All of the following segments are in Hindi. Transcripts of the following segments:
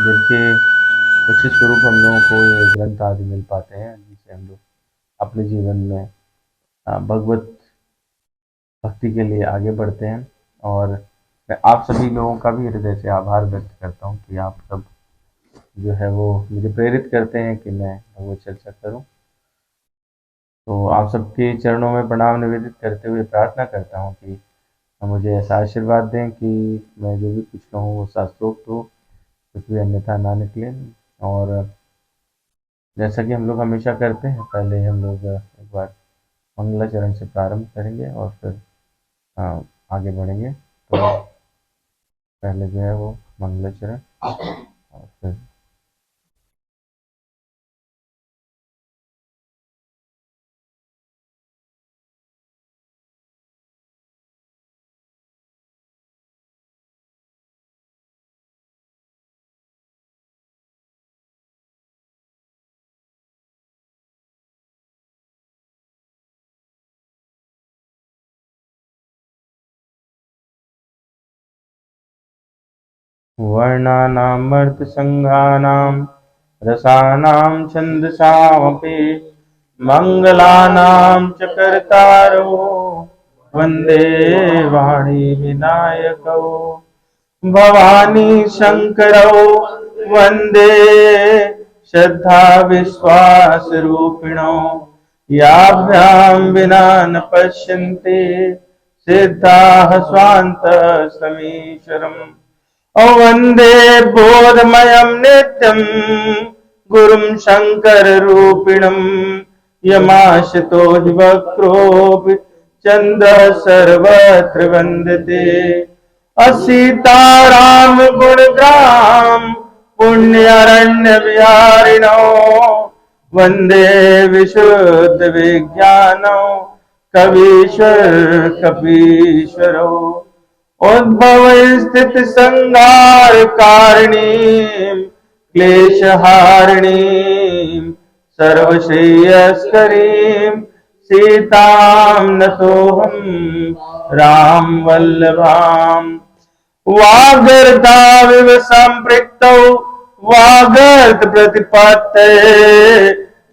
जिनके उसी स्वरूप हम लोगों को ये ग्रंथ आदि मिल पाते हैं, जिनसे हम लोग अपने जीवन में भगवत भक्ति के लिए आगे बढ़ते हैं। और मैं आप सभी लोगों का भी हृदय से आभार व्यक्त करता हूँ कि आप सब जो है वो मुझे प्रेरित करते हैं कि मैं भगवत चर्चा करूँ। तो आप सबके चरणों में प्रणाम निवेदित करते हुए प्रार्थना करता हूँ कि मुझे ऐसा आशीर्वाद दें कि मैं जो भी कुछ कहूँ वो शास्त्रोक्त हो, कुछ भी अन्यथा ना निकले। और जैसा कि हम लोग हमेशा करते हैं, पहले हम लोग एक बार मंगलाचरण से प्रारंभ करेंगे और फिर आगे बढ़ेंगे। तो पहले जो है वो मंगलाचरण और फिर वर्णानामर्थसङ्घानां रसानां छन्दसामपि मङ्गलानां च कर्तारो वन्दे वाणी विनायकौ भवानी शङ्करौ वन्दे श्रद्धा विश्वासरूपिणौ याभ्यां विना न पश्यन्ते सिद्धाः स्वान्तः समीश्वरम् वन्दे बोधमयं नित्यं गुरुं शङ्कररूपिणं यमाश्रितो हि वक्रोऽपि चन्द्रः सर्वत्र वन्दते असीताराम गुणग्राम पुण्यरण्यविहारिणो वन्दे विशुद्ध विज्ञानो कवीश्वर कपीश्वरो उद्भव स्थित संहार कारिणीं क्लेशहारिणीं सर्वश्रेयस्करीं सीतां नतोऽहं राम वल्लभाम् वागर्धाविव सम्पृक्तौ वागर्ध प्रतिपत्तये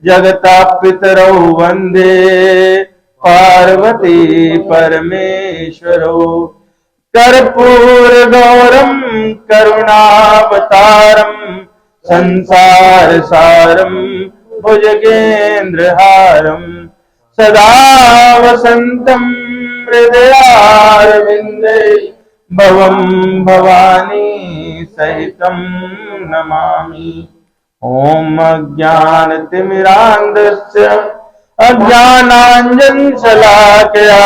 जगतः पितरौ वन्दे पार्वती परमेश्वरौ कर्पूरगौरं करुणावतारं संसारसारं भुजगेन्द्रहारं सदा वसन्तं हृदयारविन्दे भवं भवानी सहितं नमामि। ॐ अज्ञानतिमिरान्धस्य अज्ञानाञ्जनशलाकया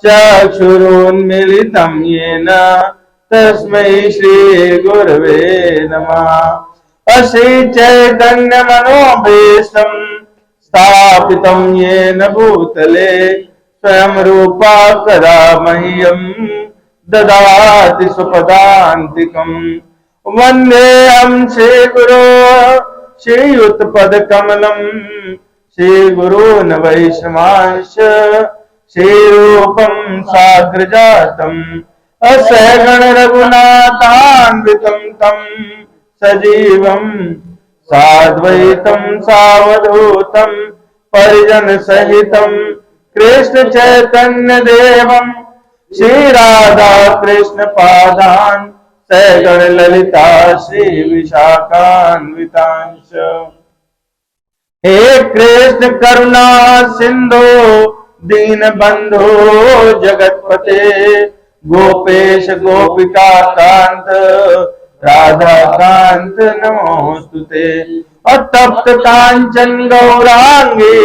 चक्षुरुन्मीलितं येन तस्मै श्रीगुरवे नमः। अश्रीचैतन्यमनोभीष्टं स्थापितं येन भूतले स्वयं रूपा कदा मह्यं ददाति स्वपदान्तिकम् वन्देऽहं श्रीगुरो श्रीयुतपदकमलं श्रीगुरून् वैष्णवांश्च श्रीरूपं साग्रजातम् असहगण रघुनाथान्वितं तं सजीवं साद्वैतं सावधूतं परिजन सहितं कृष्ण चैतन्य देवं श्रीराधा कृष्ण पादान् सहगण ललिता श्री विशाखान्वितांश्च। हे कृष्ण करुणा सिंधु दीन बंधु जगतपते गोपेश गोपिका कांत राधा कांत नमोस्तुते। अतप्त कांचन गौरांगी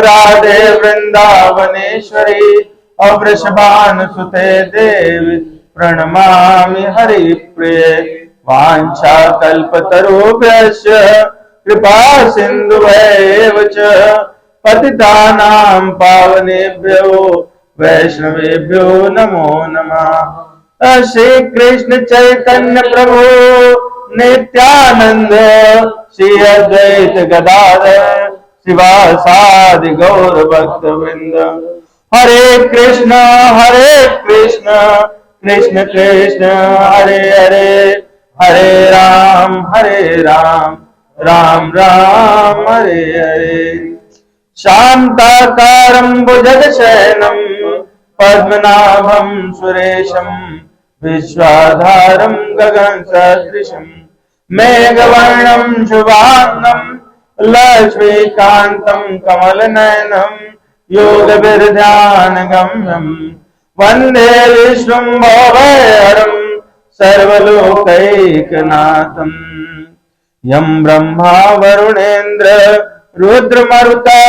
राधे वृंदावनेश्वरी अवृषभानुसुते देवी प्रणमामि हरिप्रिये। वाञ्छा कल्पतरुभ्यश्च कृपा सिन्धुभ्येव च पतितानां पावनेभ्यो वैष्णवेभ्यो नमो नमः। श्री कृष्ण चैतन्य प्रभु नित्यानंद श्री अद्वैत गदाधर शिवासादि गौर भक्त वृंद। हरे कृष्ण कृष्ण कृष्ण हरे हरे हरे हरे राम राम राम हरे हरे। शान्ताकारं भुजगशयनं पद्मनाभं सुरेशं विश्वाधारं गगनसदृशं मेघवर्णं शुभांगं लक्ष्मीकान्तं कमलनयनं योगविरध्यानगम्यं वन्दे विष्णुं भवभयहरं सर्वलोकैकनाथम्। यं ब्रह्मा वरुणेन्द्र रुद्रमरुता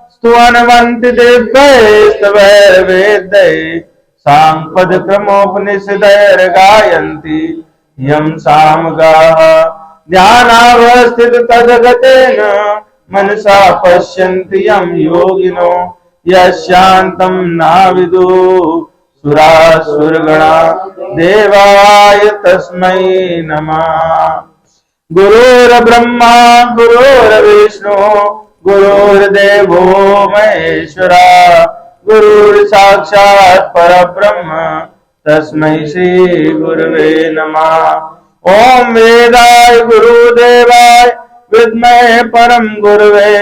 स्तुवन्वन्ति दिव्यैस्तवैर्वेदैः साङ्गपदक्रमोपनिषदैर्गायन्ति यं सामगाः ध्यानावस्थिततद्गतेन मनसा पश्यन्ति यं योगिनो यशान्तं नाविदुः सुरासुरगणा देवाय तस्मै नमः। गुरुर्ब्रह्मा गुरुर्विष्णु गुरुर्देवो महेश्वरा गुरुर्साक्षात् परब्रह्म तस्मै श्री गुरुवे नमः। ओम वेदाय गुरुदेवाय विद्महे परम गुरुवे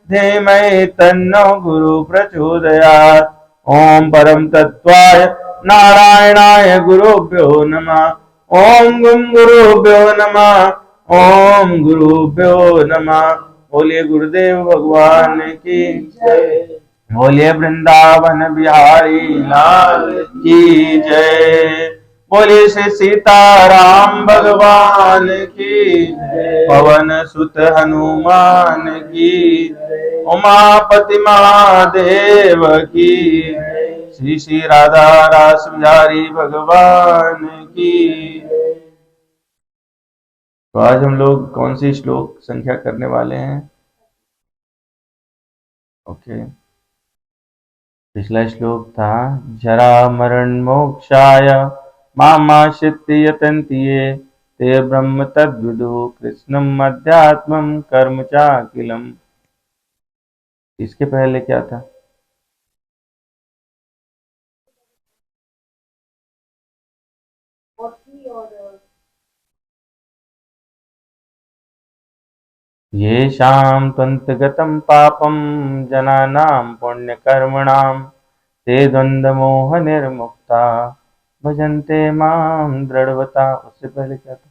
धीमहि तन्नो गुरु प्रचोदयात्। ओम परम तत्वाय नारायणाय गुरुभ्यो नमः। ओम गुम गुरुभ्यो नमः। ओम गुरुभ्यो नमः। बोलिए गुरुदेव भगवान की जय। बोलिए वृंदावन बिहारी लाल की जय। बोलिए श्री सीताराम भगवान की जय। पवन सुत हनुमान की जय। उमापति महादेव की जय। श्री श्री राधा रास बिहारी भगवान की। तो आज हम लोग कौन सी श्लोक संख्या करने वाले हैं? ओके, पिछला श्लोक था जरा मरण मोक्षाय मामाश्रित्य यतन्ति ये ते ब्रह्म तद्विदु कृष्णम अध्यात्मम कर्म चाकिलम। इसके पहले क्या था? येषां त्वन्तगतं पापं जनानां पुण्यकर्मणां ते द्वन्द्वमोहनिर्मुक्ता भजन्ते मां दृढ़वता। उससे पहले क्या था?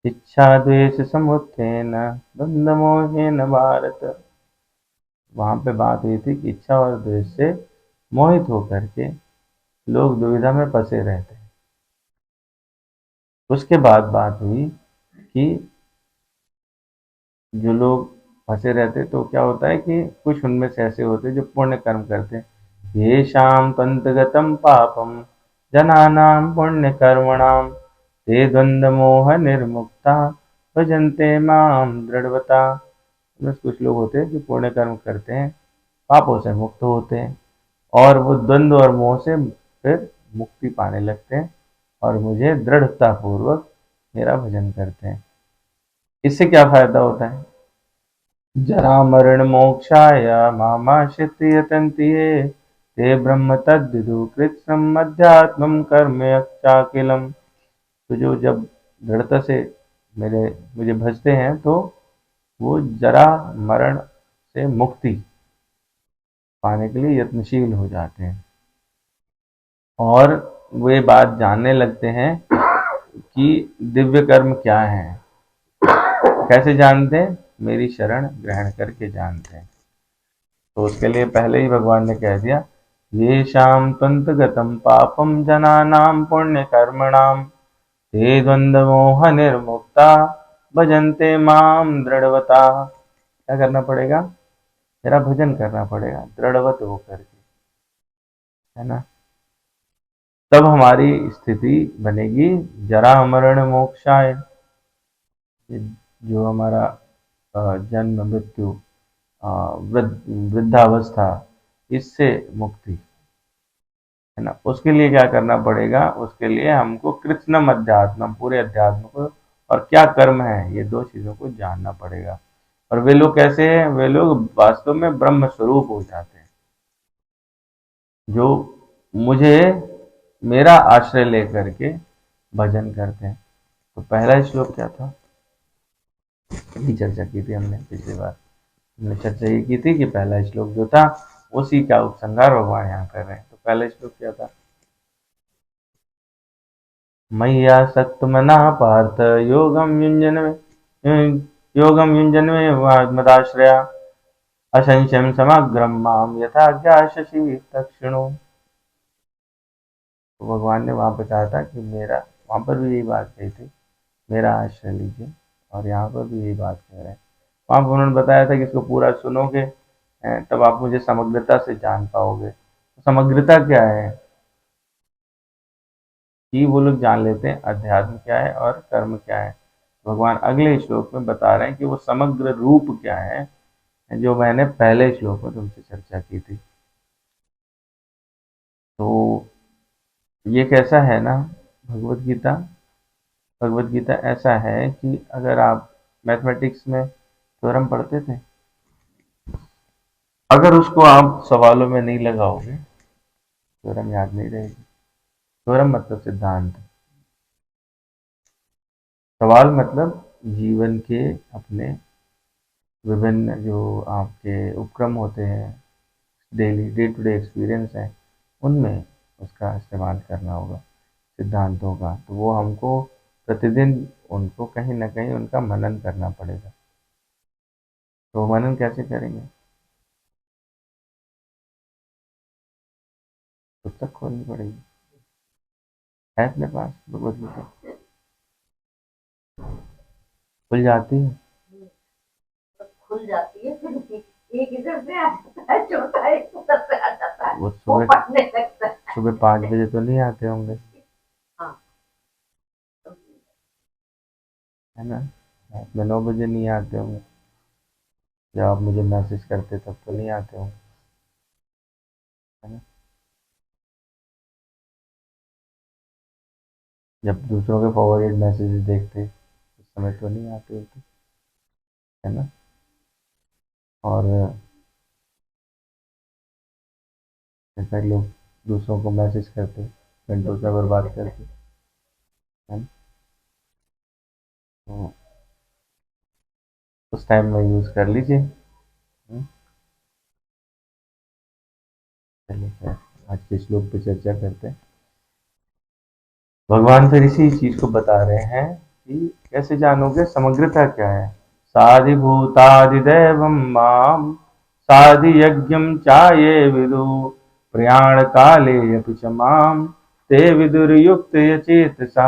इच्छा द्वेष समुत्थेन द्वन्द्वमोहेन भारत। वहां पे बात हुई थी कि इच्छा और द्वेष से मोहित होकर के लोग दुविधा में फंसे रहते हैं। उसके बाद बात हुई कि जो लोग फंसे रहते तो क्या होता है कि कुछ उनमें से ऐसे होते जो पुण्य कर्म करते हैं। ये शाम तंतगतम पापम जनानाम पुण्य कर्मणाम ते द्वंद्व मोह निर्मुक्ता भजन्ते माम दृढ़वता। बस कुछ लोग होते हैं जो पुण्य कर्म करते हैं, पापों से मुक्त होते हैं और वो द्वंद्व और मोह से फिर मुक्ति पाने लगते हैं और मुझे दृढ़ता पूर्वक मेरा भजन करते हैं। इससे क्या फायदा होता है? जरा मरण मोक्षाय मामाश्रित्य यतन्ति ये ते ब्रह्म तद्विदु कृत्स्नम् अध्यात्मं कर्म चाकिलम्। तो जो जब दृढ़ता से मुझे भजते हैं तो वो जरा मरण से मुक्ति पाने के लिए यत्नशील हो जाते हैं और वे बात जानने लगते हैं कि दिव्य कर्म क्या है। कैसे जानते हैं? मेरी शरण ग्रहण करके जानते हैं। तो उसके लिए पहले ही भगवान ने कह दिया ये शाम त्वन्तगतम पापम जनानाम पुण्य कर्मणाम ते द्वंद्व मोह निर्मुक्ता भजन्ते माम दृढ़वता। क्या करना पड़ेगा? मेरा भजन करना पड़ेगा दृढ़वत होकर के, है ना। तब हमारी स्थिति बनेगी जरा मरण मोक्षाय। जो हमारा जन्म मृत्यु वृद्धावस्था, इससे मुक्ति, है ना। उसके लिए क्या करना पड़ेगा? उसके लिए हमको कृत्स्नम अध्यात्म, पूरे अध्यात्म को और क्या कर्म है, ये दो चीजों को जानना पड़ेगा। और वे लोग कैसे हैं? वे लोग वास्तव में ब्रह्म स्वरूप हो जाते हैं, जो मुझे मेरा आश्रय लेकर के भजन करते हैं। तो पहला श्लोक क्या था, ये चर्चा की थी हमने पिछली बार। हमने चर्चा ये की थी कि पहला श्लोक जो था उसी का उपसंहार भगवान यहाँ कर रहे हैं। तो पहला श्लोक क्या था, मय्यासक्तमनः पार्थ योगं युञ्जन मे मदाश्रया असंशयं समग्रं मां यथा ज्ञास्यसि तत्क्षणो। तो भगवान ने वहाँ पे कहा था कि मेरा, वहाँ पर भी यही बात कही थी, मेरा आश्रय लीजिए, और यहाँ पर भी यही बात कह रहे हैं। वहाँ पर उन्होंने बताया था कि इसको पूरा सुनोगे तब आप मुझे समग्रता से जान पाओगे। तो समग्रता क्या है कि वो लोग जान लेते हैं अध्यात्म क्या है और कर्म क्या है। भगवान अगले श्लोक में बता रहे हैं कि वो समग्र रूप क्या है, जो मैंने पहले श्लोक में तुमसे चर्चा की थी। तो ये कैसा है ना, भगवत गीता, भगवत गीता ऐसा है कि अगर आप मैथमेटिक्स में थ्योरम पढ़ते थे, अगर उसको आप सवालों में नहीं लगाओगे, थ्योरम याद नहीं रहेगी। थ्योरम मतलब सिद्धांत, सवाल मतलब जीवन के अपने विभिन्न जो आपके उपक्रम होते हैं, daily day to day experience है, उनमें उसका इस्तेमाल करना होगा सिद्धांतों का। तो वो हमको प्रतिदिन उनको कहीं ना कहीं उनका मनन करना पड़ेगा। तो मनन कैसे करेंगे, पुस्तक खोलनी पड़ेगी, है अपने पास भगवत गीता, खुल जाती है। खुल जाती है, फिर एक इधर से आ जाता है, छोटा एक उधर से आ जाता है, वो सुबह पढ़ने लगता है। सुबह 5 बजे तो नहीं आते होंगे, हाँ, है ना, रात में 9 बजे नहीं आते होंगे, जब आप मुझे मैसेज करते तब तो नहीं आते होंगे, है ना। जब दूसरों के फॉरवर्डेड मैसेजेस देखते उस समय तो नहीं आते होते, है ना। और ऐसा लोग दूसरों को मैसेज करते, घंटों से बर्बाद करते, है ना। तो उस टाइम में यूज़ कर लीजिए। चलिए खैर, आज के श्लोक पे चर्चा करते हैं। भगवान फिर इसी चीज को बता रहे हैं कि कैसे जानोगे समग्रता क्या है। साधिभूतादिदेवं माम साधियज्ञं चाये विदु प्रयाण काले अपि च माम ते विदुर्युक्त चेतसा।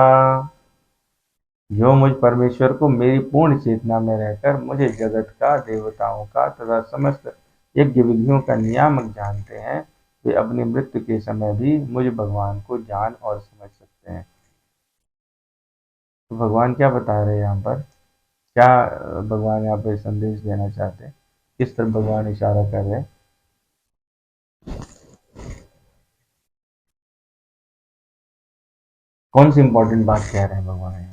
जो मुझ परमेश्वर को मेरी पूर्ण चेतना में रहकर मुझे जगत का, देवताओं का तथा समस्त यज्ञ विधियों का नियामक जानते हैं, वे अपनी मृत्यु के समय भी मुझ भगवान को जान और समझ सकते हैं। तो भगवान क्या बता रहे हैं यहाँ पर, क्या भगवान यहाँ पे संदेश देना चाहते हैं, किस तरफ भगवान इशारा कर रहे हैं। कौन सी इंपॉर्टेंट बात कह रहे हैं भगवान यहाँ।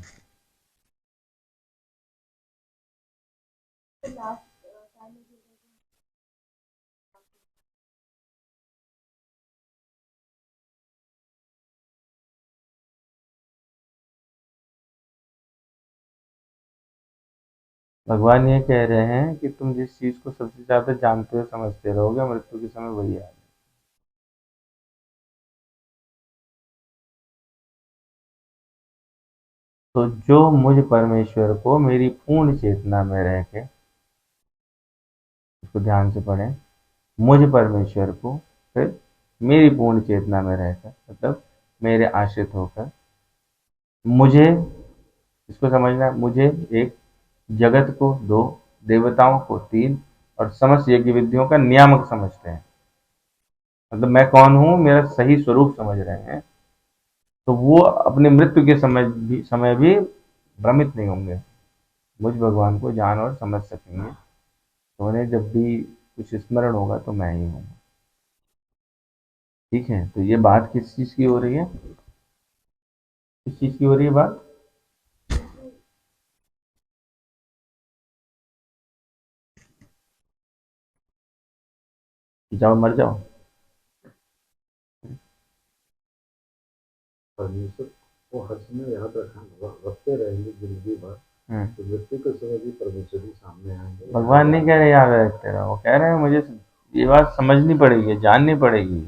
भगवान ये कह रहे हैं कि तुम जिस चीज को सबसे ज्यादा जानते हो समझते रहोगे, मृत्यु के समय वही आएगा। तो जो मुझ परमेश्वर को मेरी पूर्ण चेतना में रह के, इसको ध्यान से पढ़ें, मुझ परमेश्वर को फिर मेरी पूर्ण चेतना में रहकर, मतलब मेरे आश्रित होकर, मुझे, इसको समझना है, मुझे एक, जगत को दो, देवताओं को तीन, और समस्त यज्ञ विधियों का नियामक समझते हैं। मतलब मैं कौन हूँ, मेरा सही स्वरूप समझ रहे हैं, तो वो अपने मृत्यु के समय भी भ्रमित नहीं होंगे, मुझ भगवान को जान और समझ सकेंगे। तो उन्हें जब भी कुछ स्मरण होगा तो मैं ही हूँ। ठीक है, तो ये बात किस चीज़ की हो रही है, किस चीज़ की हो रही है बात। कि जाओ मर जाओ, परमेश्वर वो हर समय याद रखते रहेंगे जिंदगी भर, तो मृत्यु के समय भी परमेश्वर जी सामने आएंगे। भगवान नहीं कह रहे याद रखते रहो, वो कह रहे हैं मुझे ये बात समझनी पड़ेगी, जाननी पड़ेगी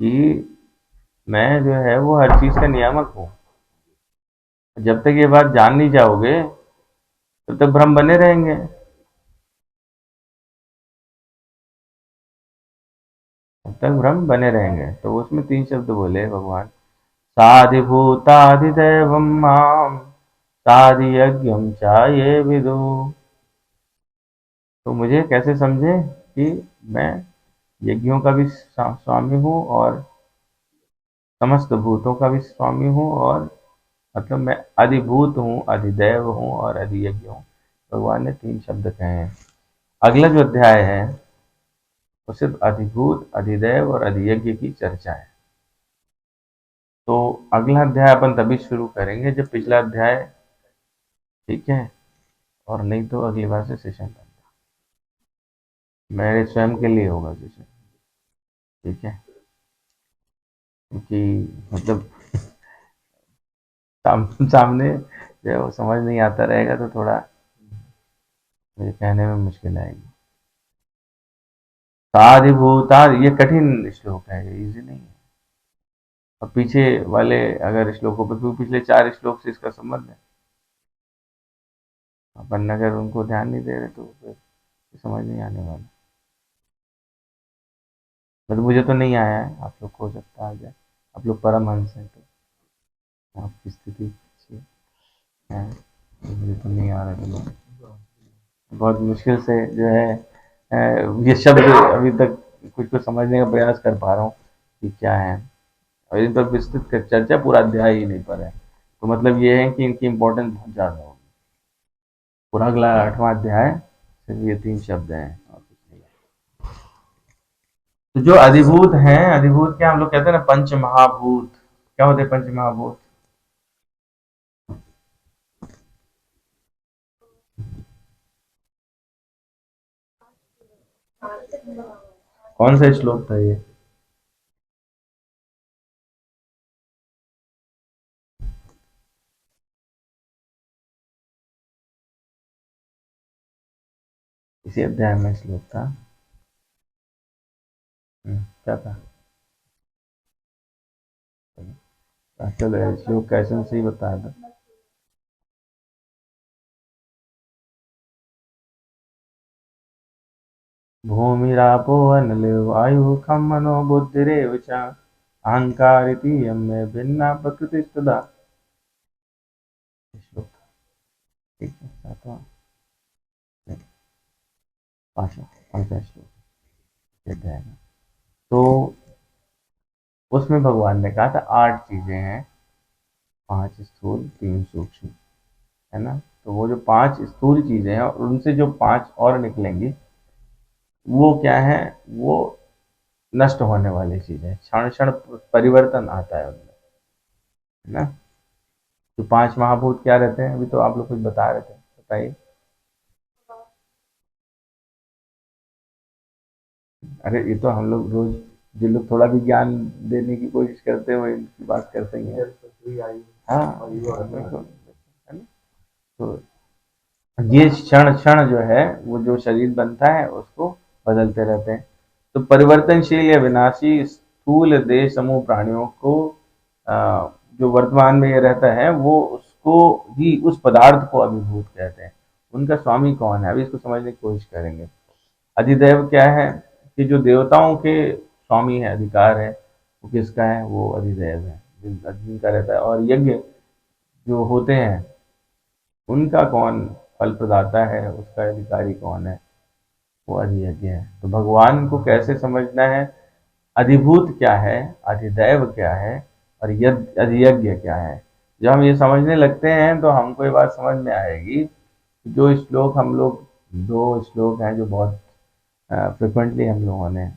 कि मैं जो है वो हर चीज का नियामक हूँ। जब तक ये बात जान नहीं जाओगे तब तक भ्रम बने रहेंगे। तब तक भ्रम बने रहेंगे। तो उसमें तीन शब्द बोले भगवान, साधिभूताधिदैवं माम साधियज्ञम चाये विदु। तो मुझे कैसे समझे कि मैं यज्ञों का भी स्वामी हूँ और समस्त भूतों का भी स्वामी हूँ, और मतलब मैं अधिभूत हूँ, अधिदैव हूँ और अधियज्ञ हूँ। भगवान ने तीन शब्द कहे हैं। अगला जो अध्याय है वो सिर्फ अधिभूत, अधिदैव और अधियज्ञ की चर्चा है। तो अगला अध्याय अपन तभी शुरू करेंगे जब पिछला अध्याय, ठीक है, और नहीं तो अगली बार से सेशन बंद। मेरे स्वयं के लिए होगा सेशन, ठीक है, क्योंकि मतलब सामने जो है वो समझ नहीं आता रहेगा तो थोड़ा मुझे कहने में मुश्किल आएगी। साधिभूता, ये कठिन श्लोक है, ये इजी नहीं है। और पीछे वाले अगर श्लोकों पर, क्योंकि पिछले चार श्लोक से इसका संबंध है, अपन अगर उनको ध्यान नहीं दे रहे तो फिर समझ नहीं आने वाला। मतलब मुझे तो नहीं आया है, आप लोग को हो सकता आ जाए, आप लोग परमहंस हैं तो आपकी स्थिति अच्छी है, मुझे तो नहीं आ रहा है। बहुत मुश्किल से जो है ये शब्द अभी तक कुछ कुछ समझने का प्रयास कर पा रहा हूँ कि क्या है। और इन पर विस्तृत चर्चा पूरा अध्याय ही नहीं पर है, तो मतलब ये है कि इनकी इम्पोर्टेंस बहुत ज़्यादा होगी। पूरा अगला 8वां अध्याय सिर्फ ये तीन शब्द हैं और कुछ नहीं है। तो जो अधिभूत हैं, अधिभूत क्या हम लोग कहते हैं ना, पंच महाभूत। क्या होते हैं पंच महाभूत? कौन सा श्लोक था ये? इसी अध्याय में श्लोक था। क्या था? चलो श्लोक कैसे सही बताया था। भूमिरापो अनलो वायु खम मनो बुद्धिरेव च अहंकार इति यम्मे भिन्ना प्रकृतिस्तदा। श्लोक, ठीक है, सातवां, पांचवा, पांचवा श्लोक अध्याय में। तो उसमें भगवान ने कहा था 8 चीजें हैं, 5 स्थूल 3 सूक्ष्म, है ना। तो वो जो 5 स्थूल चीजें हैं और उनसे जो 5 और निकलेंगी, वो क्या है, वो नष्ट होने वाली चीजें, क्षण क्षण परिवर्तन आता है उनमें, है ना। तो 5 महाभूत क्या रहते हैं, अभी तो आप लोग कुछ बता रहे थे, बताइए। अरे ये तो हम लोग रोज, जो लोग थोड़ा भी ज्ञान देने की कोशिश करते हैं वो इनकी बात करते ही हैं। हाँ बिल्कुल, है ना। तो ये क्षण क्षण जो है वो जो शरीर बनता है उसको बदलते रहते हैं। तो परिवर्तनशील या विनाशी स्थूल देह समूह प्राणियों को जो वर्तमान में ये रहता है वो उसको ही, उस पदार्थ को अभिभूत कहते हैं। उनका स्वामी कौन है, अभी इसको समझने की कोशिश करेंगे। अधिदैव क्या है, कि जो देवताओं के स्वामी है, अधिकार है, वो किसका है, वो अधिदैव है, जिनका रहता है। और यज्ञ जो होते हैं उनका कौन फल प्रदाता है, उसका अधिकारी कौन है, वो अधियज्ञ है। तो भगवान को कैसे समझना है, अधिभूत क्या है, अधिदैव क्या है, और अधियज्ञ क्या है। जब हम ये समझने लगते हैं तो हमको ये बात समझ में आएगी। जो श्लोक हम लोग, 2 श्लोक हैं जो बहुत फ्रिक्वेंटली हम लोगों ने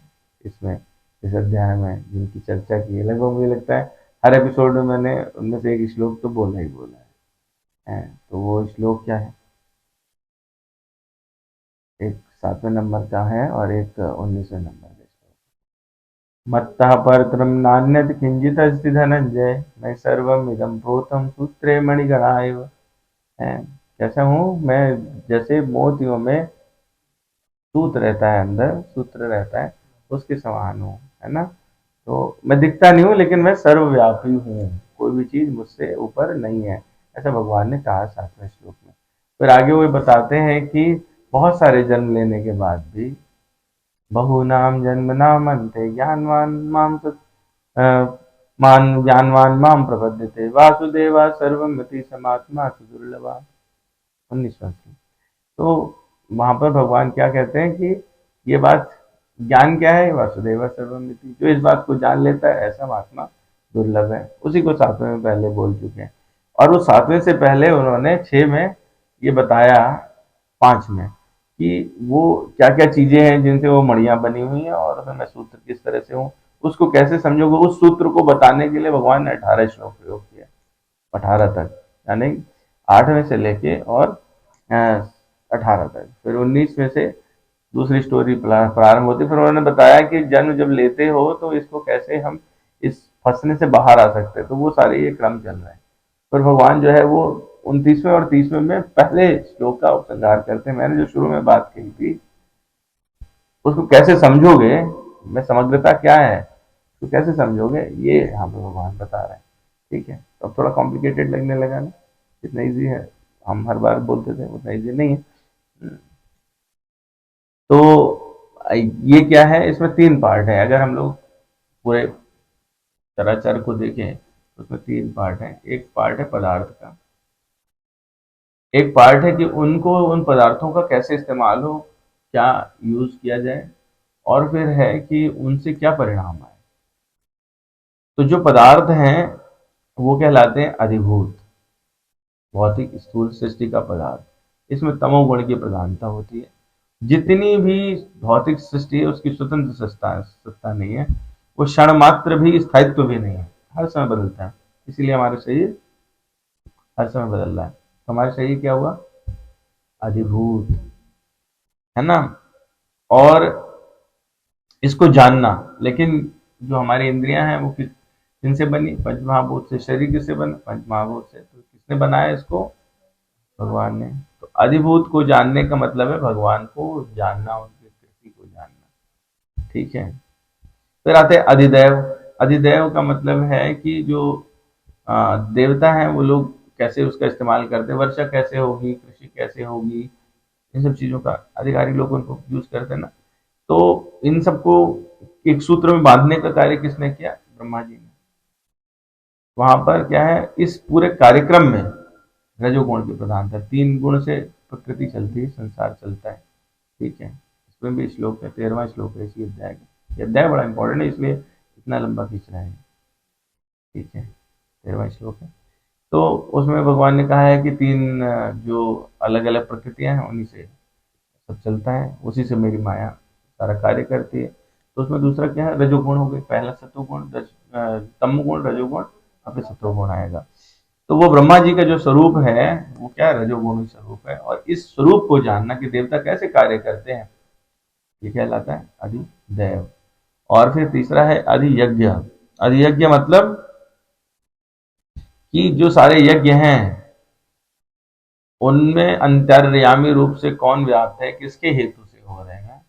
इसमें, इस अध्याय में जिनकी चर्चा की है, लगभग मुझे लगता है हर एपिसोड में मैंने उनमें से एक श्लोक तो बोला ही बोला है। तो वो श्लोक क्या है, एक 7वें नंबर का है और एक 19वें नंबर का श्लोक। मत्तः परत्रं नान्यत् किंचिदस्ति धनंजय, मैं सर्वम इदं भूतं सूत्रे मणिगणा इव। हैं, कैसा हूँ मैं? जैसे मोतियों में सूत रहता है, अंदर सूत्र रहता है, उसके समान हूँ, है ना। तो मैं दिखता नहीं हूँ, लेकिन मैं सर्वव्यापी हूँ, कोई भी चीज मुझसे ऊपर नहीं है, ऐसा भगवान ने कहा 7वें श्लोक में। फिर आगे वो बताते हैं कि बहुत सारे जन्म लेने के बाद भी बहूनां जन्मनामन्ते ज्ञानवान माम मान ज्ञानवान माम प्रपद्यते वासुदेवा सर्वमिति समात्मा सुदुर्लभा। 19वां श्लोक। तो वहां पर भगवान क्या कहते हैं कि ये बात, ज्ञान क्या है? वासुदेव सर्वमिति, जो इस बात को जान लेता है ऐसा महात्मा दुर्लभ है। उसी को 7वें में पहले बोल चुके हैं। और वो 7वें से पहले उन्होंने 6 में ये बताया, 5 में, कि वो क्या क्या चीजें हैं जिनसे वो मणियां बनी हुई हैं, और फिर मैं सूत्र किस तरह से हूँ, उसको कैसे समझोगे। उस सूत्र को बताने के लिए भगवान ने 18 श्लोक प्रयोग किया, 18 तक, यानी 8वें से लेके और 18 तक। फिर 19 में से दूसरी स्टोरी प्रारंभ होती। फिर उन्होंने बताया कि जन्म जब लेते हो तो इसको कैसे हम इस फंसने से बाहर आ सकते हैं। तो वो सारे ये क्रम चल रहे हैं। फिर भगवान जो है वो 29वें और 30वें में पहले श्लोक का उपसंहार करते हैं। मैंने जो शुरू में बात कही थी, उसको कैसे समझोगे, मैं समग्रता क्या है, तो कैसे समझोगे, ये यहाँ पे भगवान बता रहे हैं। ठीक है, तो अब थोड़ा कॉम्प्लिकेटेड लगने लगा ना, इतना इजी है, हम हर बार बोलते थे उतना इजी नहीं है। तो ये क्या है, इसमें 3 पार्ट है। अगर हम लोग पूरे चराचर को देखें तो उसमें 3 पार्ट है। एक पार्ट है पदार्थ का, एक पार्ट है कि उनको, उन पदार्थों का कैसे इस्तेमाल हो, क्या यूज किया जाए, और फिर है कि उनसे क्या परिणाम आए। तो जो पदार्थ हैं वो कहलाते हैं अधिभूत, भौतिक स्थूल सृष्टि का पदार्थ। इसमें तमोगुण की प्रधानता होती है। जितनी भी भौतिक सृष्टि है उसकी स्वतंत्र सत्ता सत्ता नहीं है, वो क्षण मात्र भी स्थायित्व भी नहीं है, हर समय बदलता है। इसीलिए हमारा शरीर हर समय बदल रहा है। तो हमारा शरीर क्या हुआ? अधिभूत, है ना। और इसको जानना, लेकिन जो हमारी इंद्रियां हैं वो किनसे बनी? पंचमहाभूत से। शरीर किससे बना? पंचमहाभूत से। तो किसने बनाया इसको? भगवान ने। तो अधिभूत को जानने का मतलब है भगवान को जानना, उनकी कृति को जानना। ठीक है। फिर आते हैं अधिदैव। अधिदैव का मतलब है कि जो देवता हैं वो लोग कैसे उसका इस्तेमाल करते हैं, वर्षा कैसे होगी, कृषि कैसे होगी, इन सब चीजों का अधिकारी लोग उनको यूज करते हैं ना। तो इन सबको एक सूत्र में बांधने का कार्य किसने किया? ब्रह्मा जी ने। वहां पर क्या है, इस पूरे कार्यक्रम में रजोगुण की प्रधानता, 3 गुण से प्रकृति चलती है, संसार चलता है। ठीक है। इसमें भी श्लोक है, 13वां श्लोक है इसी अध्याय का। ये अध्याय बड़ा इंपॉर्टेंट है, इसलिए इतना लंबा खींच रहा है। ठीक है, 13वां श्लोक है। तो उसमें भगवान ने कहा है कि 3 जो अलग अलग प्रकृतियां हैं उन्हीं से सब चलता है, उसी से मेरी माया सारा कार्य करती है। तो उसमें दूसरा क्या है? रजोगुण हो गई। पहला सत्वगुण, तमोगुण, रजोगुण, और फिर सत्वगुण आएगा। तो वो ब्रह्मा जी का जो स्वरूप है वो क्या है? रजोगुणी स्वरूप है। और इस स्वरूप को जानना कि देवता कैसे कार्य करते हैं, ये कहलाता है अधिदैव। और फिर तीसरा है अधियज्ञ। अधियज्ञ मतलब कि जो सारे यज्ञ हैं उनमें अंतर्यामी रूप से कौन व्याप्त है, किसके हेतु से हो रहे हैं,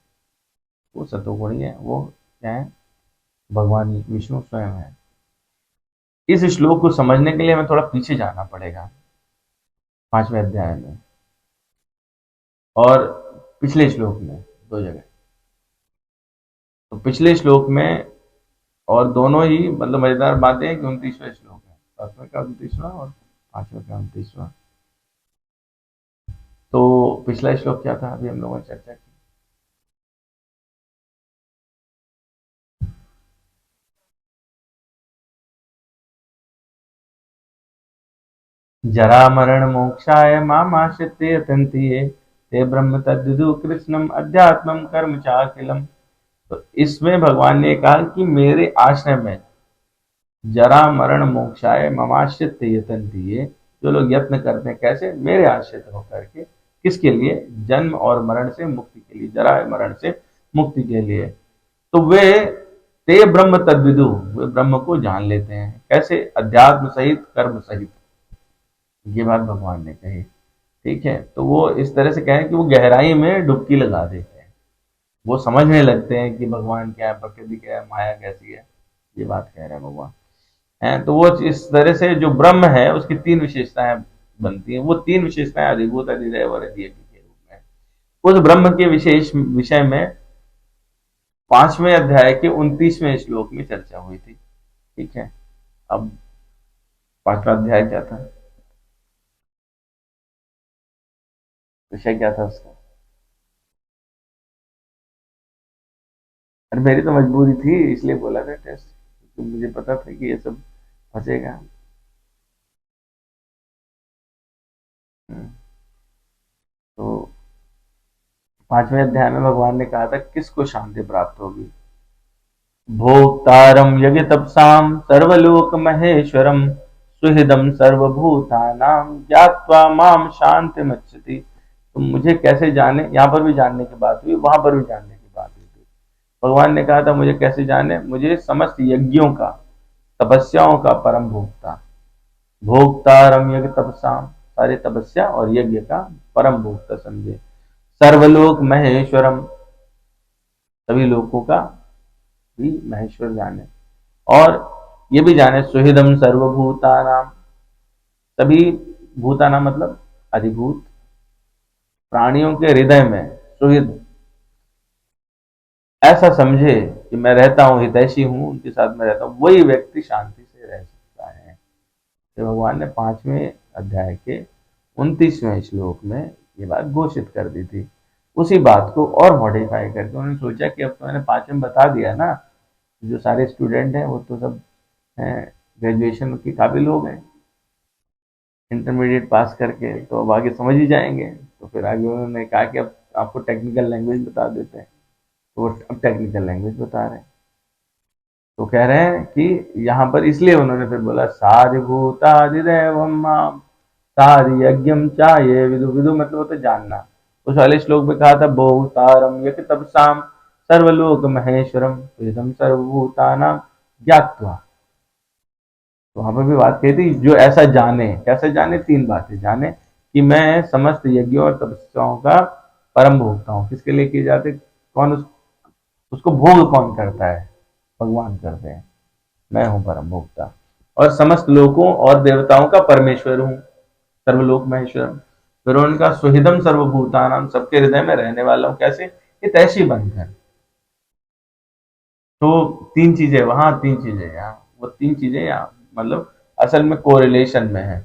वो सतोगुणी है। वो क्या है? भगवान विष्णु स्वयं है। इस श्लोक को समझने के लिए हमें थोड़ा पीछे जाना पड़ेगा, 5वें अध्याय में और पिछले श्लोक में, 2 जगह। तो पिछले श्लोक में और दोनों ही मतलब मजेदार बातें हैं कि 29वां श्लोक है, 7वें का 29वां और 5वें का 29वां। तो पिछला श्लोक क्या था, अभी हम लोगों ने चर्चा की। जरा मरण मोक्षाय मामाश्रित्य यतन्ति ये, ते ब्रह्म तद्विदु कृष्णम अध्यात्मम कर्म चाखिलम। तो इसमें भगवान ने कहा कि मेरे आश्रय में जरा मरण मोक्षाय ममाश्रित यतन्ति ये, जो लोग यत्न करते हैं, कैसे? मेरे आश्रित होकर के। किसके लिए? जन्म और मरण से मुक्ति के लिए, जरा मरण से मुक्ति के लिए। तो वे ते ब्रह्म तद्विदु, वे ब्रह्म को जान लेते हैं। कैसे? अध्यात्म सहित कर्म सहित, ये बात भगवान ने कही। ठीक है, तो वो इस तरह से कहें कि वो गहराई में डुबकी लगा देते हैं, वो समझने लगते हैं कि भगवान क्या है, प्रकृति क्या है, माया कैसी है। ये बात कह रहे हैं भगवान है। तो वो इस तरह से जो ब्रह्म है उसकी तीन विशेषताएं बनती हैं। वो तीन विशेषताएं अधिभूत, अधिदैव और अधियज्ञ के रूप में। उस ब्रह्म के विशेष विषय में 5वें अध्याय के 29वें श्लोक में चर्चा हुई थी। ठीक है, अब 5वां अध्याय क्या था, विषय क्या था उसका? अरे मेरी तो मजबूरी थी, इसलिए बोला था टेस्ट, क्योंकि मुझे पता था कि ये सब फंसेगा। तो 5वें अध्याय में भगवान ने कहा था किसको शांति प्राप्त होगी। भोक्तारम यज्ञ तपसाम सर्वलोक महेश्वरम सुहृदम सर्वभूतानां ज्ञात्वा माम शांति मच्छति। तो मुझे कैसे जाने, यहाँ पर भी जानने की बात हुई, वहां पर भी जानने की बात हुई थी। भगवान ने कहा था मुझे कैसे जाने, मुझे समस्त यज्ञों का, तपस्याओं का परम भोक्ता, भोक्तारम यज्ञ तपसाम, सारे तपस्या और यज्ञ का परम भोक्ता समझे। सर्वलोक महेश्वरम, सभी लोगों का भी महेश्वर जाने। और ये भी जाने सुहृदम सर्वभूतानाम, सभी भूतानाम मतलब अधिभूत प्राणियों के हृदय में सुहृद, ऐसा समझे कि मैं रहता हूं, हितैषी हूं, उनके साथ में रहता हूं, वही व्यक्ति शांति से रह सकता है। तो भगवान ने 5वें अध्याय के 29वें श्लोक में ये बात घोषित कर दी थी। उसी बात को और मॉडिफाई करके उन्होंने सोचा कि अब तो मैंने 5वें बता दिया ना, जो सारे स्टूडेंट हैं वो तो सब ग्रेजुएशन के काबिल हो गए, इंटरमीडिएट पास करके, तो अब आगे समझ ही जाएंगे। तो फिर आगे उन्होंने कहा कि अब आपको टेक्निकल लैंग्वेज बता देते हैं, तो वो अब टेक्निकल लैंग्वेज बता रहे हैं। तो कह रहे हैं कि यहाँ पर इसलिए उन्होंने फिर बोला सारी भूतादिदेवम माम सारी यज्ञम चाहे विदु, विदु मतलब होता जानना। उस वाले श्लोक में कहा था बहुतारम यज्ञ तपसाम सर्वलोक महेश्वरम इदम सर्वभूतानां ज्ञात्वा। तो वहां पर भी बात कही थी जो ऐसा जाने, कैसे जाने, तीन बातें जाने कि मैं समस्त यज्ञों और तपस्याओं का परम भोगता हूँ। किसके लिए किए जाते, कौन उसको भोग कौन करता है, भगवान करते हैं, मैं हूं परम भोक्ता, और समस्त लोकों और देवताओं का परमेश्वर हूं, सर्वलोक महेश्वर। फिर उनका सुहृदम सर्वभूतानाम, सबके हृदय में रहने वाला हूं, कैसे, ये तैसी बनकर। तो तीन चीजें वहां, तीन चीजें यहाँ, वो तीन चीजें यहाँ, मतलब असल में कोरिलेशन में है।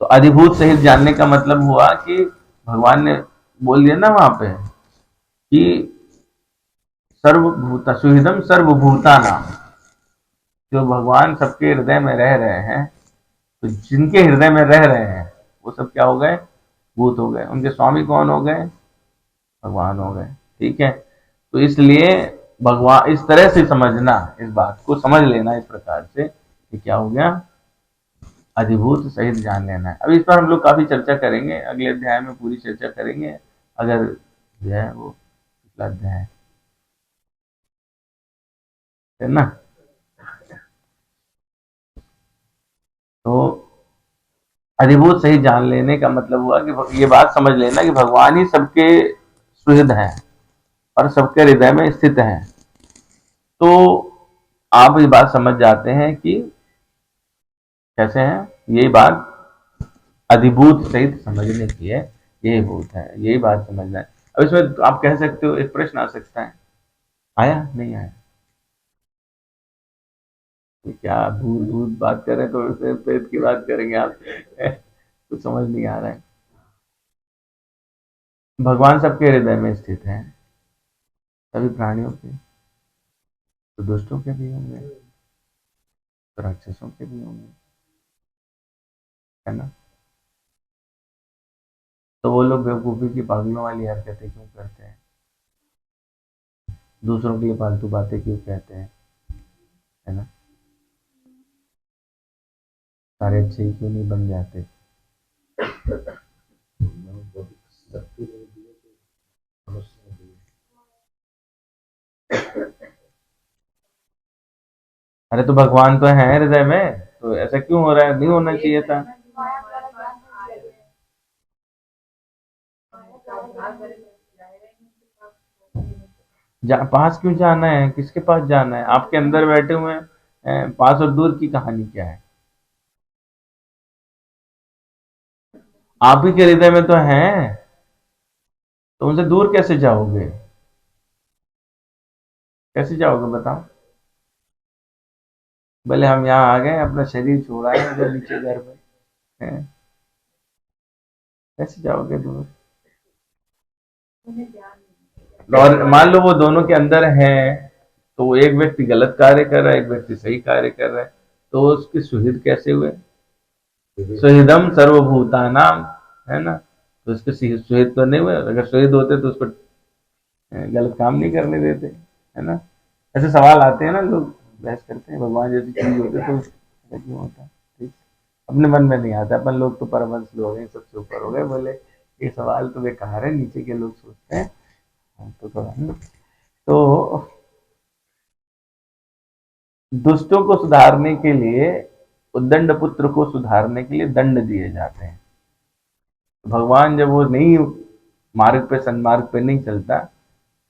तो अधिभूत सहित जानने का मतलब हुआ कि भगवान ने बोल दिया ना वहां पे कि सर्वभूता सुहृदम सर्वभूता नाम, जो भगवान सबके हृदय में रह रहे हैं, तो जिनके हृदय में रह रहे हैं वो सब क्या हो गए, भूत हो गए। उनके स्वामी कौन हो गए, भगवान हो गए। ठीक है, तो इसलिए भगवान, इस तरह से समझना, इस बात को समझ लेना इस प्रकार से कि क्या हो गया, अधिभूत सहित जान लेना है। अब इस पर हम लोग काफी चर्चा करेंगे, अगले अध्याय में पूरी चर्चा करेंगे, अगर जो है वो पिछला अध्याय है ना। तो अधिभूत सही जान लेने का मतलब हुआ कि ये बात समझ लेना कि भगवान ही सबके सुहृद हैं और सबके हृदय में स्थित हैं। तो आप ये बात समझ जाते हैं कि कैसे हैं, यही बात अधिभूत सहित समझने की है, यही भूत है, यही बात समझना है। अब इसमें आप कह सकते हो, एक प्रश्न आ सकता है, आया नहीं आया, तो क्या भूत भूत बात करें तो फिर प्रेत की बात करेंगे आप कुछ समझ नहीं आ रहा है। भगवान सबके हृदय में स्थित है, सभी प्राणियों के, तो दुष्टों के भी होंगे, तो राक्षसों के भी होंगे, है ना। तो वो लोग बेवकूफ़ी की पागलों वाली हरकतें क्यों करते हैं, दूसरों के लिए फालतू बातें क्यों कहते हैं, है ना, सारे अच्छे ही क्यों नहीं बन जाते। शक्ति नहीं दी है तो मनुष्य ने दी है। अरे तो भगवान तो है हृदय में, तो ऐसा क्यों हो रहा है? नहीं होना चाहिए था। पास क्यों जाना है? किसके पास जाना है? आपके अंदर बैठे हुए हैं। पास और दूर की कहानी क्या है? आप ही के हृदय में तो हैं, तो उनसे दूर कैसे जाओगे? कैसे जाओगे बताओ? भले हम यहाँ आ गए, अपना शरीर छोड़ा है उधर नीचे घर में, हैं? कैसे जाओगे दूर? और मान लो वो दोनों के अंदर हैं, तो वो एक व्यक्ति गलत कार्य कर रहा है, एक व्यक्ति सही कार्य कर रहा है, तो उसके सुहृद कैसे हुए? सुहृदम सर्वभूतानाम, है ना? तो उसके सुहृद तो नहीं हुए। अगर सुहृद होते तो उसको गलत काम नहीं करने देते, है ना? ऐसे सवाल आते हैं ना, लोग बहस करते हैं भगवान जैसी चीज होती तो ऐसा क्यों होता? ठीक, अपने मन में नहीं आता। अपन लोग तो परमहंस लोग हैं, सबसे ऊपर हो गए, बोले ये सवाल तो बेकार है, नीचे के लोग सोचते हैं। तो थोड़ा तो दुष्टों को सुधारने के लिए, उद्दंड पुत्र को सुधारने के लिए दंड दिए जाते हैं। भगवान जब वो नहीं मार्ग पे, सन्मार्ग पे नहीं चलता,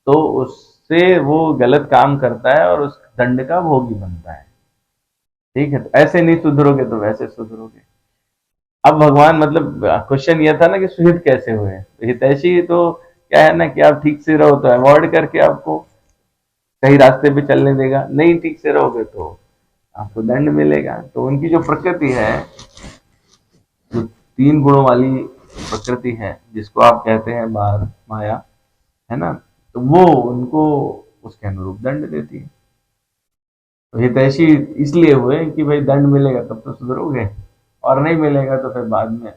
तो उससे वो गलत काम करता है और उस दंड का भोगी बनता है। ठीक है, तो ऐसे नहीं सुधरोगे तो वैसे सुधरोगे। अब भगवान, मतलब क्वेश्चन ये था ना कि सुहित कैसे हुए? तो हितैषी तो क्या है ना कि आप ठीक से रहो तो अवॉइड करके आपको सही रास्ते पे चलने देगा, नहीं ठीक से रहोगे तो आपको दंड मिलेगा। तो उनकी जो प्रकृति है, जो तीन गुणों वाली प्रकृति है, जिसको आप कहते हैं बार माया, है ना, तो वो उनको उसके अनुरूप दंड देती है। तो हितैषी इसलिए हुए कि भाई दंड मिलेगा तब तो सुधरोगे, और नहीं मिलेगा तो फिर बाद में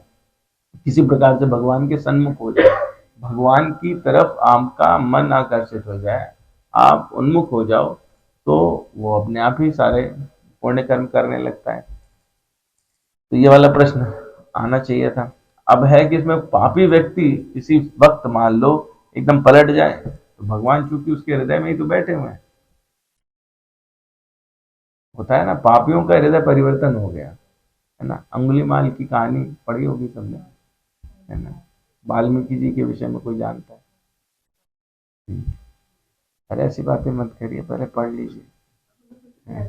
किसी प्रकार से भगवान के सन्मुख हो जाए, भगवान की तरफ आपका मन आकर्षित हो जाए, आप उन्मुख हो जाओ, तो वो अपने आप ही सारे पुण्य कर्म करने लगता है। तो ये वाला प्रश्न आना चाहिए था। अब है कि इसमें पापी व्यक्ति किसी वक्त मान लो एकदम पलट जाए, तो भगवान चूंकि उसके हृदय में ही तो बैठे हुए हैं। होता है ना, पापियों का हृदय परिवर्तन हो गया, है ना? अंगुलीमाल की कहानी पढ़ी होगी सबने, है ना? वाल्मीकि जी के विषय में कोई जानता है? अरे ऐसी बातें मत करिए, पहले पढ़ लीजिए।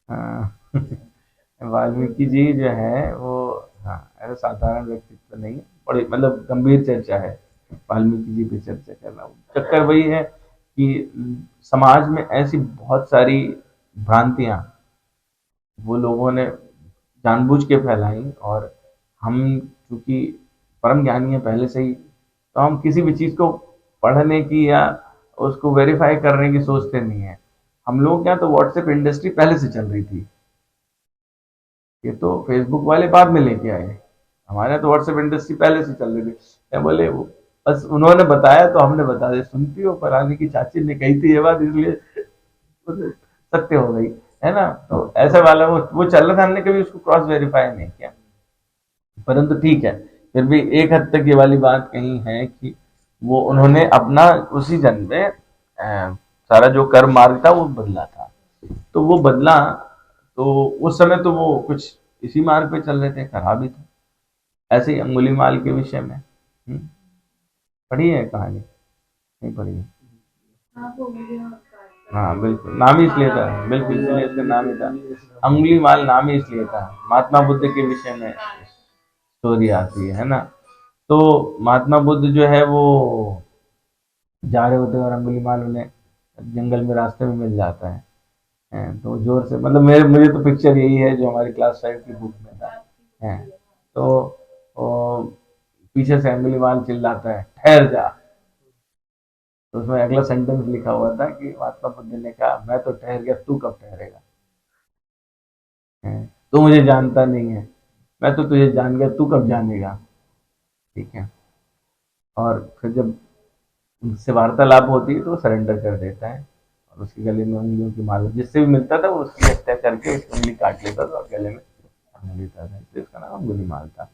हाँ वाल्मीकि जी जो है वो, हाँ, ऐसा साधारण व्यक्तित्व नहीं है, बड़ी मतलब गंभीर चर्चा है वाल्मीकि जी पे चर्चा करना। चक्कर वही है कि समाज में ऐसी बहुत सारी भ्रांतियां वो लोगों ने जानबूझ के फैलाई, और हम चूंकि परम ज्ञानी है पहले से ही, तो हम किसी भी चीज को पढ़ने की या उसको वेरीफाई करने की सोचते नहीं है। हम लोग क्या, तो व्हाट्सएप इंडस्ट्री पहले से चल रही थी, ये तो फेसबुक वाले बाद में लेके आए। हमारे यहाँ तो व्हाट्सएप इंडस्ट्री पहले से चल रही थी। क्या बोले वो, बस उन्होंने बताया तो हमने बता दिया। सुनती हो, फलाने की चाची ने कही थी ये बात, इसलिए सत्य हो गई, है ना? तो ऐसा वाला वो चल रहा था, हमने कभी उसको क्रॉस वेरीफाई नहीं किया। परंतु ठीक है, फिर भी एक हद तक ये वाली बात कही है कि वो उन्होंने अपना उसी जन्म में सारा जो कर्म मार्ग था वो बदला था। तो वो बदला, तो उस समय तो वो कुछ इसी मार्ग पे चल रहे थे, खराब ही था। ऐसे ही अंगुलीमाल के विषय में पढ़ी है कहानी? नहीं पढ़ी है? हाँ बिल्कुल, नाम ही इसलिए था, बिल्कुल इसलिए इसका नाम ही था अंगुलीमाल, नाम ही इसलिए था। महात्मा बुद्ध के विषय में स्टोरी आती है ना? तो महात्मा बुद्ध जो है वो जा रहे होते हैं और अंगुलीमाल उन्हें जंगल में रास्ते में मिल जाता है। तो जोर से, मतलब मेरे मुझे तो पिक्चर यही है जो हमारी क्लास 5 की बुक में था। है तो ओ, पीछे से अंगुलीमाल चिल्लाता है ठहर जा। तो उसमें अगला सेंटेंस लिखा हुआ था कि महात्मा बुद्ध ने कहा मैं तो ठहर गया, तू कब ठहरेगा? तू मुझे जानता नहीं है, मैं तो तुझे जान गया, तू कब जानेगा? ठीक है। और फिर जब उनसे वार्तालाप होती है तो वो सरेंडर कर देता है, और उसके गले में उंगलियों की माला, जिससे भी मिलता था वो उसकी हत्या करके उसकी उंगली काट लेता था और गले में बांध लेता था, इसलिए उसका नाम अंगुली माल था।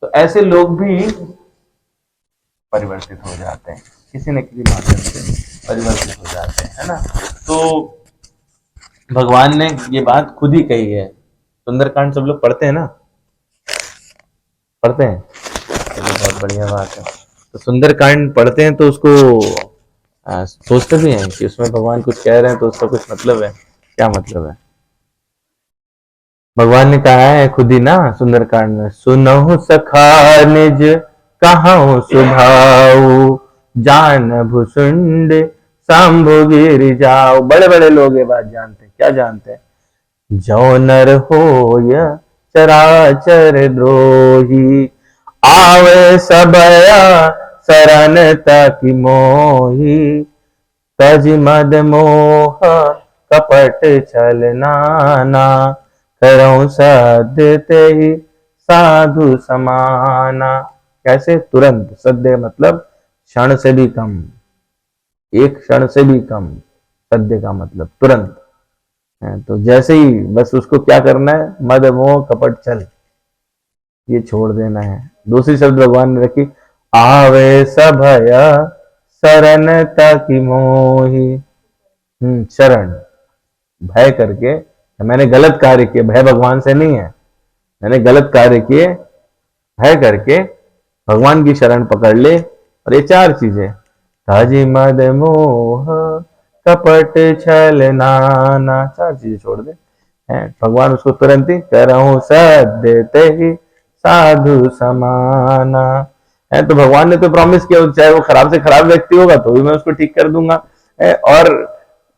तो ऐसे लोग भी परिवर्तित हो जाते हैं, किसी न किसी माध्यम से परिवर्तित हो जाते हैं, है ना? तो भगवान ने ये बात खुद ही कही है। सुंदरकांड सब लोग पढ़ते हैं ना, पढ़ते हैं, चलिए बहुत बढ़िया बात है। तो सुंदरकांड पढ़ते हैं तो उसको सोचते भी हैं कि उसमें भगवान कुछ कह रहे हैं तो उसका कुछ मतलब है, क्या मतलब है। भगवान ने कहा है खुद ही ना सुंदरकांड में, सुनहु सखा निज कहाऊ सुभाऊ जान भुसुंड सांभु गिर जाओ। बड़े बड़े लोग ये बात जानते हैं, क्या जानते हैं, जो नर होय चराचर द्रोही आवे सबया शरण ताकि मोही तज मद मोह कपट छल नाना करऊं सद्य ते ही साधु समाना। कैसे, तुरंत, सद्य मतलब क्षण से भी कम, एक क्षण से भी कम, सद्य का मतलब तुरंत है। तो जैसे ही बस उसको क्या करना है, मद मोह कपट छल ये छोड़ देना है। दूसरी शब्द भगवान ने रखी, आवे सभया शरण ताकि मोही। शरण, भय करके, मैंने गलत कार्य किए, भय भगवान से नहीं है, मैंने गलत कार्य किए, भय करके भगवान की शरण पकड़ ले। और ये चार चीजें, ताजी मद मोह कपट छल नाना, चार चीजें छोड़ दे, है भगवान उसको तुरंत ही कह रहा हूं सद्य ते ही साधु समाना। है तो भगवान ने तो प्रॉमिस किया, चाहे वो खराब से खराब व्यक्ति होगा तो भी मैं उसको ठीक कर दूंगा, और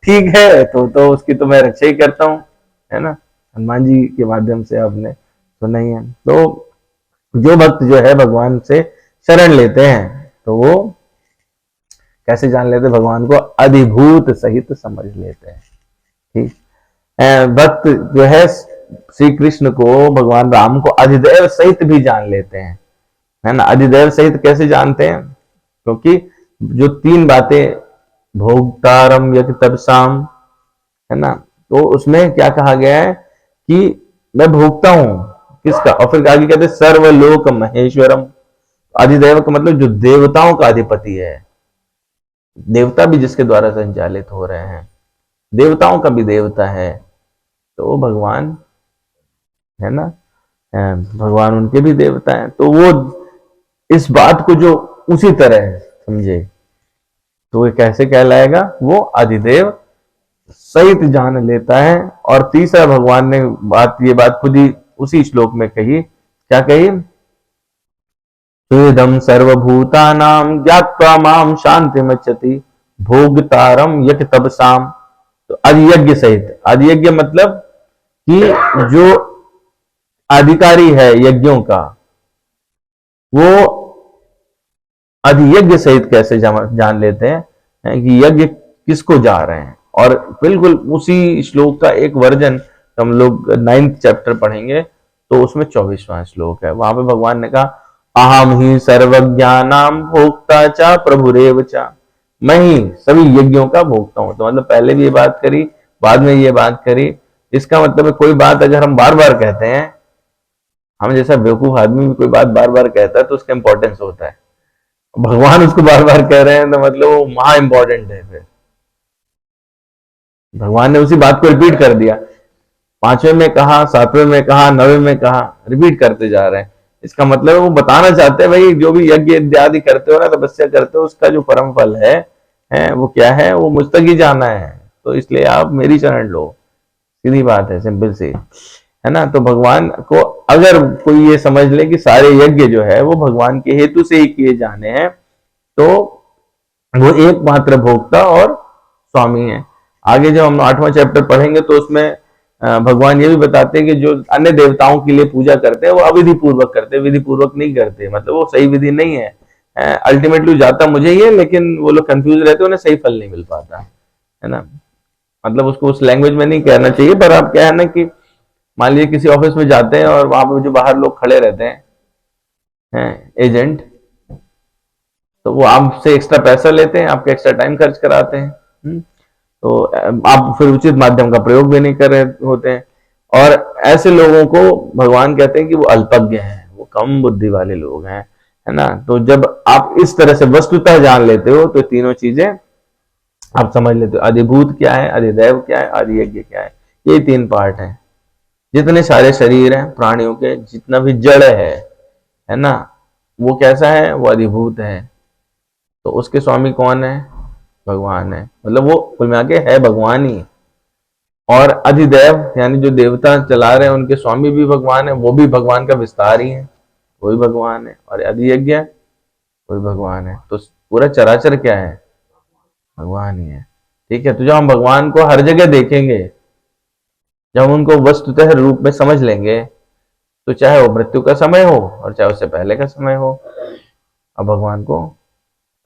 ठीक है तो उसकी तो मैं रक्षा ही करता हूँ, है ना। हनुमान जी के माध्यम से आपने सुना ही है। तो जो भक्त जो है भगवान से शरण लेते हैं तो वो कैसे जान लेते हैं, भगवान को अधिभूत सहित समझ लेते हैं। ठीक, भक्त जो है श्री कृष्ण को, भगवान राम को अधिदेव सहित भी जान लेते हैं, है ना। अधिदेव सहित कैसे जानते हैं, क्योंकि जो तीन बातें, भोक्तारम यज्ञ तपसाम, है ना, तो उसमें क्या कहा गया है कि मैं भोगता हूं किसका, और फिर आगे कहते सर्वलोक महेश्वरम। अधिदेव का मतलब जो देवताओं का अधिपति है, देवता भी जिसके द्वारा संचालित हो रहे हैं, देवताओं का भी देवता है, तो वो भगवान है ना, भगवान उनके भी देवता हैं। तो वो इस बात को जो उसी तरह समझे तो ये कैसे कहलाएगा, वो अधिदेव सहित जान लेता है। और तीसरा भगवान ने ये बात खुद ही उसी श्लोक में कही, क्या कही, सुदम सर्वभूतानां ज्ञात्वा माम शांति मच्यति भोगतारम यज्ञ तपसाम। तो अधियज्ञ सहित, अधियज्ञ मतलब कि जो अधिकारी है यज्ञों का, वो अधियज्ञ सहित कैसे जान लेते हैं कि यज्ञ किसको जा रहे हैं। और बिल्कुल उसी श्लोक का एक वर्जन हम लोग 9th चैप्टर पढ़ेंगे तो उसमें 24वां श्लोक है। वहां पे भगवान ने कहा, अहम ही सर्वज्ञानाम भोक्ता चा प्रभुरेव चा, मैं ही सभी यज्ञों का भोगता हूं। तो मतलब पहले भी ये बात करी, बाद में ये बात करी। इसका मतलब है कोई बात अगर हम बार बार कहते हैं, हम जैसा बेवकूफ आदमी भी कोई बात बार बार कहता है तो उसका इंपॉर्टेंस होता है। भगवान उसको बार बार कह रहे हैं तो मतलब वो महा इंपॉर्टेंट है। फिर भगवान ने उसी बात को रिपीट कर दिया, 5वें में कहा, 7वें में कहा, 9वें में कहा, रिपीट करते जा रहे हैं। इसका मतलब वो बताना चाहते हैं भाई जो भी यज्ञ इत्यादि करते हो ना, तपस्या करते हो, उसका जो परम फल है वो क्या है, वो मुझ तक ही जाना है, तो इसलिए आप मेरी शरण लो। सीधी बात है, सिंपल सी, है ना। तो भगवान को अगर कोई ये समझ ले कि सारे यज्ञ जो है वो भगवान के हेतु से ही किए जाने हैं, तो वो एकमात्र भोक्ता और स्वामी है। आगे जब हम 8वां चैप्टर पढ़ेंगे तो उसमें भगवान ये भी बताते हैं कि जो अन्य देवताओं के लिए पूजा करते हैं वो अविधि पूर्वक करते हैं, विधि पूर्वक नहीं करते, मतलब वो सही विधि नहीं है। अल्टीमेटली जाता मुझे ही है, लेकिन वो लोग कंफ्यूज रहते हैं, उन्हें सही फल नहीं मिल पाता, है ना। मतलब उसको उस लैंग्वेज में नहीं कहना चाहिए, पर आप क्या है ना कि मान लीजिए किसी ऑफिस में जाते हैं और वहां पे जो बाहर लोग खड़े रहते हैं एजेंट, तो वो आपसे एक्स्ट्रा पैसा लेते हैं, आपका एक्स्ट्रा टाइम खर्च कराते हैं, तो आप फिर उचित माध्यम का प्रयोग भी नहीं कर रहे होते हैं। और ऐसे लोगों को भगवान कहते हैं कि वो अल्पज्ञ हैं, वो कम बुद्धि वाले लोग हैं, है ना। तो जब आप इस तरह से वस्तुतः जान लेते हो तो तीनों चीजें आप समझ लेते हो, अधिभूत क्या है, अधिदैव क्या है, अधियज्ञ क्या है। ये 3 पार्ट हैं। जितने सारे शरीर हैं प्राणियों के, जितना भी जड़ है ना, वो कैसा है, वो अधिभूत है। तो उसके स्वामी कौन है, भगवान है। मतलब वो कुल मिला के है भगवान ही। और अधिदेव यानी जो देवता चला रहे हैं उनके स्वामी भी भगवान है, वो भी भगवान का विस्तार ही है, वही भगवान है। और अधियज्ञ वही भगवान है। तो पूरा चराचर क्या है, भगवान ही है। ठीक है। तो जब हम भगवान को हर जगह देखेंगे, जब हम उनको वस्तुतः रूप में समझ लेंगे, तो चाहे वो मृत्यु का समय हो और चाहे उससे पहले का समय हो, अब भगवान को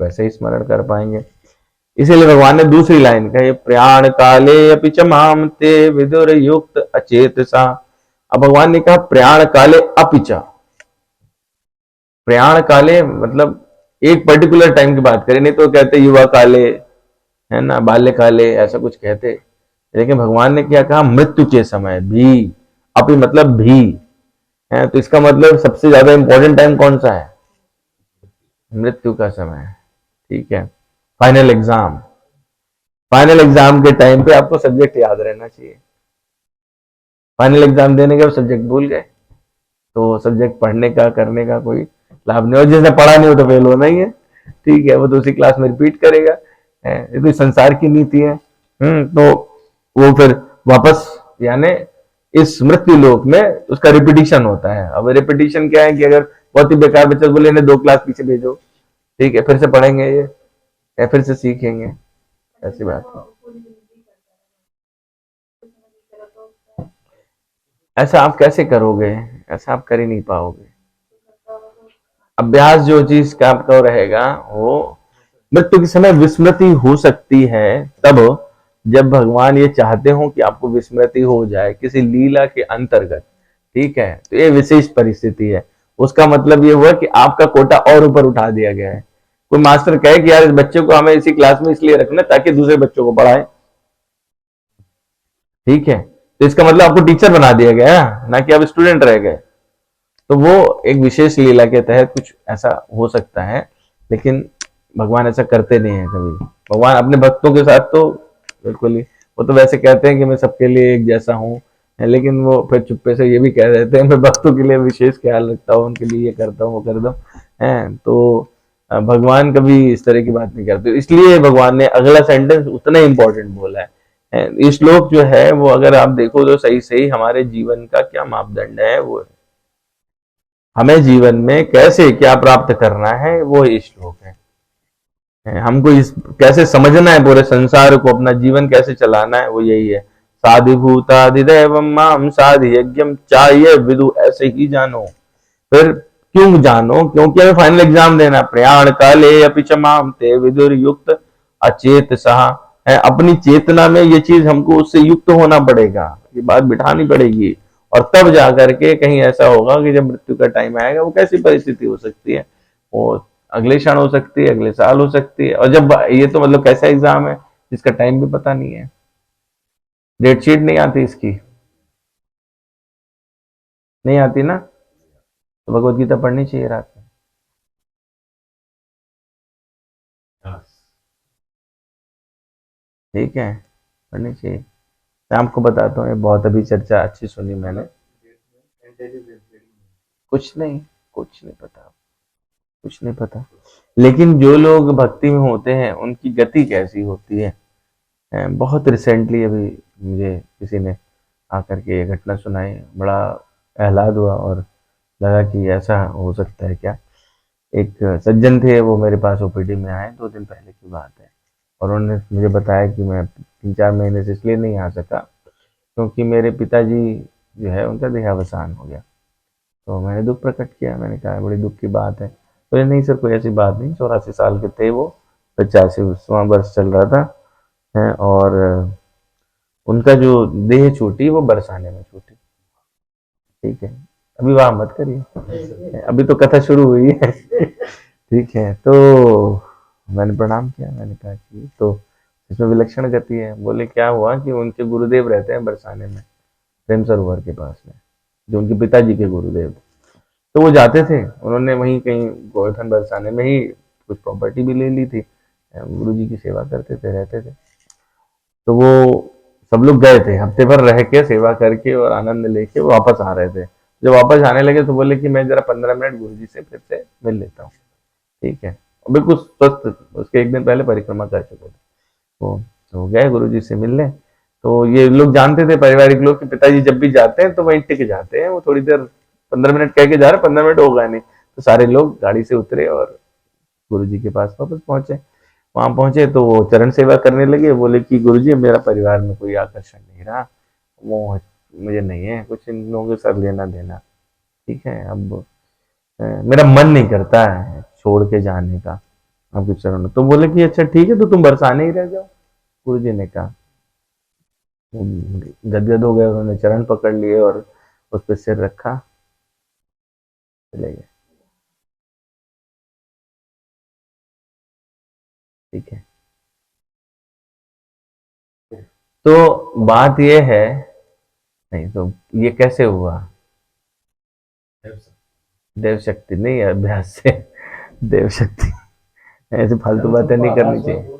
वैसे ही स्मरण कर पाएंगे। इसीलिए भगवान ने दूसरी लाइन कही, प्रयाण काले अपि च माम ते विदुर युक्त अचेतसा। अब भगवान ने कहा प्रयाण काले अपि च। प्रयाण काले मतलब एक पर्टिकुलर टाइम की बात करें, नहीं तो कहते युवा काले, है ना, बाल्य काले, ऐसा कुछ कहते। लेकिन भगवान ने क्या कहा, मृत्यु के समय भी। अपि मतलब भी है, तो इसका मतलब सबसे ज्यादा इंपॉर्टेंट टाइम कौन सा है, मृत्यु का समय। ठीक है। फाइनल एग्जाम, फाइनल एग्जाम के टाइम पे आपको सब्जेक्ट याद रहना चाहिए। फाइनल एग्जाम देने के बाद सब्जेक्ट भूल गए तो सब्जेक्ट पढ़ने का करने का कोई लाभ नहीं। और जिसने पढ़ा नहीं हो तो फेल होना ही है। ठीक है, वो तो उसी क्लास में रिपीट करेगा। ये तो संसार की नीति है। तो वो फिर वापस यानी इस मृत्यु लोक में उसका रिपीटिशन होता है। अब रिपीटिशन क्या है कि अगर बहुत ही बेकार बच्चे बोले इन्हें 2 क्लास पीछे भेजो, ठीक है, फिर से पढ़ेंगे ये, या फिर से सीखेंगे, ऐसी बात है। ऐसा आप कैसे करोगे, ऐसा आप कर ही नहीं पाओगे। अभ्यास जो चीज का आपका रहेगा, वो मृत्यु के समय विस्मृति हो सकती है तब जब भगवान ये चाहते हो कि आपको विस्मृति हो जाए किसी लीला के अंतर्गत। ठीक है, तो ये विशेष परिस्थिति है। उसका मतलब ये हुआ कि आपका कोटा और ऊपर उठा दिया गया है। कोई मास्टर कहे कि यार इस बच्चे को हमें इसी क्लास में इसलिए रखना ताकि दूसरे बच्चों को पढ़ाए, ठीक है, तो इसका मतलब आपको टीचर बना दिया गया ना कि आप स्टूडेंट रह गए। तो वो एक विशेष लीला के तहत कुछ ऐसा हो सकता है, लेकिन भगवान ऐसा करते नहीं है कभी। भगवान अपने भक्तों के साथ तो बिल्कुल ही, वो तो वैसे कहते हैं कि मैं सबके लिए एक जैसा हूँ, लेकिन वो फिर चुप्पे से ये भी कह देते हैं मैं भक्तों के लिए विशेष ख्याल रखता हूँ, उनके लिए ये करता हूँ वो करता हूँ, है। तो भगवान कभी इस तरह की बात नहीं करते, इसलिए भगवान ने अगला सेंटेंस उतना इंपॉर्टेंट बोला है। ये श्लोक जो है वो अगर आप देखो तो सही सही हमारे जीवन का क्या मापदंड है, वो हमें जीवन में कैसे क्या प्राप्त करना है, वो ये श्लोक है। हमको इस कैसे समझना है पूरे संसार को, अपना जीवन कैसे चलाना है, वो यही है। साधिभूतादिदेव माम साधि यज्ञम चाहिए विदु, ऐसे ही जानो। फिर क्यों जानो, क्योंकि हमें फाइनल एग्जाम देना। प्रयाण काले अपि च माम ते विदुर युक्त अचेत सहा है। अपनी चेतना में ये चीज हमको उससे युक्त होना पड़ेगा, ये बात बिठानी पड़ेगी। और तब जाकर के कहीं ऐसा होगा कि जब मृत्यु का टाइम आएगा, वो कैसी परिस्थिति हो सकती है, वो अगले क्षण हो सकती है, अगले साल हो सकती है। और जब ये तो मतलब कैसा एग्जाम है जिसका टाइम भी पता नहीं है, डेट शीट नहीं आती इसकी, नहीं आती ना, तो भगवत गीता पढ़नी चाहिए रात में। ठीक है, पढ़नी चाहिए। मैं आपको बताता हूँ, ये बहुत अभी चर्चा अच्छी सुनी मैंने। कुछ नहीं, कुछ नहीं पता, कुछ नहीं पता। लेकिन जो लोग भक्ति में होते हैं उनकी गति कैसी होती है। बहुत रिसेंटली अभी मुझे किसी ने आकर के ये घटना सुनाई, बड़ा आह्लाद हुआ और लगा कि ऐसा हो सकता है क्या। एक सज्जन थे, वो मेरे पास ओपीडी में आए, 2 दिन पहले की बात है। और उन्होंने मुझे बताया कि मैं 3-4 महीने से इसलिए नहीं आ सका क्योंकि मेरे पिताजी जो है उनका देहावसान हो गया। तो मैंने दुख प्रकट किया, मैंने कहा बड़ी दुख की बात है। तो नहीं सर कोई ऐसी बात नहीं, 84 साल के थे वो, 85वां वर्ष चल रहा था, है। और उनका जो देह छूटी वो बरसाने में छूटी। ठीक है, अभी वाह मत करिए, अभी तो कथा शुरू हुई है। ठीक है, तो मैंने प्रणाम किया, मैंने कहा कि तो इसमें विलक्षण गति है। बोले क्या हुआ कि उनके गुरुदेव रहते हैं बरसाने में, प्रेम सरोवर के पास में, जो उनके पिताजी के गुरुदेव थे। तो वो जाते थे, उन्होंने वहीं कहीं गोवर्धन बरसाने में ही कुछ प्रॉपर्टी भी ले ली थी, गुरु जी की सेवा करते थे, रहते थे। तो वो सब लोग गए थे, हफ्ते भर रह के सेवा करके और आनंद लेके वो वापस आ रहे थे। जब वापस आने लगे तो बोले कि मैं जरा 15 मिनट गुरु जी से फिर से मिल लेता हूँ। ठीक है, और बिल्कुल स्वस्थ, उसके एक दिन पहले परिक्रमा कर चुके थे वो। तो गए गुरु जी से मिलने। तो ये लोग जानते थे पारिवारिक लोग कि पिताजी जब भी जाते हैं तो वहीं टिक जाते हैं, वो थोड़ी देर 15 मिनट कह के जा रहे, 15 मिनट होगा नहीं। तो सारे लोग गाड़ी से उतरे और गुरु जी के पास वापस पहुंचे। वहां पहुंचे तो वो चरण सेवा करने लगे। बोले कि गुरु जी मेरा परिवार में कोई आकर्षण नहीं रहा, वो मुझे नहीं है कुछ इन लोगों के साथ लेना देना। ठीक है, अब मेरा मन नहीं करता है छोड़ के जाने का आपके चरण में। तो बोले कि अच्छा ठीक है, तो तुम बरसाने ही रह जाओ। गुरु जी ने कहा। वो गदगद हो गए, उन्होंने चरण पकड़ लिए और उस पर सिर रखा, चले गए। ठीक है, तो बात ये है, नहीं तो ये कैसे हुआ? देव शक्ति नहीं, अभ्यास से देव शक्ति। ऐसे फालतू बातें नहीं करनी चाहिए।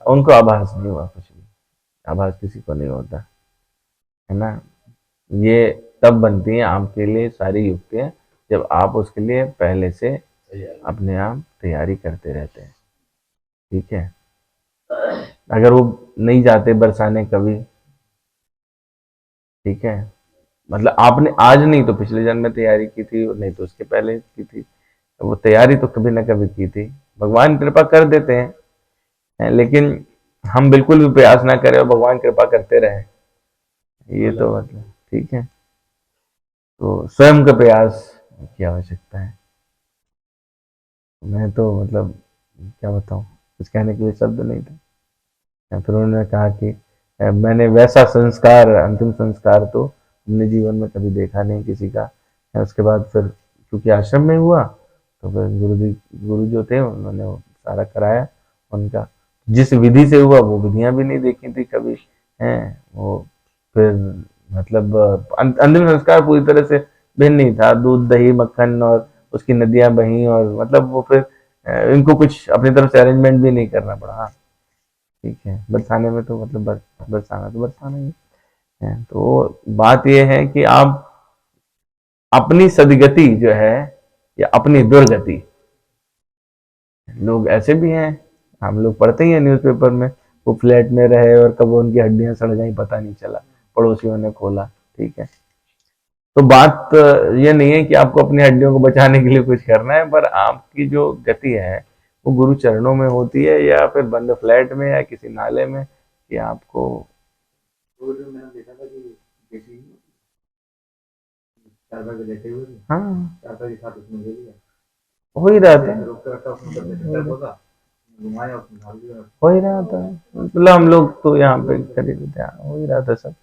उनको आभास नहीं हुआ कुछ भी, आभास किसी को नहीं होता है ना। ये तब बनती है आपके लिए सारी युक्तियां जब आप उसके लिए पहले से अपने आप तैयारी करते रहते हैं। ठीक है, अगर वो नहीं जाते बरसाने कभी, ठीक है, मतलब आपने आज नहीं तो पिछले जन्म में तैयारी की थी, नहीं तो उसके पहले की थी, वो तैयारी तो कभी ना कभी की थी। भगवान कृपा कर देते हैं, लेकिन हम बिल्कुल भी प्रयास ना करें और भगवान कृपा करते रहे, ये तो मतलब ठीक है। तो स्वयं का प्रयास की आवश्यकता है। मैं तो मतलब क्या बताऊं, कुछ कहने के लिए शब्द नहीं थे। फिर उन्होंने कहा कि मैंने वैसा संस्कार, अंतिम संस्कार तो अपने जीवन में कभी देखा नहीं किसी का। उसके बाद फिर क्योंकि आश्रम में हुआ तो फिर गुरु जो थे उन्होंने वो सारा कराया उनका। जिस विधि से हुआ वो विधियां भी नहीं देखी थी कभी, हैं वो। फिर मतलब अंतिम संस्कार पूरी तरह से भिन्न नहीं था, दूध दही मक्खन और उसकी नदियां बही, और मतलब वो फिर इनको कुछ अपनी तरफ से अरेंजमेंट भी नहीं करना पड़ा। हाँ, ठीक है, बरसाने में तो मतलब बरसाना तो बरसाना ही है। तो बात यह है कि आप अपनी सदगति जो है या अपनी दुर्गति, लोग ऐसे भी हैं, हम लोग पढ़ते ही हैं न्यूज़पेपर में, वो फ्लैट में रहे और कब उनकी हड्डियां सड़ गई पता नहीं चला, पड़ोसियों ने खोला। ठीक है, तो बात ये नहीं है कि आपको अपनी हड्डियों को बचाने के लिए कुछ करना है, पर आपकी जो गति है वो गुरु चरणों में होती है, या फिर बंद फ्लैट में या किसी नाले में, कि आपको मैंने देखा था कि चारपाई पे लेटे हुए थे, हाँ चारपाई के साथ उसने ले लिया, हो ही रहा था, रोक कर रखा उसने, घुमाया उसने ढाल दिया, हो ही रहा था। मतलब हम लोग तो यहाँ पे करीब थे, हो ही रहा था सब।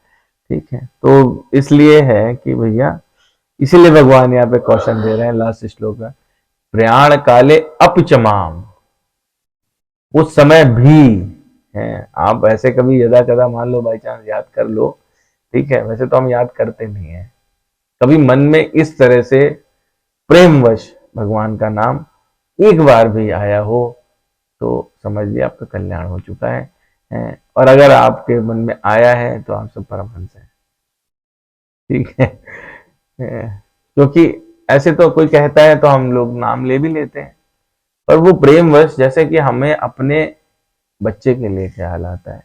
ठीक है, तो इसलिए है कि भैया, इसीलिए भगवान यहाँ पे क्वेश्चन दे रहे हैं लास्ट श्लोक में, प्रयाण काले अपचमाम, उस समय भी है। आप ऐसे कभी यदा कदा मान लो बाई चांस याद कर लो, ठीक है, वैसे तो हम याद करते नहीं है। कभी मन में इस तरह से प्रेमवश भगवान का नाम एक बार भी आया हो तो समझ लिया आपका कल्याण हो चुका है। और अगर आपके मन में आया है तो आप सब परमहंस हैं। ठीक है, क्योंकि ऐसे तो कोई कहता है तो हम लोग नाम ले भी लेते हैं, पर वो प्रेमवश, जैसे कि हमें अपने बच्चे के लिए ख्याल आता है,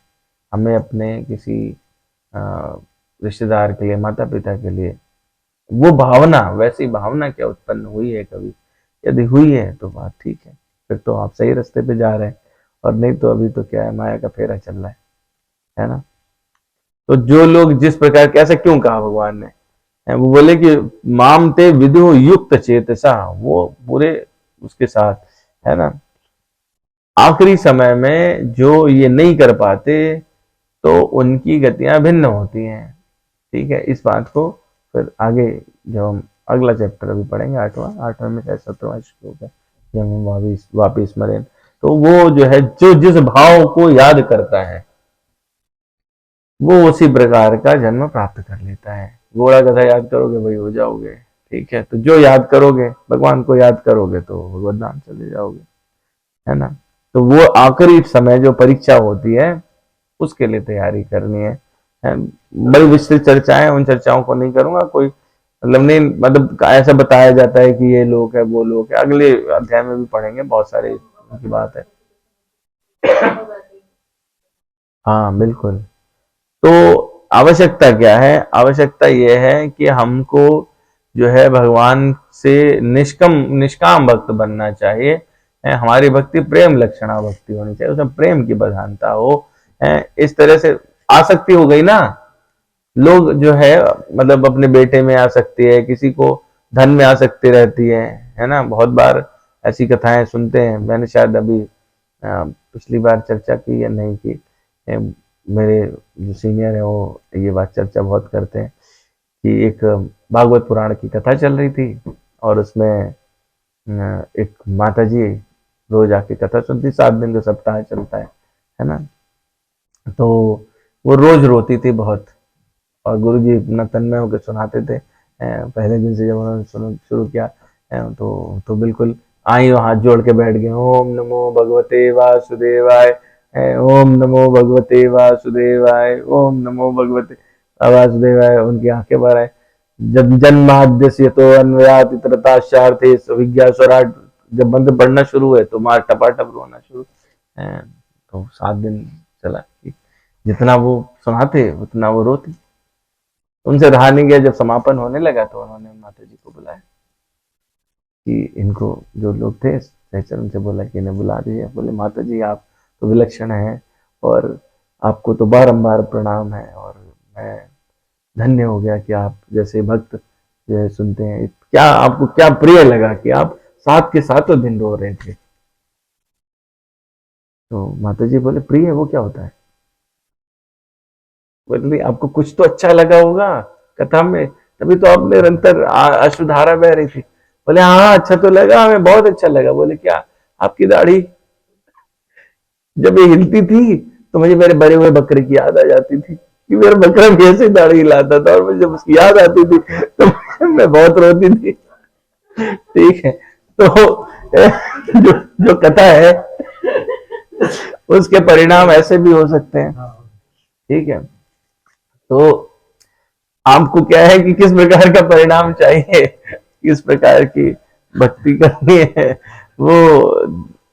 हमें अपने किसी रिश्तेदार के लिए, माता पिता के लिए, वो भावना, वैसी भावना क्या उत्पन्न हुई है कभी? यदि हुई है तो बात ठीक है, फिर तो आप सही रास्ते पे जा रहे हैं। और नहीं तो अभी तो क्या है, माया का फेरा चल रहा है ना। तो जो लोग जिस प्रकार, कैसे क्यों कहा भगवान ने, वो बोले कि माम ते विदु युक्त चेतसा, वो पूरे उसके साथ, है ना। आखिरी समय में जो ये नहीं कर पाते तो उनकी गतियां भिन्न होती हैं। ठीक है, इस बात को फिर आगे जब हम अगला चैप्टर अभी पढ़ेंगे, आठवां में शायद 17वां श्लोक है, जब हम वापिस स्मरण, तो वो जो है, जो जिस भाव को याद करता है वो उसी प्रकार का जन्म प्राप्त कर लेता है। घोड़ा गधा याद करोगे वही हो जाओगे। ठीक है, तो जो याद करोगे, भगवान को याद करोगे तो भगवत धाम चले जाओगे, है ना। तो वो आखिरी समय जो परीक्षा होती है उसके लिए तैयारी करनी है। बड़ी विस्तृत चर्चाएं, उन चर्चाओं को नहीं करूंगा, कोई मतलब नहीं, मतलब ऐसा बताया जाता है कि ये लोक है वो लोक है, अगले अध्याय में भी पढ़ेंगे, बहुत सारे उनकी बात है। हाँ बिल्कुल। तो आवश्यकता क्या है? आवश्यकता यह है कि हमको जो है भगवान से निष्काम भक्त बनना चाहिए। हमारी भक्ति प्रेम लक्षणा भक्ति होनी चाहिए, उसमें प्रेम की प्रधानता हो। इस तरह से आसक्ति हो गई ना, लोग जो है मतलब अपने बेटे में आसक्ति है, किसी को धन में आसक्ति रहती है ना। बहुत बार ऐसी कथाएं सुनते हैं, मैंने शायद अभी पिछली बार चर्चा की या नहीं की, मेरे जो सीनियर है वो ये बात चर्चा बहुत करते हैं कि एक भागवत पुराण की कथा चल रही थी और उसमें एक माता जी रोज आके कथा सुनती, 7 दिन का सप्ताह चलता है ना। तो वो रोज रोती थी बहुत, और गुरुजी इतना तन्मय होकर सुनाते थे। पहले दिन से जब उन्होंने शुरू किया तो बिल्कुल आई हाथ जोड़ के बैठ गए, ओम नमो भगवते वासुदेवाय, ओम नमो भगवते वासुदेवाय, ओम नमो भगवते वासुदेवाय। उनकी आंखें भर आए। जब जन्माद्य से तो अन्वयात इतरताशार्थे विज्ञा स्वराट, जब मंत्र पढ़ना शुरू हुए तो मार टपाटप रोना शुरू। तो 7 दिन चला, जितना वो सुनाते उतना वो रोती। उनसे रहा नहीं गया, जब समापन होने लगा तो उन्होंने माता जी को बुलाया कि इनको, जो लोग थे सहचर, उनसे बोला कि इन्हें बुला दीजिए। बोले माता जी आप तो विलक्षण हैं और आपको तो बारंबार प्रणाम है, और मैं धन्य हो गया कि आप जैसे भक्त जो है सुनते हैं। क्या आपको क्या प्रिय लगा कि आप 7 के 7 दिन रो रहे थे? तो माता जी बोले प्रिय वो क्या होता है? बोले आपको कुछ तो अच्छा लगा होगा कथा में, तभी तो आप निरंतर अश्रुधारा बह रही थी। बोले हाँ अच्छा तो लगा, हमें बहुत अच्छा लगा। बोले क्या? आपकी दाढ़ी जब ये हिलती थी तो मुझे मेरे बड़े हुए बकरे की याद आ जाती थी कि मेरा बकरा भी ऐसे दाढ़ी हिलाता था, और मुझे जब उसकी याद आती थी तो मैं बहुत रोती थी। ठीक है। तो जो कथा है उसके परिणाम ऐसे भी हो सकते हैं। ठीक है। तो आपको क्या है कि किस प्रकार का परिणाम चाहिए, किस प्रकार की भक्ति करनी है, वो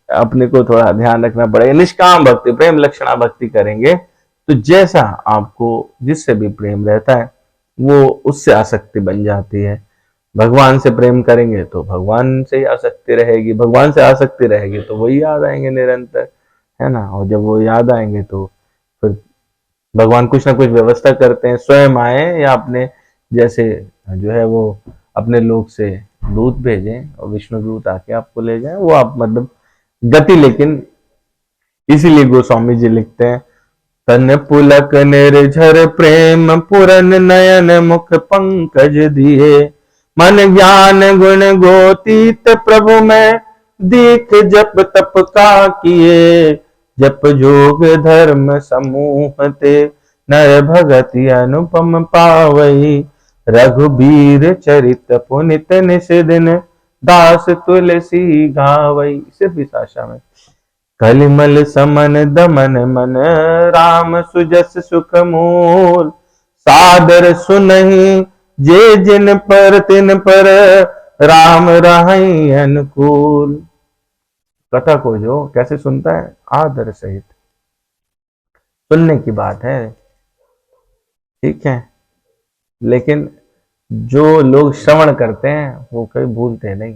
अपने को थोड़ा ध्यान रखना पड़ेगा। निष्काम भक्ति, प्रेम लक्षणा भक्ति करेंगे तो जैसा आपको जिससे भी प्रेम रहता है वो उससे आसक्ति बन जाती है। भगवान से प्रेम करेंगे तो भगवान से ही आसक्ति रहेगी, भगवान से आसक्ति रहेगी तो वही याद आएंगे निरंतर, है ना। और जब वो याद आएंगे तो फिर भगवान कुछ ना कुछ व्यवस्था करते हैं, स्वयं आए या अपने जैसे जो है वो अपने लोक से दूत भेजें और विष्णु दूत आके आपको ले जाए, वो आप मतलब गति। लेकिन इसीलिए गोस्वामी जी लिखते हैं, तन पुलक निर्झर प्रेम पुरन नयन मुख पंकज दिए, मन ज्ञान गुण गोतीत प्रभु में दीख जप तप का किए, जप जोग धर्म समूह ते नर भगति अनुपम पावई, रघुबीर चरित पुनित निस दिन दास तुलसी गावई। सिर्फ इस आशा में कलिमल समन दमन मन राम सुजस सुख मूल, सादर सुनहि जे जिन पर तिन पर राम रहई अनुकूल। कथा को जो कैसे सुनता है? आदर सहित, सुनने की बात है। ठीक है। लेकिन जो लोग श्रवण करते हैं वो कभी भूलते नहीं।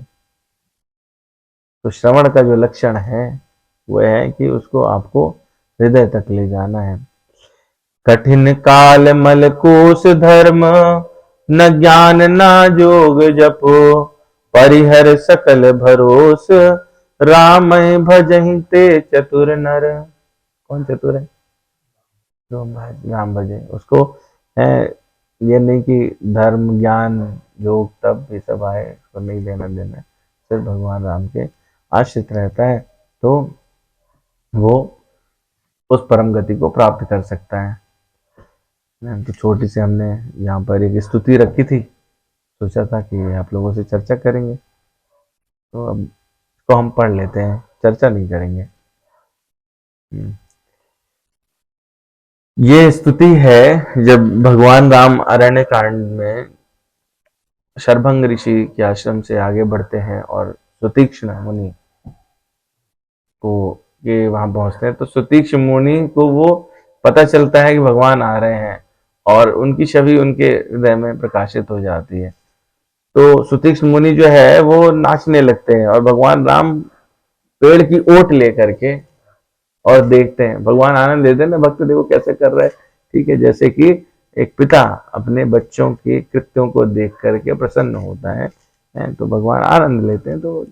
तो श्रवण का जो लक्षण है वो है कि उसको आपको हृदय तक ले जाना है। कठिन काल मल कोस धर्म, न ज्ञान न जोग जपो, परिहर सकल भरोस, राम भजहि ते चतुर नर। कौन चतुर है? जो राम भजे उसको है। ये नहीं कि धर्म ज्ञान योग तब ये सब आए, उसको नहीं लेना देना, सिर्फ भगवान राम के आश्रित रहता है तो वो उस परम गति को प्राप्त कर सकता है। तो छोटी सी हमने यहाँ पर एक स्तुति रखी थी, सोचा था कि आप लोगों से चर्चा करेंगे, तो अब इसको हम पढ़ लेते हैं, चर्चा नहीं करेंगे। ये स्तुति है जब भगवान राम अरण्य कांड में शरभंग ऋषि के आश्रम से आगे बढ़ते हैं और सुतीक्ष्ण मुनि को ये वहां पहुंचते हैं, तो सुतीक्ष्ण मुनि को वो पता चलता है कि भगवान आ रहे हैं और उनकी छवि उनके हृदय में प्रकाशित हो जाती है। तो सुतीक्ष्ण मुनि जो है वो नाचने लगते हैं और भगवान राम पेड़ की ओट लेकर के और देखते हैं, भगवान आनंद लेते हैं ना, भक्त देखो कैसे कर रहे हैं। ठीक है, जैसे कि एक पिता अपने बच्चों के कृत्यों को देख करके प्रसन्न होता है, तो भगवान आनंद लेते हैं। तो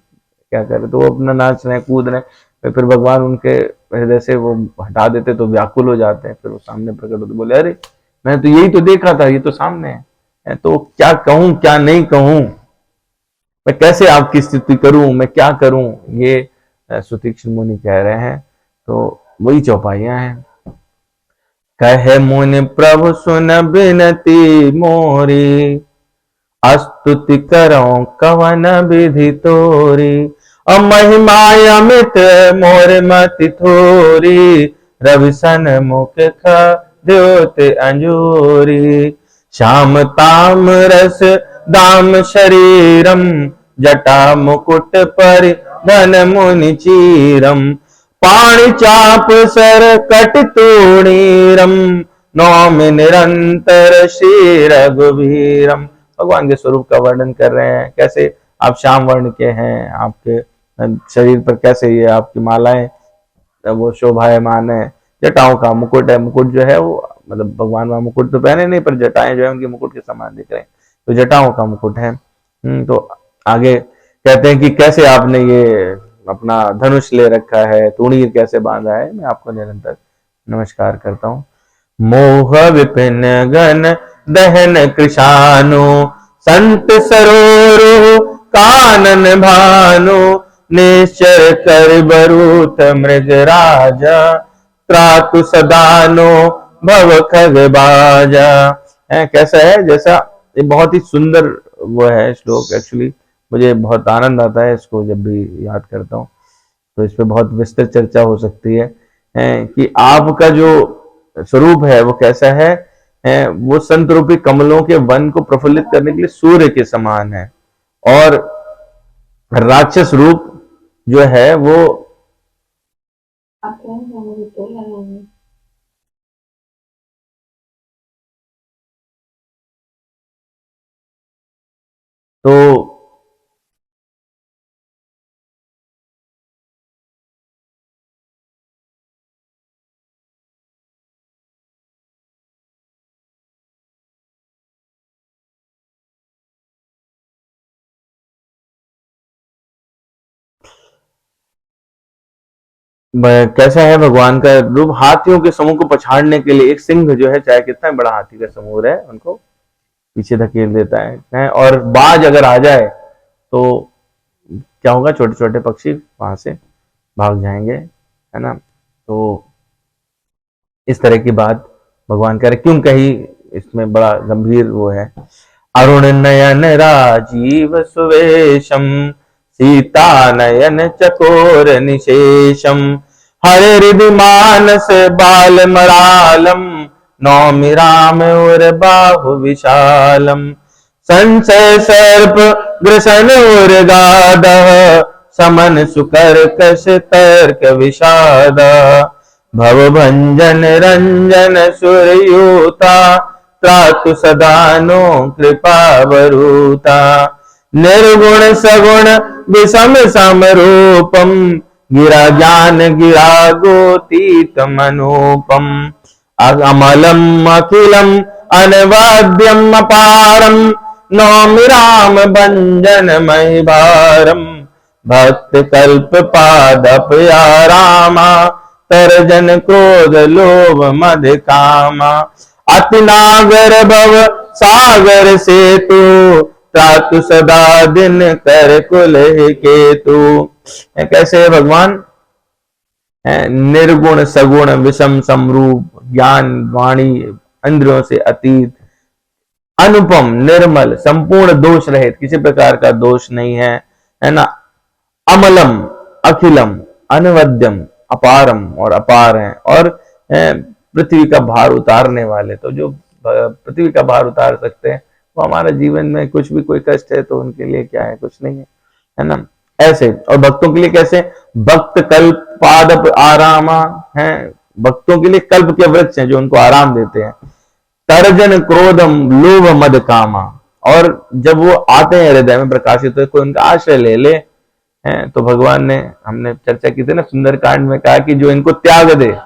क्या करे, तो वो अपना नाच रहे हैं, कूद रहे हैं, फिर भगवान उनके हृदय से वो हटा देते तो व्याकुल हो जाते हैं, फिर वो सामने प्रकट होते, बोले अरे मैं तो यही तो देखा था, ये तो सामने है, तो क्या कहूं क्या नहीं कहूं, मैं कैसे आपकी स्तुति करूं, मैं क्या करूं, ये सुतीक्ष्ण मुनि कह रहे हैं। तो वही चौपाइयां हैं। कहे मुनि प्रभु सुन बिनती मोरी, अस्तुति करो कवन विधि तोरी, महिमा अमित मोर मति थोरी, रवि सन मुख द्योत अंजूरी, श्याम ताम रस दाम शरीरम, जटा मुकुट पर धन मुनि चीरम, पाणि चाप सर कट तूणीरम, नौमि निरंतर श्री रघुवीरम। भगवान के स्वरूप का वर्णन कर रहे हैं, कैसे आप श्याम वर्ण के हैं, आपके शरीर पर कैसे ये आपकी मालाएं वो शोभायमान है, जटाओं का मुकुट है, मुकुट जो है वो मतलब भगवान वहां मुकुट तो पहने नहीं, पर जटाएं जो है उनके मुकुट के समान दिख रहे हैं, तो जटाओं का मुकुट है। तो आगे कहते हैं कि कैसे आपने ये अपना धनुष ले रखा है, तूणीर कैसे बांधा है, मैं आपको निरंतर नमस्कार करता हूँ। मोह विपिन गण दहन कृशानु, संत सरोरु कानन भानु, निश्चर कर बरूथ मृग राजा, त्रातु सदानो भव खग बाजा। कैसा है, जैसा ये बहुत ही सुंदर वो है श्लोक, एक्चुअली मुझे बहुत आनंद आता है इसको जब भी याद करता हूँ, तो इस पे बहुत विस्तृत चर्चा हो सकती है, कि आपका जो स्वरूप है वो कैसा है, वो संत रूपी कमलों के वन को प्रफुल्लित करने के लिए सूर्य के समान है, और राक्षस रूप जो है वो तो कैसा है भगवान का रूप, हाथियों के समूह को पछाड़ने के लिए एक सिंह जो है, चाहे कितना बड़ा हाथी का समूह है, उनको पीछे धकेल देता है, और बाज अगर आ जाए तो क्या होगा, छोटे छोटे पक्षी वहां से भाग जाएंगे, है ना। तो इस तरह की बात भगवान कह रहे, क्यों कही, इसमें बड़ा गंभीर वो है। अरुण नयन राजीव सुवेशम, सीता नयन चकोर निशेषम, हरे हृदय मानस बाल मरालम, नौमि राम और बाहु विशालम, संशय सर्प ग्रसन और गाद, समन सुकर कश तर्क विषाद, भव भंजन रंजन सुरयूता, त्रातु सदानो कृपा वरूता, निर्गुण सगुण विषम समरूपम, गिरा ज्ञान गिरा गोतीत मनोपम, अमलम अखिलम अनवाद्यम अपारम, नौमि राम भंजन महि भारम, भक्त कल्प पादप या रामा, तरजन क्रोध लोभ मद कामा, अति नागर भव सागर सेतु, त्रातु सदा दिन कर कुल केतु। कैसे है भगवान, निर्गुण सगुण विषम समरूप, ज्ञान वाणी इंद्रियों से अतीत, अनुपम निर्मल संपूर्ण दोष रहित, किसी प्रकार का दोष नहीं है ना, अमलम अखिलम अनवद्यम अपारम और अपार है, और पृथ्वी का भार उतारने वाले। तो जो पृथ्वी का भार उतार सकते हैं वो हमारा जीवन में कुछ भी कोई कष्ट है तो उनके लिए क्या है, कुछ नहीं है ना। ऐसे और भक्तों के लिए कैसे, भक्त कल्प पादप आरामा है, भक्तों के लिए कल्प के वृक्ष हैं जो उनको आराम देते हैं। तरजन क्रोधम लोभ मद कामा, और जब वो आते हैं हृदय में प्रकाशित हो, कोई उनका आश्रय ले ले हैं तो भगवान ने, हमने चर्चा की थी ना सुंदरकांड में, कहा कि जो इनको त्याग दे,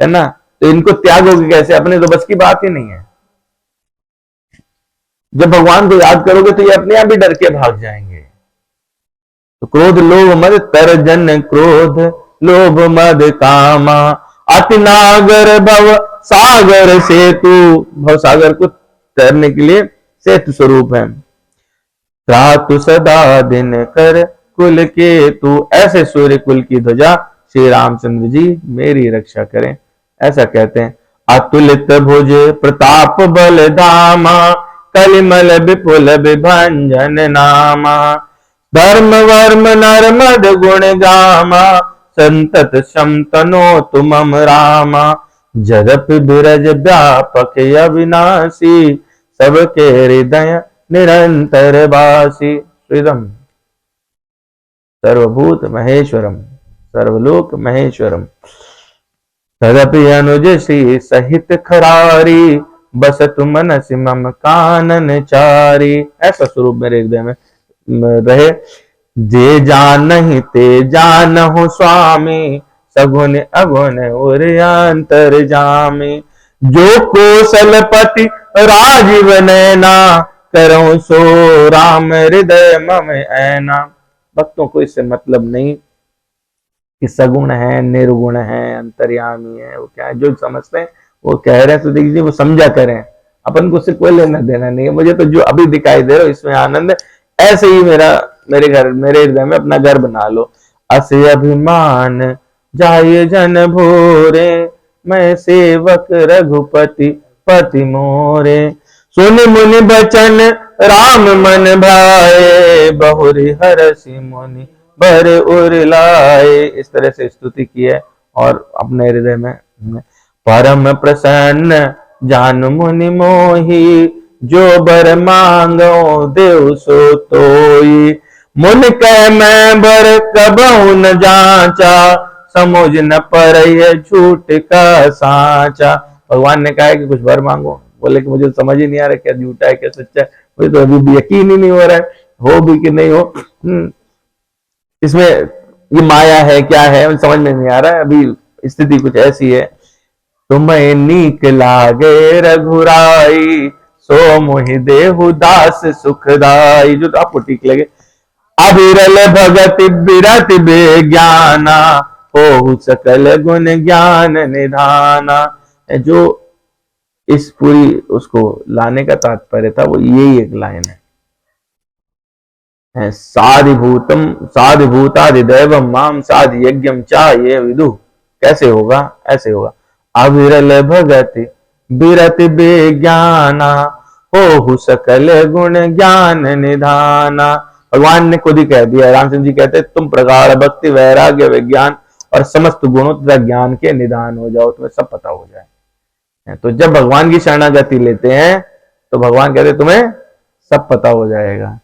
है ना, तो इनको त्यागोगे कैसे, अपने तो बस की बात ही नहीं है। जब भगवान को याद करोगे तो ये अपने आप ही डर के भाग जाएंगे। तो क्रोध लोभ मद तरजन क्रोध लोभ मद कामा, अति नागर भव सागर सेतु, भव सागर को तैरने के लिए सेतु स्वरूप है। त्रातु सदा दिन कर कुल के तू, ऐसे सूर्य कुल की ध्वजा श्री रामचंद्र जी मेरी रक्षा करें, ऐसा कहते हैं। अतुलित भुज प्रताप बल धामा, कलिमल विपुल विभंजन नामा, धर्म वर्म नर्मद गुण गामा, संतत शमतनो तुमम रामा, जदपि बिरज व्यापक अविनाशी, सबके हृदय निरंतर वासी। श्रीदम सर्वभूत महेश्वरम सर्वलोक महेश्वरम, तदपि अनुज श्री सहित खरारी, बसतु मनसि मम कानन चारी। ऐसा स्वरूप मेरे हृदय में रहे। जे जानहि ते जानहु स्वामी, सगुन अगुन और अंतर जामी, जो कौशलपति राजीव नैना, करो सो राम हृदय मम ऐना। भक्तों को इससे मतलब नहीं कि सगुण है, निर्गुण है, अंतर्यामी है, वो क्या है, जो समझते हैं वो कह रहे हैं तो देखिए वो समझा करें, अपन को उससे कोई लेना देना नहीं है। मुझे तो जो अभी दिखाई दे रहा है इसमें आनंद है, ऐसे ही मेरे हृदय में अपना घर बना लो। असे अभिमान जाय जन भोरे, मैं सेवक रघुपति पति मोरे, सुन मुनि बचन राम मन भाए, बहुरी हरसि मुनि बर उर लाए। इस तरह से स्तुति की है और अपने हृदय में परम प्रसन्न जान मुनि मोही, जो बर मांगो देव सो तोई, मुन कह मैं बर कबहु न जाचा, समझ न परय झूठ का साचा। भगवान ने कहा है कि कुछ वर मांगो, बोले कि मुझे समझ ही नहीं आ रहा क्या झूठा है क्या सच्चा है, मुझे तो अभी भी यकीन ही नहीं हो रहा है, हो भी कि नहीं हो, इसमें ये माया है क्या है समझ में नहीं आ रहा है, अभी स्थिति कुछ ऐसी है। तुम्हें नीक लागे रघुराई, सो मोहि देहु दास सुखदाई, जो तो आपको ठीक लगे। अविरल भगति बिरति बेज्ञाना, हो सकल गुण ज्ञान निधाना। जो इस पूरी उसको लाने का तात्पर्य था वो यही एक लाइन है, साधिभूतम साधिभूतादिदैवम माम साधि यज्ञम चा ये विदु। कैसे होगा, ऐसे होगा। अविरल भगति बिरति बेज्ञाना, हो सकल गुण ज्ञान निधाना। भगवान ने खुद ही कह दिया, रामचंद्र जी कहते तुम प्रगाढ़ भक्ति वैराग्य विज्ञान और समस्त गुणों तथा ज्ञान के निदान हो जाओ, तुम्हें सब पता हो जाए। तो जब भगवान की शरणागति लेते हैं तो भगवान कहते तुम्हें सब पता हो जाएगा,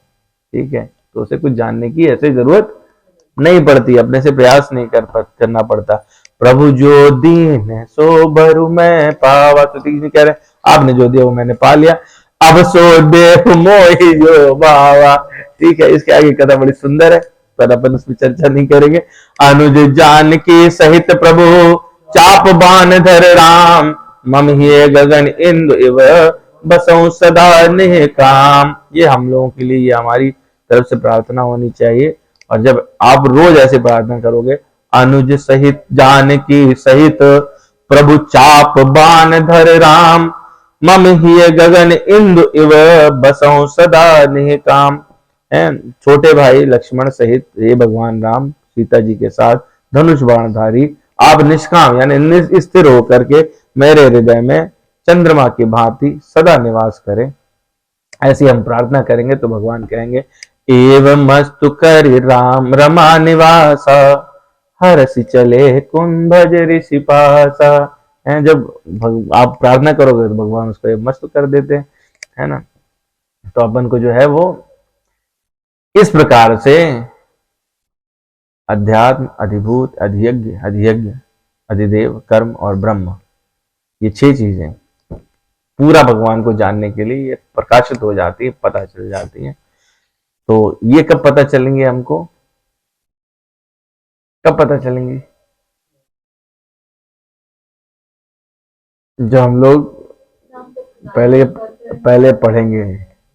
ठीक है। तो उसे कुछ जानने की ऐसे जरूरत नहीं पड़ती, अपने से प्रयास नहीं करना पड़ता। प्रभु जो दीन सो भरु मैं पावा, तो कह रहे आपने जो दिया वो मैंने पा लिया, अब सो देव मोहि जो बावा। ठीक है, इसके आगे कथा बड़ी सुंदर है पर अपन उसमें चर्चा नहीं करेंगे। अनुज जान की सहित प्रभु चाप बान धर राम, मम ही गगन इंदु इव बसों सदा निह काम। ये हम लोगों के लिए, ये हमारी तरफ से प्रार्थना होनी चाहिए। और जब आप रोज ऐसे प्रार्थना करोगे, अनुज सहित जानकी सहित प्रभु चाप बान धर राम, मम ही गगन इंदु इव बसों सदा निह काम। छोटे भाई लक्ष्मण सहित ये भगवान राम सीता जी के साथ धनुष बाणधारी आप निष्काम यानी स्थिर होकर के मेरे हृदय में चंद्रमा की भांति सदा निवास करें। ऐसी हम प्रार्थना करेंगे तो भगवान कहेंगे एवं मस्तु कर राम रमा निवासा, हरसि चले कुंभज ऋषि पासा। हैं। जब आप प्रार्थना करोगे तो भगवान उसको मस्त कर देते हैं, है ना। तो अपन को जो है वो इस प्रकार से अध्यात्म, अधिभूत, अधियज्ञ, अधियज्ञ, अधिदेव, कर्म और ब्रह्म, ये 6 चीजें पूरा भगवान को जानने के लिए ये प्रकाशित हो जाती है, पता चल जाती है। तो ये कब पता चलेंगे हमको, कब पता चलेंगी? जो हम लोग पहले पहले पढ़ेंगे,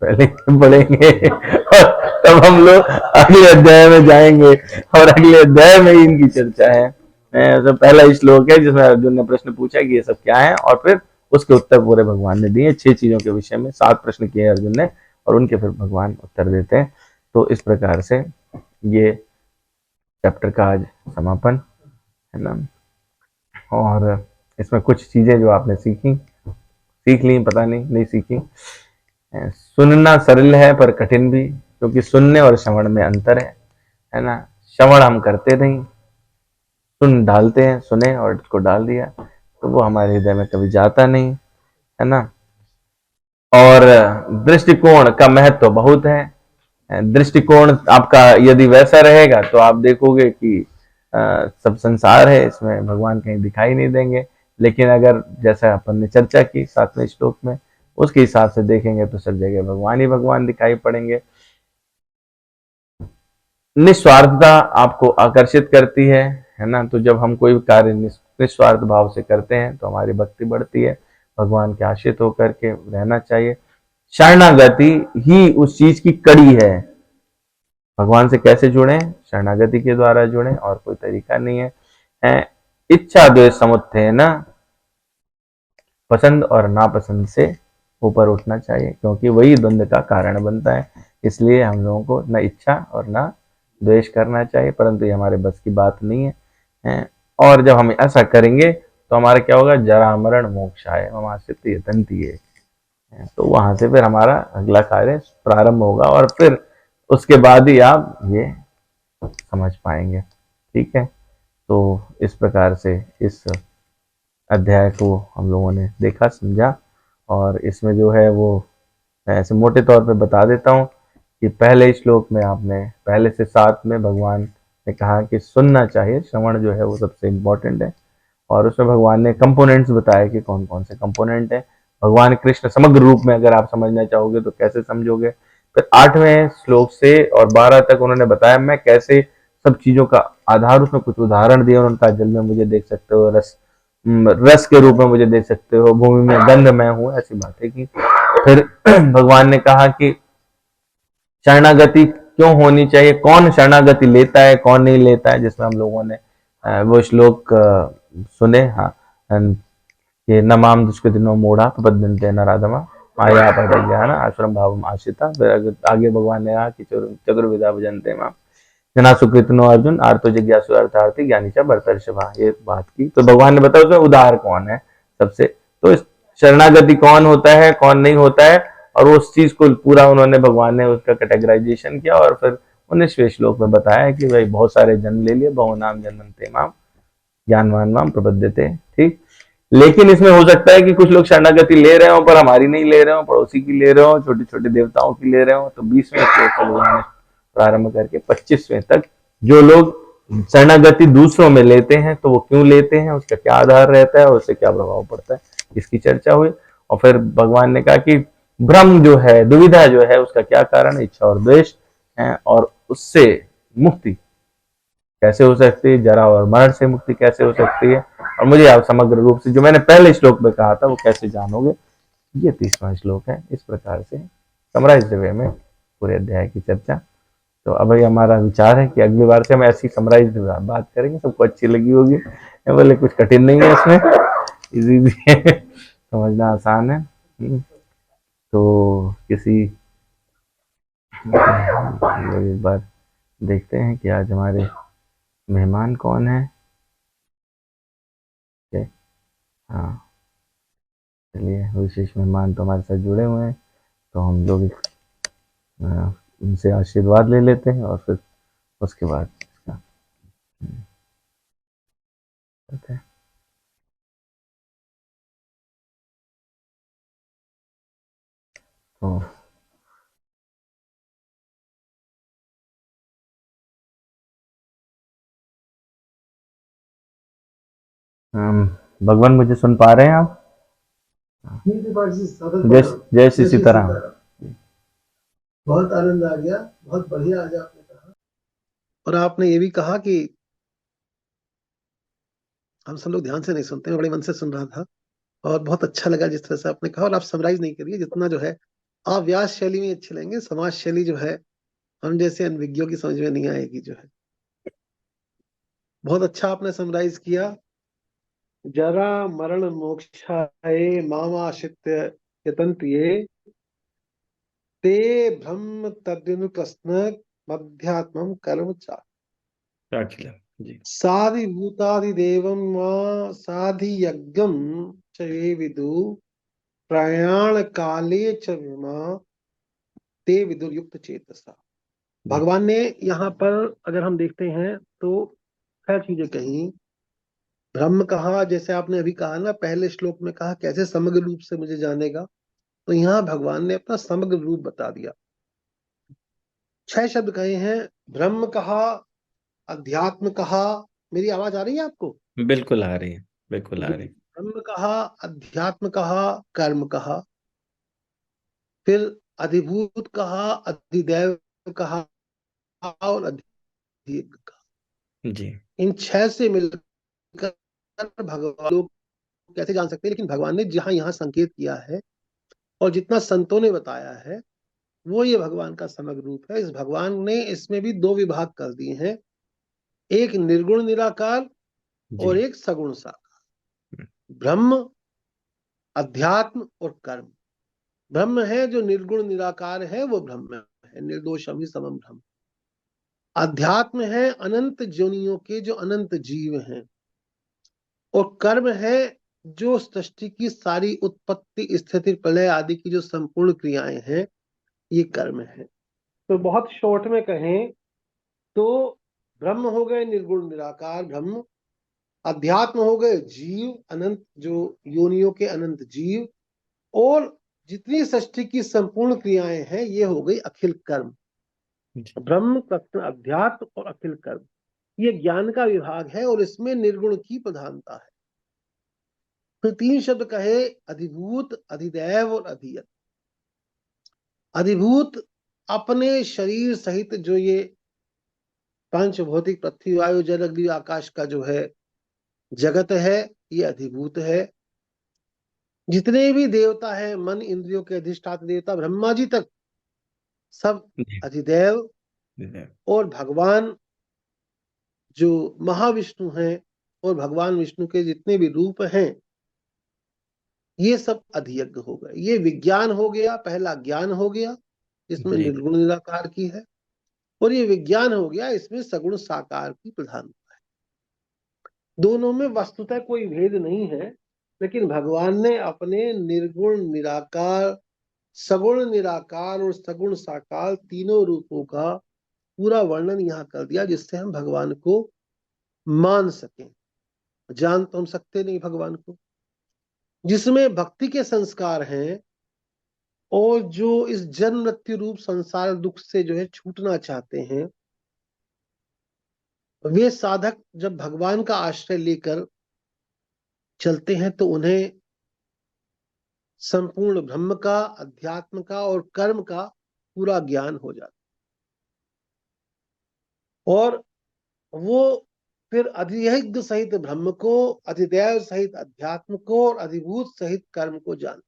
पहले पढ़ेंगे और तब हम लोग अगले अध्याय में जाएंगे, और अगले अध्याय में ही इनकी चर्चा है। तो पहला श्लोक है जिसमें अर्जुन ने प्रश्न पूछा कि ये सब क्या है, और फिर उसके उत्तर पूरे भगवान ने दिए। 6 चीजों के विषय में 7 प्रश्न किए अर्जुन ने, और उनके फिर भगवान उत्तर देते हैं। तो इस प्रकार से ये चैप्टर का आज समापन है ना। और इसमें कुछ चीजें जो आपने सीख ली, पता नहीं सीखी। सुनना सरल है पर कठिन भी, क्योंकि सुनने और श्रवण में अंतर है ना। श्रवण हम करते नहीं, सुन डालते हैं, सुने और उसको डाल दिया, तो वो हमारे हृदय में कभी जाता नहीं, है ना। और दृष्टिकोण का महत्व तो बहुत है। दृष्टिकोण आपका यदि वैसा रहेगा तो आप देखोगे कि सब संसार है, इसमें भगवान कहीं दिखाई नहीं देंगे। लेकिन अगर जैसा अपन ने चर्चा की 7वें श्लोक में, उसके हिसाब से देखेंगे तो सब जगह भगवान ही भगवान दिखाई पड़ेंगे। निस्वार्थता आपको आकर्षित करती है ना। तो जब हम कोई कार्य निस्वार्थ भाव से करते हैं तो हमारी भक्ति बढ़ती है, भगवान के आश्रित होकर के रहना चाहिए। शरणागति ही उस चीज की कड़ी है। भगवान से कैसे जुड़े? शरणागति के द्वारा जुड़े, और कोई तरीका नहीं है। इच्छा द्वेष समुत्थेन ना, पसंद और नापसंद से ऊपर उठना चाहिए, क्योंकि वही द्वंद्व का कारण बनता है। इसलिए हम लोगों को न इच्छा और न द्वेष करना चाहिए, परंतु ये हमारे बस की बात नहीं है। और जब हम ऐसा करेंगे तो हमारा क्या होगा? जरा मरण मोक्षाय ममाश्रित्य यतन्ति है। तो वहां से फिर हमारा अगला कार्य प्रारंभ होगा, और फिर उसके बाद ही आप ये समझ पाएंगे। ठीक है, तो इस प्रकार से इस अध्याय को हम लोगों ने देखा, समझा। और इसमें जो है वो मैं ऐसे मोटे तौर पे बता देता हूँ कि पहले श्लोक में आपने पहले से 7 में भगवान ने कहा कि सुनना चाहिए, श्रवण जो है वो सबसे इम्पोर्टेंट है। और उसमें भगवान ने कंपोनेंट्स बताए कि कौन कौन से कंपोनेंट है। भगवान कृष्ण समग्र रूप में अगर आप समझना चाहोगे तो कैसे समझोगे। फिर 8वें श्लोक से और 12 तक उन्होंने बताया मैं कैसे सब चीजों का आधार, उसमें कुछ उदाहरण दिए। उन्होंने जल में मुझे देख सकते हो, रस के रूप में मुझे देख सकते हो, भूमि में गंध मैं हूं, ऐसी बातें की। फिर भगवान ने कहा कि शरणागति क्यों होनी चाहिए, कौन शरणागति लेता है कौन नहीं लेता है, जिसमें हम लोगों ने वो श्लोक सुने। हाँ, कि नमाम दुष्कृतिनो मूढ़ा प्रपद्यन्ते नराधमा माया ज्ञान आश्रम भाव आश्रिता। फिर आगे भगवान ने कहा कि चतुर्विधा भजन्ते माम जना सुकृतनो अर्जुन आर्तो जिज्ञासु अर्थार्थी ज्ञानी चा भरतर्षभा, ये बात की। तो भगवान ने बताया उसमें उदार कौन है सबसे। तो शरणागति कौन होता है कौन नहीं होता है, और उस चीज को पूरा उन्होंने भगवान ने उसका कैटेगराइजेशन किया। और फिर 19वें श्लोक में बताया कि भाई बहुत सारे जन्म ले लिए, बहु नाम जन्मते माम ज्ञानवान माम प्रपद्यते। ठीक, लेकिन इसमें हो सकता है कि कुछ लोग शरणागति ले रहे हो पर हमारी नहीं ले रहे हो, पड़ोसी की ले रहे हो, छोटे छोटे देवताओं की ले रहे हो। तो 20वें श्लोक से भगवान ने प्रारंभ करके 25वें तक जो लोग शरणागति दूसरों में लेते हैं तो वो क्यों लेते हैं, उसका क्या आधार रहता है और उससे क्या प्रभाव पड़ता है, इसकी चर्चा हुई। और फिर भगवान ने कहा कि भ्रम जो है, दुविधा जो है, उसका क्या कारण है? इच्छा और द्वेष है, और उससे मुक्ति कैसे हो सकती है, जरा और मरण से मुक्ति कैसे हो सकती है, और मुझे आप समग्र रूप से जो मैंने पहले श्लोक में कहा था वो कैसे जानोगे, ये 30वां श्लोक है। इस प्रकार से समराइज्ड वे में पूरे अध्याय की चर्चा। तो अब हमारा विचार है कि अगली बार से हम ऐसी समराइज्ड बात करेंगे, सबको अच्छी लगी होगी। बोले कुछ कठिन नहीं है इसमें, इजी भी है, समझना आसान है। तो किसी एक बार देखते हैं कि आज हमारे मेहमान कौन है। हाँ, चलिए, विशेष मेहमान तो हमारे साथ जुड़े हुए हैं, तो हम लोग उनसे आशीर्वाद ले लेते हैं और फिर उसके बाद इसका ओह। भगवान मुझे सुन पा रहे हैं आप? जय जय श्री सीताराम। बहुत आनंद आ गया, बहुत बढ़िया आज आपने कहा। और आपने ये भी कहा कि हम सब लोग ध्यान से नहीं सुनते, मैं बड़े मन से सुन रहा था और बहुत अच्छा लगा जिस तरह से आपने कहा। और आप समराइज नहीं करिए, जितना जो है आप व्यास शैली में अच्छे लेंगे, समाज शैली जो है हम जैसे अनभिज्ञों की समझ में नहीं आएगी जो है। बहुत अच्छा आपने समराइज किया। जरा मरण मोक्षाय मामाश्रित्य यतन्ति ये ते ब्रह्म तद्विनुतस्न मध्यात्मम कर्म चा जी। साधिभूतादिदेवं वा साधियज्ञं च ये विदु प्रयाण काले च विमा ते विदुर्युक्त चेतसा। भगवान ने यहाँ पर अगर हम देखते हैं तो खैर चीजें कही, ब्रह्म कहा, जैसे आपने अभी कहा ना, पहले श्लोक में कहा कैसे समग्र रूप से मुझे जानेगा, तो यहाँ भगवान ने अपना समग्र रूप बता दिया। 6 शब्द कहे हैं, ब्रह्म कहा, अध्यात्म कहा। मेरी आवाज आ रही है आपको? बिल्कुल आ रही है, बिल्कुल आ रही है। ब्रह्म कहा, अध्यात्म कहा, कर्म कहा, फिर अधिभूत कहा, अधिदैव कहा और अधिक कहा। जी। इन 6 से मिलकर भगवान लोग कैसे जान सकते हैं, लेकिन भगवान ने जहां यहाँ संकेत किया है और जितना संतों ने बताया है वो ये भगवान का समग्र रूप है। इस भगवान ने इसमें भी 2 विभाग कर दिए हैं, एक निर्गुण निराकार जी। और एक सगुण साकार। ब्रह्म, अध्यात्म और कर्म। ब्रह्म है जो निर्गुण निराकार है, वो ब्रह्म है, निर्दोषम ही समम ब्रह्म। अध्यात्म है अनंत जोनियों के जो अनंत जीव हैं, और कर्म है जो सृष्टि की सारी उत्पत्ति स्थिति प्रलय आदि की जो संपूर्ण क्रियाएं हैं, ये कर्म है। तो बहुत शॉर्ट में कहें तो ब्रह्म हो गए निर्गुण निराकार ब्रह्म, अध्यात्म हो गए जीव, अनंत जो योनियों के अनंत जीव, और जितनी सृष्टि की संपूर्ण क्रियाएं हैं ये हो गई अखिल कर्म। ब्रह्म, तत्व, अध्यात्म और अखिल कर्म, ये ज्ञान का विभाग है और इसमें निर्गुण की प्रधानता है। फिर 3 शब्द कहे, अधिभूत, अधिदैव और अधियत। अधिभूत अपने शरीर सहित जो ये पंच भौतिक पृथ्वी वायु जल अग्नि आकाश का जो है जगत है, ये अधिभूत है। जितने भी देवता है, मन इंद्रियों के अधिष्ठाता देवता ब्रह्मा जी तक, सब अधिदैव। और भगवान जो महाविष्णु हैं और भगवान विष्णु के जितने भी रूप हैं, ये सब अधियज्ञ हो गए। ये विज्ञान हो गया, पहला ज्ञान हो गया जिसमें निर्गुण निराकार की है, और ये विज्ञान हो गया इसमें सगुण साकार की प्रधानता है। दोनों में वस्तुतः कोई भेद नहीं है, लेकिन भगवान ने अपने निर्गुण निराकार, सगुण निराकार और सगुण साकार तीनों रूपों का पूरा वर्णन यहाँ कर दिया, जिससे हम भगवान को मान सकें। जान तो हम सकते नहीं भगवान को। जिसमें भक्ति के संस्कार हैं और जो इस जन्म मृत्यु रूप संसार दुख से जो है छूटना चाहते हैं, वे साधक जब भगवान का आश्रय लेकर चलते हैं तो उन्हें संपूर्ण ब्रह्म का, अध्यात्म का और कर्म का पूरा ज्ञान हो जाता है। और वो फिर अधियज्ञ सहित ब्रह्म को, अधिदैव सहित अध्यात्म को और अधिभूत सहित कर्म को जान।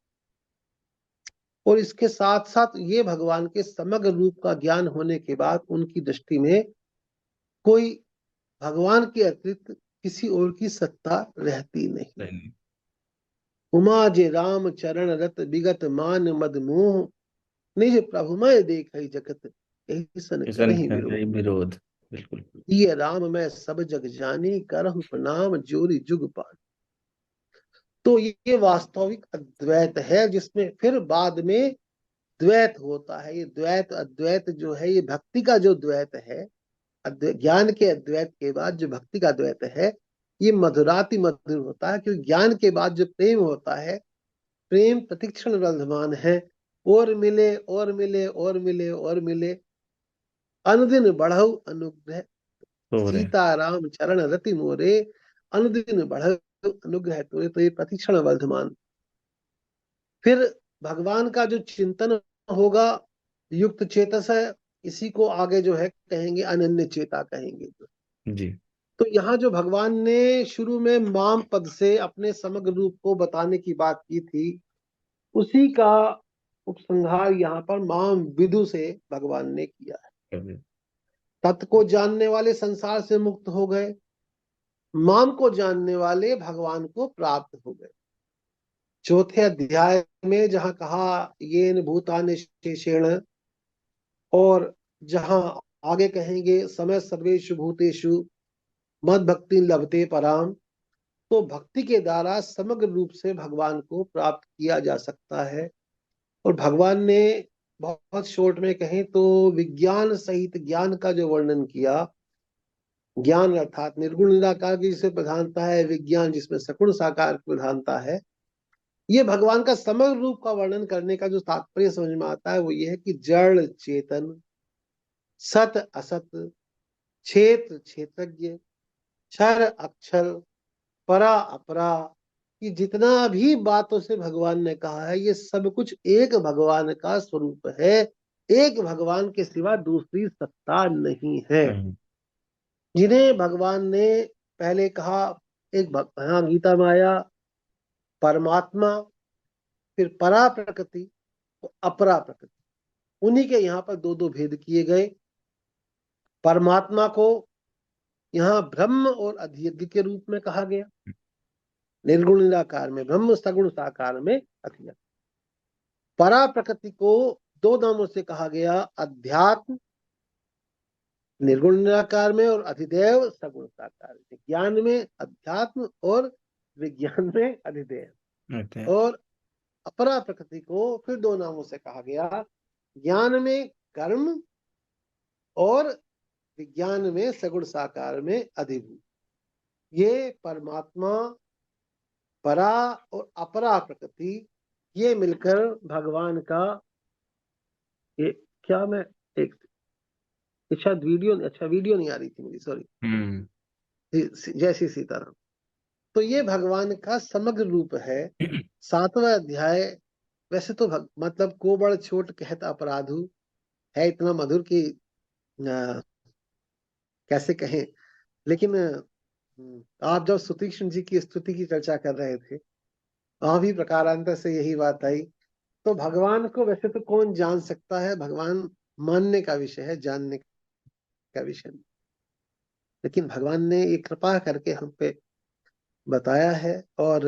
और इसके साथ साथ ये भगवान के समग्र रूप का ज्ञान होने के बाद उनकी दृष्टि में कोई भगवान के अतिरिक्त किसी और की सत्ता रहती नहीं। उमा जे राम चरण रत विगत मान मद मोह, निज प्रभुमय देख जगत यही सन करहि विरोध। बिल्कुल। ये राम मैं सब जग जानी, करहु प्रणाम जोरी जुग पान। तो ये वास्तविक अद्वैत है, जिसमें फिर बाद में द्वैत होता है। ये द्वैत अद्वैत जो है, ये भक्ति का जो द्वैत है, ज्ञान के अद्वैत के बाद जो भक्ति का द्वैत है, ये मधुराति मधुर होता है, क्योंकि ज्ञान के बाद जो प्रेम होता है, प्रेम प्रतिक्षण वर्धमान है। और मिले और मिले और मिले और मिले, अनुदिन बढ़ऊ अनुग्रह, सीताराम चरण रति मोरे, अनुदिन बढ़ऊ अनुग्रह तोरे, तो ये प्रतिक्षण वर्धमान। फिर भगवान का जो चिंतन होगा युक्त चेतस है, इसी को आगे जो है कहेंगे अनन्य चेता कहेंगे जी। तो यहाँ जो भगवान ने शुरू में माम पद से अपने समग्र रूप को बताने की बात की थी, उसी का उपसंहार यहाँ पर माम विदु से भगवान ने किया है। तत्व को जानने वाले संसार से मुक्त हो गए, माम को जानने वाले भगवान को प्राप्त हो गए। चौथे अध्याय में जहां कहा येन भूतानि शेषेण, और जहां आगे कहेंगे समय सर्वेषु भूतेषु मद भक्ति लभते पराम, तो भक्ति के द्वारा समग्र रूप से भगवान को प्राप्त किया जा सकता है। और भगवान ने बहुत शॉर्ट में कहें तो विज्ञान सहित ज्ञान का जो वर्णन किया, ज्ञान अर्थात निर्गुण निराकार की जिसमें प्रधानता है, विज्ञान जिसमें सगुण साकार की प्रधानता है, ये भगवान का समग्र रूप का वर्णन करने का जो तात्पर्य समझ में आता है वो ये है कि जड़ चेतन, सत असत, क्षेत्र क्षेत्रज्ञ, क्षर अक्षर, परा अपरा, कि जितना भी बातों से भगवान ने कहा है ये सब कुछ एक भगवान का स्वरूप है, एक भगवान के सिवा दूसरी सत्ता नहीं है। जिन्हें भगवान ने पहले कहा एक हाँ गीता में आया परमात्मा, फिर परा प्रकृति तो अपरा प्रकृति, उन्हीं के यहाँ पर दो दो भेद किए गए। परमात्मा को यहाँ ब्रह्म और अधियज्ञ के रूप में कहा गया, निर्गुण निराकार में ब्रह्म, सगुण साकार में अधियज्ञ। परा प्रकृति को दो नामों से कहा गया, अध्यात्म निर्गुण निराकार में और अधिदेव सगुण साकार में। ज्ञान में अध्यात्म और विज्ञान में अधिदेव। और अपरा प्रकृति को फिर दो नामों से कहा गया, ज्ञान में कर्म और विज्ञान में सगुण साकार में अधिभूत। ये परमात्मा, परा और अपरा प्रकृति, ये मिलकर भगवान का ये क्या मैं एक शायद वीडियो नहीं आ रही थी मेरी, सॉरी। जय श्री सीताराम। तो ये भगवान का समग्र रूप है। 7वां अध्याय वैसे तो मतलब को बड़ छोट कहत अपराधु है, इतना मधुर कि कैसे कहें, लेकिन आप जब स्तुति कृष्ण जी की स्तुति की चर्चा कर रहे थे, वहां भी प्रकारांतर से यही बात आई। तो भगवान को वैसे तो कौन जान सकता है, भगवान मानने का विषय है, जानने का विषय नहीं। लेकिन भगवान ने एक कृपा करके हम पे बताया है, और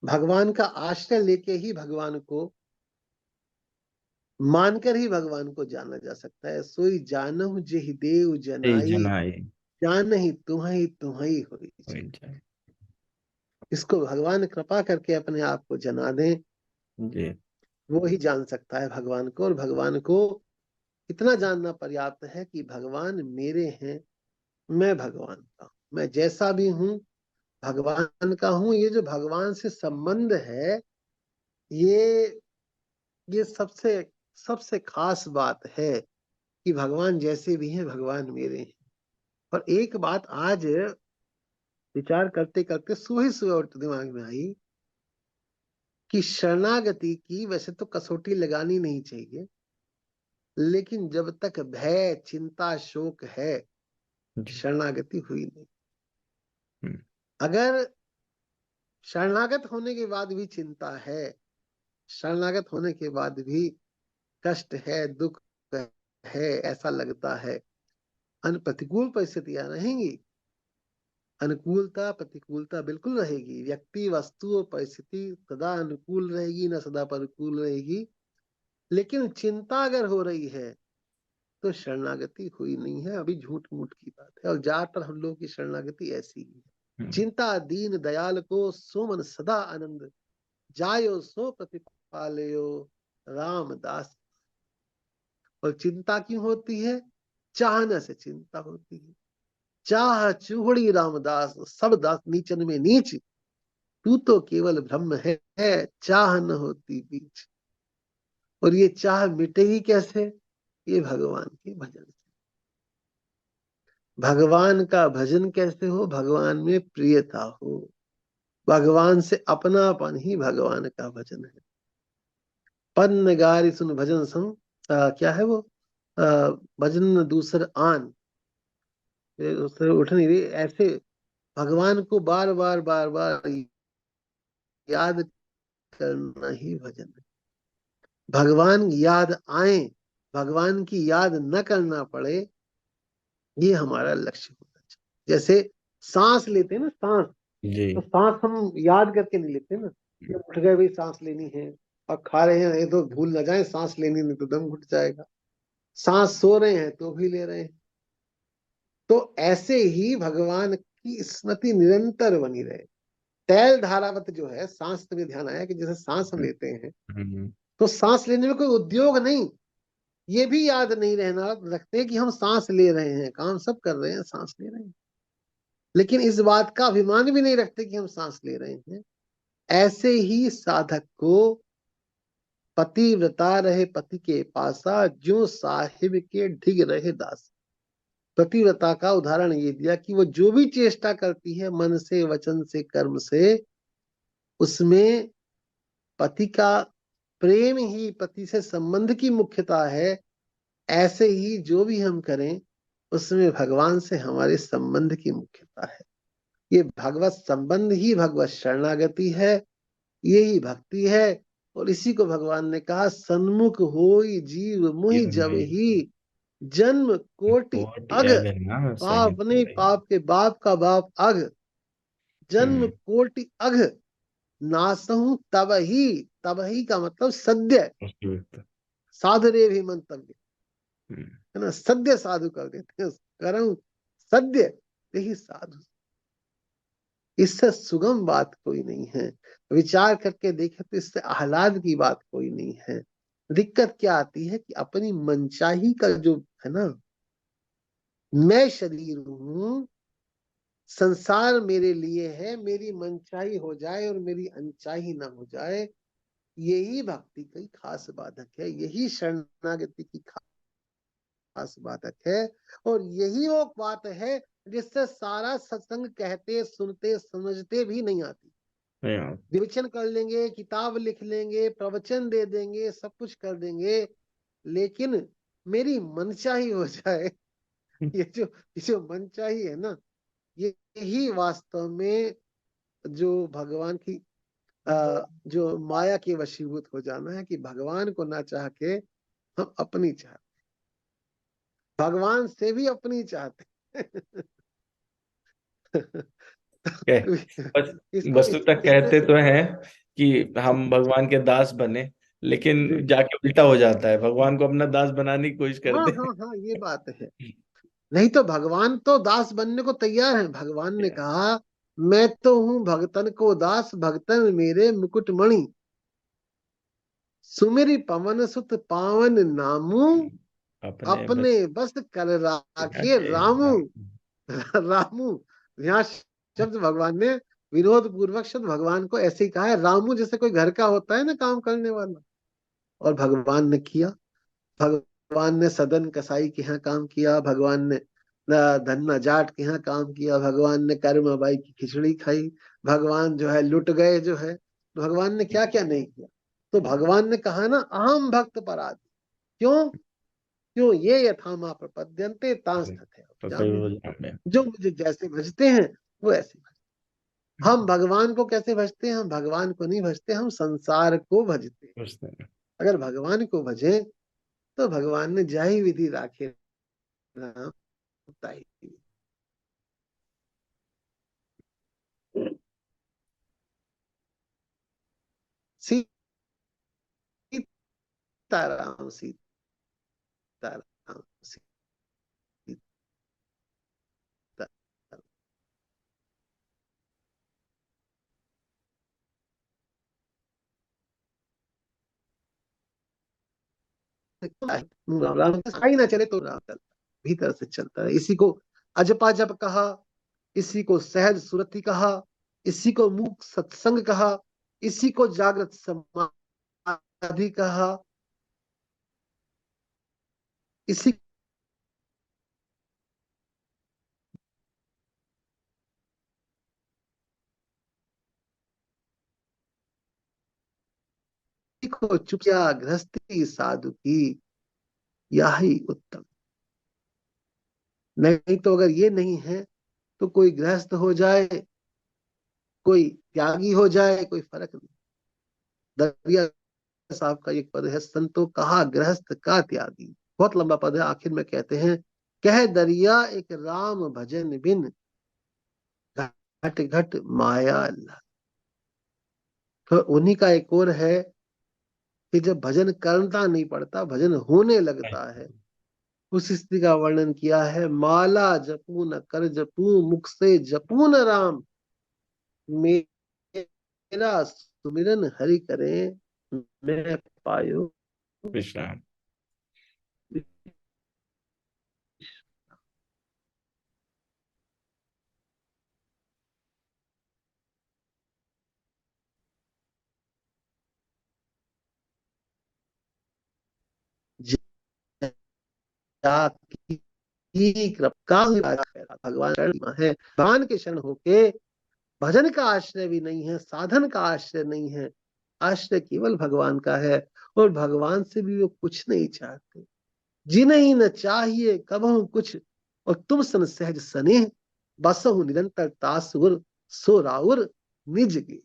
भगवान का आश्रय लेके ही भगवान को मानकर ही भगवान को जाना जा सकता है। सोई जानहु जेहि देव जनाई, जानहि तुम्हि तुम्हि होई जाए। इसको भगवान कृपा करके अपने आप को जना दें, वो ही जान सकता है भगवान को। और भगवान को इतना जानना पर्याप्त है कि भगवान मेरे हैं, मैं भगवान का हूं, मैं जैसा भी हूं भगवान का हूं। ये जो भगवान से संबंध है, ये सबसे सबसे खास बात है कि भगवान जैसे भी हैं भगवान मेरे हैं। और एक बात आज विचार करते करते सुबह सुबह उठ दिमाग में आई कि शरणागति की वैसे तो कसौटी लगानी नहीं चाहिए, लेकिन जब तक भय चिंता शोक है शरणागति हुई नहीं। अगर शरणागत होने के बाद भी चिंता है, शरणागत होने के बाद भी कष्ट है, दुख है, ऐसा लगता है, प्रतिकूल परिस्थितियां रहेंगी, अनुकूलता प्रतिकूलता बिल्कुल रहेगी। व्यक्ति वस्तु और परिस्थिति सदा अनुकूल रहेगी, न सदा प्रतिकूल रहेगी। लेकिन चिंता अगर हो रही है तो शरणागति हुई नहीं है, अभी झूठ मूठ की बात है। और ज्यादातर हम लोगों की शरणागति ऐसी ही है। चिंता दीन दयाल को सोमन सदा आनंद, जायो सो प्रतिपालयो रामदास। और चिंता क्यों होती है? चाहने से चिंता होती है। चाह चूहड़ी रामदास, सब दास नीचन में नीच, तू तो केवल ब्रह्म है, चाह न होती बीच। और ये चाह मिटेगी कैसे? ये भगवान के भजन से। भगवान का भजन कैसे हो? भगवान में प्रियता हो, भगवान से अपनापन ही भगवान का भजन है। पन्न गारी सुन भजन सम क्या है वो? भजन दूसर आन, उससे उठ नहीं रही। ऐसे भगवान को बार बार बार बार याद करना ही भजन है। भगवान याद आए, भगवान की याद न करना पड़े, ये हमारा लक्ष्य होना चाहिए। जैसे सांस लेते हैं ना, सांस, जी। तो सांस हम याद करके नहीं लेते ना, कि उठ गए भाई सांस लेनी है, और खा रहे हैं ये तो भूल न जाए सांस लेनी, नहीं तो दम घुट जाएगा। सांस सो रहे हैं तो भी ले रहे हैं। तो ऐसे ही भगवान की स्मृति निरंतर बनी रहे। तैल धारावत जो है, सांस पे ध्यान आया कि जैसे सांस हम लेते हैं, तो सांस लेने में कोई उद्योग नहीं, ये भी याद नहीं रहना रखते कि हम सांस ले रहे हैं, काम सब कर रहे हैं, सांस ले रहे हैं, लेकिन इस बात का अभिमान भी नहीं रखते कि हम सांस ले रहे हैं। ऐसे ही साधक को पतिव्रता रहे पति के पासा, जो साहिब के ढिग रहे दास। पतिव्रता का उदाहरण ये दिया कि वो जो भी चेष्टा करती है मन से, वचन से, कर्म से, उसमें पति का प्रेम ही, पति से संबंध की मुख्यता है। ऐसे ही जो भी हम करें उसमें भगवान से हमारे संबंध की मुख्यता है। ये भगवत संबंध ही भगवत शरणागति है, यही भक्ति है। और इसी को भगवान ने कहा, सन्मुख होई जीव मुहि जब ही, जन्म कोटि अग। पाप नहीं, पाप के बाप का बाप अग, जन्म कोटि अग, नासहु तब ही। तब ही का मतलब सद्य, साधरे भी मंतव्य है ना, सद्य साधु कर देते हैं, करम सद्य, यही साधु। इससे सुगम बात कोई नहीं है। विचार करके देखें तो इससे आह्लाद की बात कोई नहीं है। दिक्कत क्या आती है कि अपनी मनचाही का जो है ना, मैं शरीर हूं, संसार मेरे लिए है, मेरी मनचाही हो जाए और मेरी अनचाही ना हो जाए, यही भक्ति की खास बाधक है, यही शरणागति की खास बाधक है। और यही वो बात है जिससे सारा सत्संग कहते, सुनते, समझते भी नहीं आती। विवेचन कर लेंगे, किताब लिख लेंगे, प्रवचन दे देंगे, सब कुछ कर देंगे, लेकिन मेरी मनचाही हो जाए, ये जो मनचाही है ना, यही वास्तव में जो भगवान की जो माया के वशीभूत हो जाना है, कि भगवान को ना चाह के हम अपनी चाहते, भगवान से भी अपनी चाहते। बस इसको वस्तुतः कहते तो हैं कि जी हम भगवान के दास बने, लेकिन जी, जाके उल्टा हो जाता है, भगवान को अपना दास बनाने की कोशिश हाँ करते हाँ हैं। हाँ, ये बात है। नहीं तो भगवान तो दास बनने को तैयार है। भगवान ने कहा, मैं तो हूं भगतन को दास, भगतन मेरे मुकुट मणि, सुमिरि पवन सुत पावन नामू, अपने बस अपने बस कर राखे के रामू। रामू, यहाँ शब्द भगवान ने विरोध पूर्वक शब्द भगवान को ऐसे ही कहा है, रामू जैसे कोई घर का होता है ना, काम करने वाला। और भगवान ने किया, भगवान ने सदन कसाई के यहाँ काम किया, भगवान ने धन्ना जाट के यहाँ काम किया, भगवान ने कर्म बाई की खिचड़ी खाई, भगवान जो है लुट गए जो है, तो भगवान ने क्या क्या नहीं किया। तो भगवान ने कहा ना, अहम भक्त पराधीन। क्यों? क्यों? ये यथामा प्रपद्यन्ते तांस तथैव। जो मुझे जैसे भजते हैं वो ऐसे भजते। हम भगवान को कैसे भजते हैं? हम भगवान को नहीं भजते, हम संसार को भजते हैं। अगर भगवान को भजे तो भगवान ने जाहि विधि राखे राम ताहि विधि। सीताराम सीताराम सीताराम। राम ही ना चले तो राम चलता, भीतर से चलता है। इसी को अजपा जप कहा, इसी को सहज सुरति कहा, इसी को मूक सत्संग कहा, इसी को जागृत समाधि कहा, इसी को चुकिया गृहस्थी साधु की, यही उत्तम। नहीं तो अगर ये नहीं है तो कोई गृहस्थ हो जाए, कोई त्यागी हो जाए, कोई फर्क नहीं। दरिया साहब का एक पद है, संतो कहा गृहस्थ का त्यागी। बहुत लंबा पद है, आखिर में कहते हैं, कह दरिया एक राम भजन बिन, घट घट माया अल्लाह। तो उन्हीं का एक और है कि जब भजन करना नहीं पड़ता, भजन होने लगता है, उस स्थिति का वर्णन किया है। माला जपू न कर जपू, मुख से जपू न राम, मेरा सुमिरन हरि करें, मैं पायो विश्राम। भगवान है। भगवान के शरण होके भजन का आश्रय भी नहीं है, साधन का आश्रय नहीं है, आश्रय केवल भगवान का है। और भगवान से भी वो कुछ नहीं चाहते। जिन्हें ही न चाहिए कबहु कुछ, और तुम सन सहज स्नेह, बसहु निरंतर तासुर, सो राउर निज गे।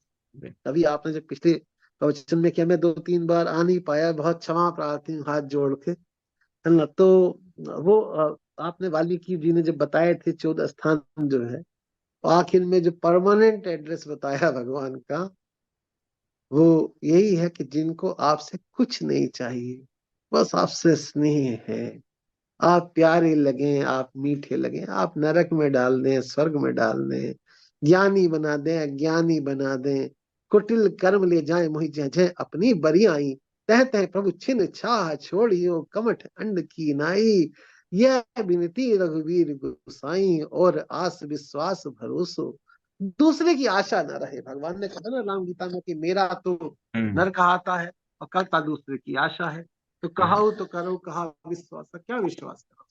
अभी आपने जब पिछले प्रवचन में किया, मैं 2-3 बार आ नहीं पाया, बहुत क्षमा प्रार्थी हूँ हाथ जोड़ के, है ना। तो वो आपने वाल्मीकि जी ने जब बताए थे 14 स्थान जो है, आखिर में जो परमानेंट एड्रेस बताया भगवान का, वो यही है कि जिनको आपसे कुछ नहीं चाहिए, बस आपसे स्नेह है। आप प्यारे लगे, आप मीठे लगे, आप नरक में डाल दें, स्वर्ग में डाल दें, ज्ञानी बना दें, अज्ञानी बना दें, कुटिल कर्म ले जाए मोहि जय जय अपनी बरी आई, तह तह प्रभु छिन छाह छोड़ियो कमठ अंड की नाई, यह विनती रघुवीर गोसाई, और आस विश्वास भरोसो दूसरे की आशा न रहे। भगवान ने कहा ना राम गीता में कि मेरा तो नर कहाता है और करता दूसरे की आशा है। तो कहा तो करो, कहा विश्वास, क्या विश्वास करो।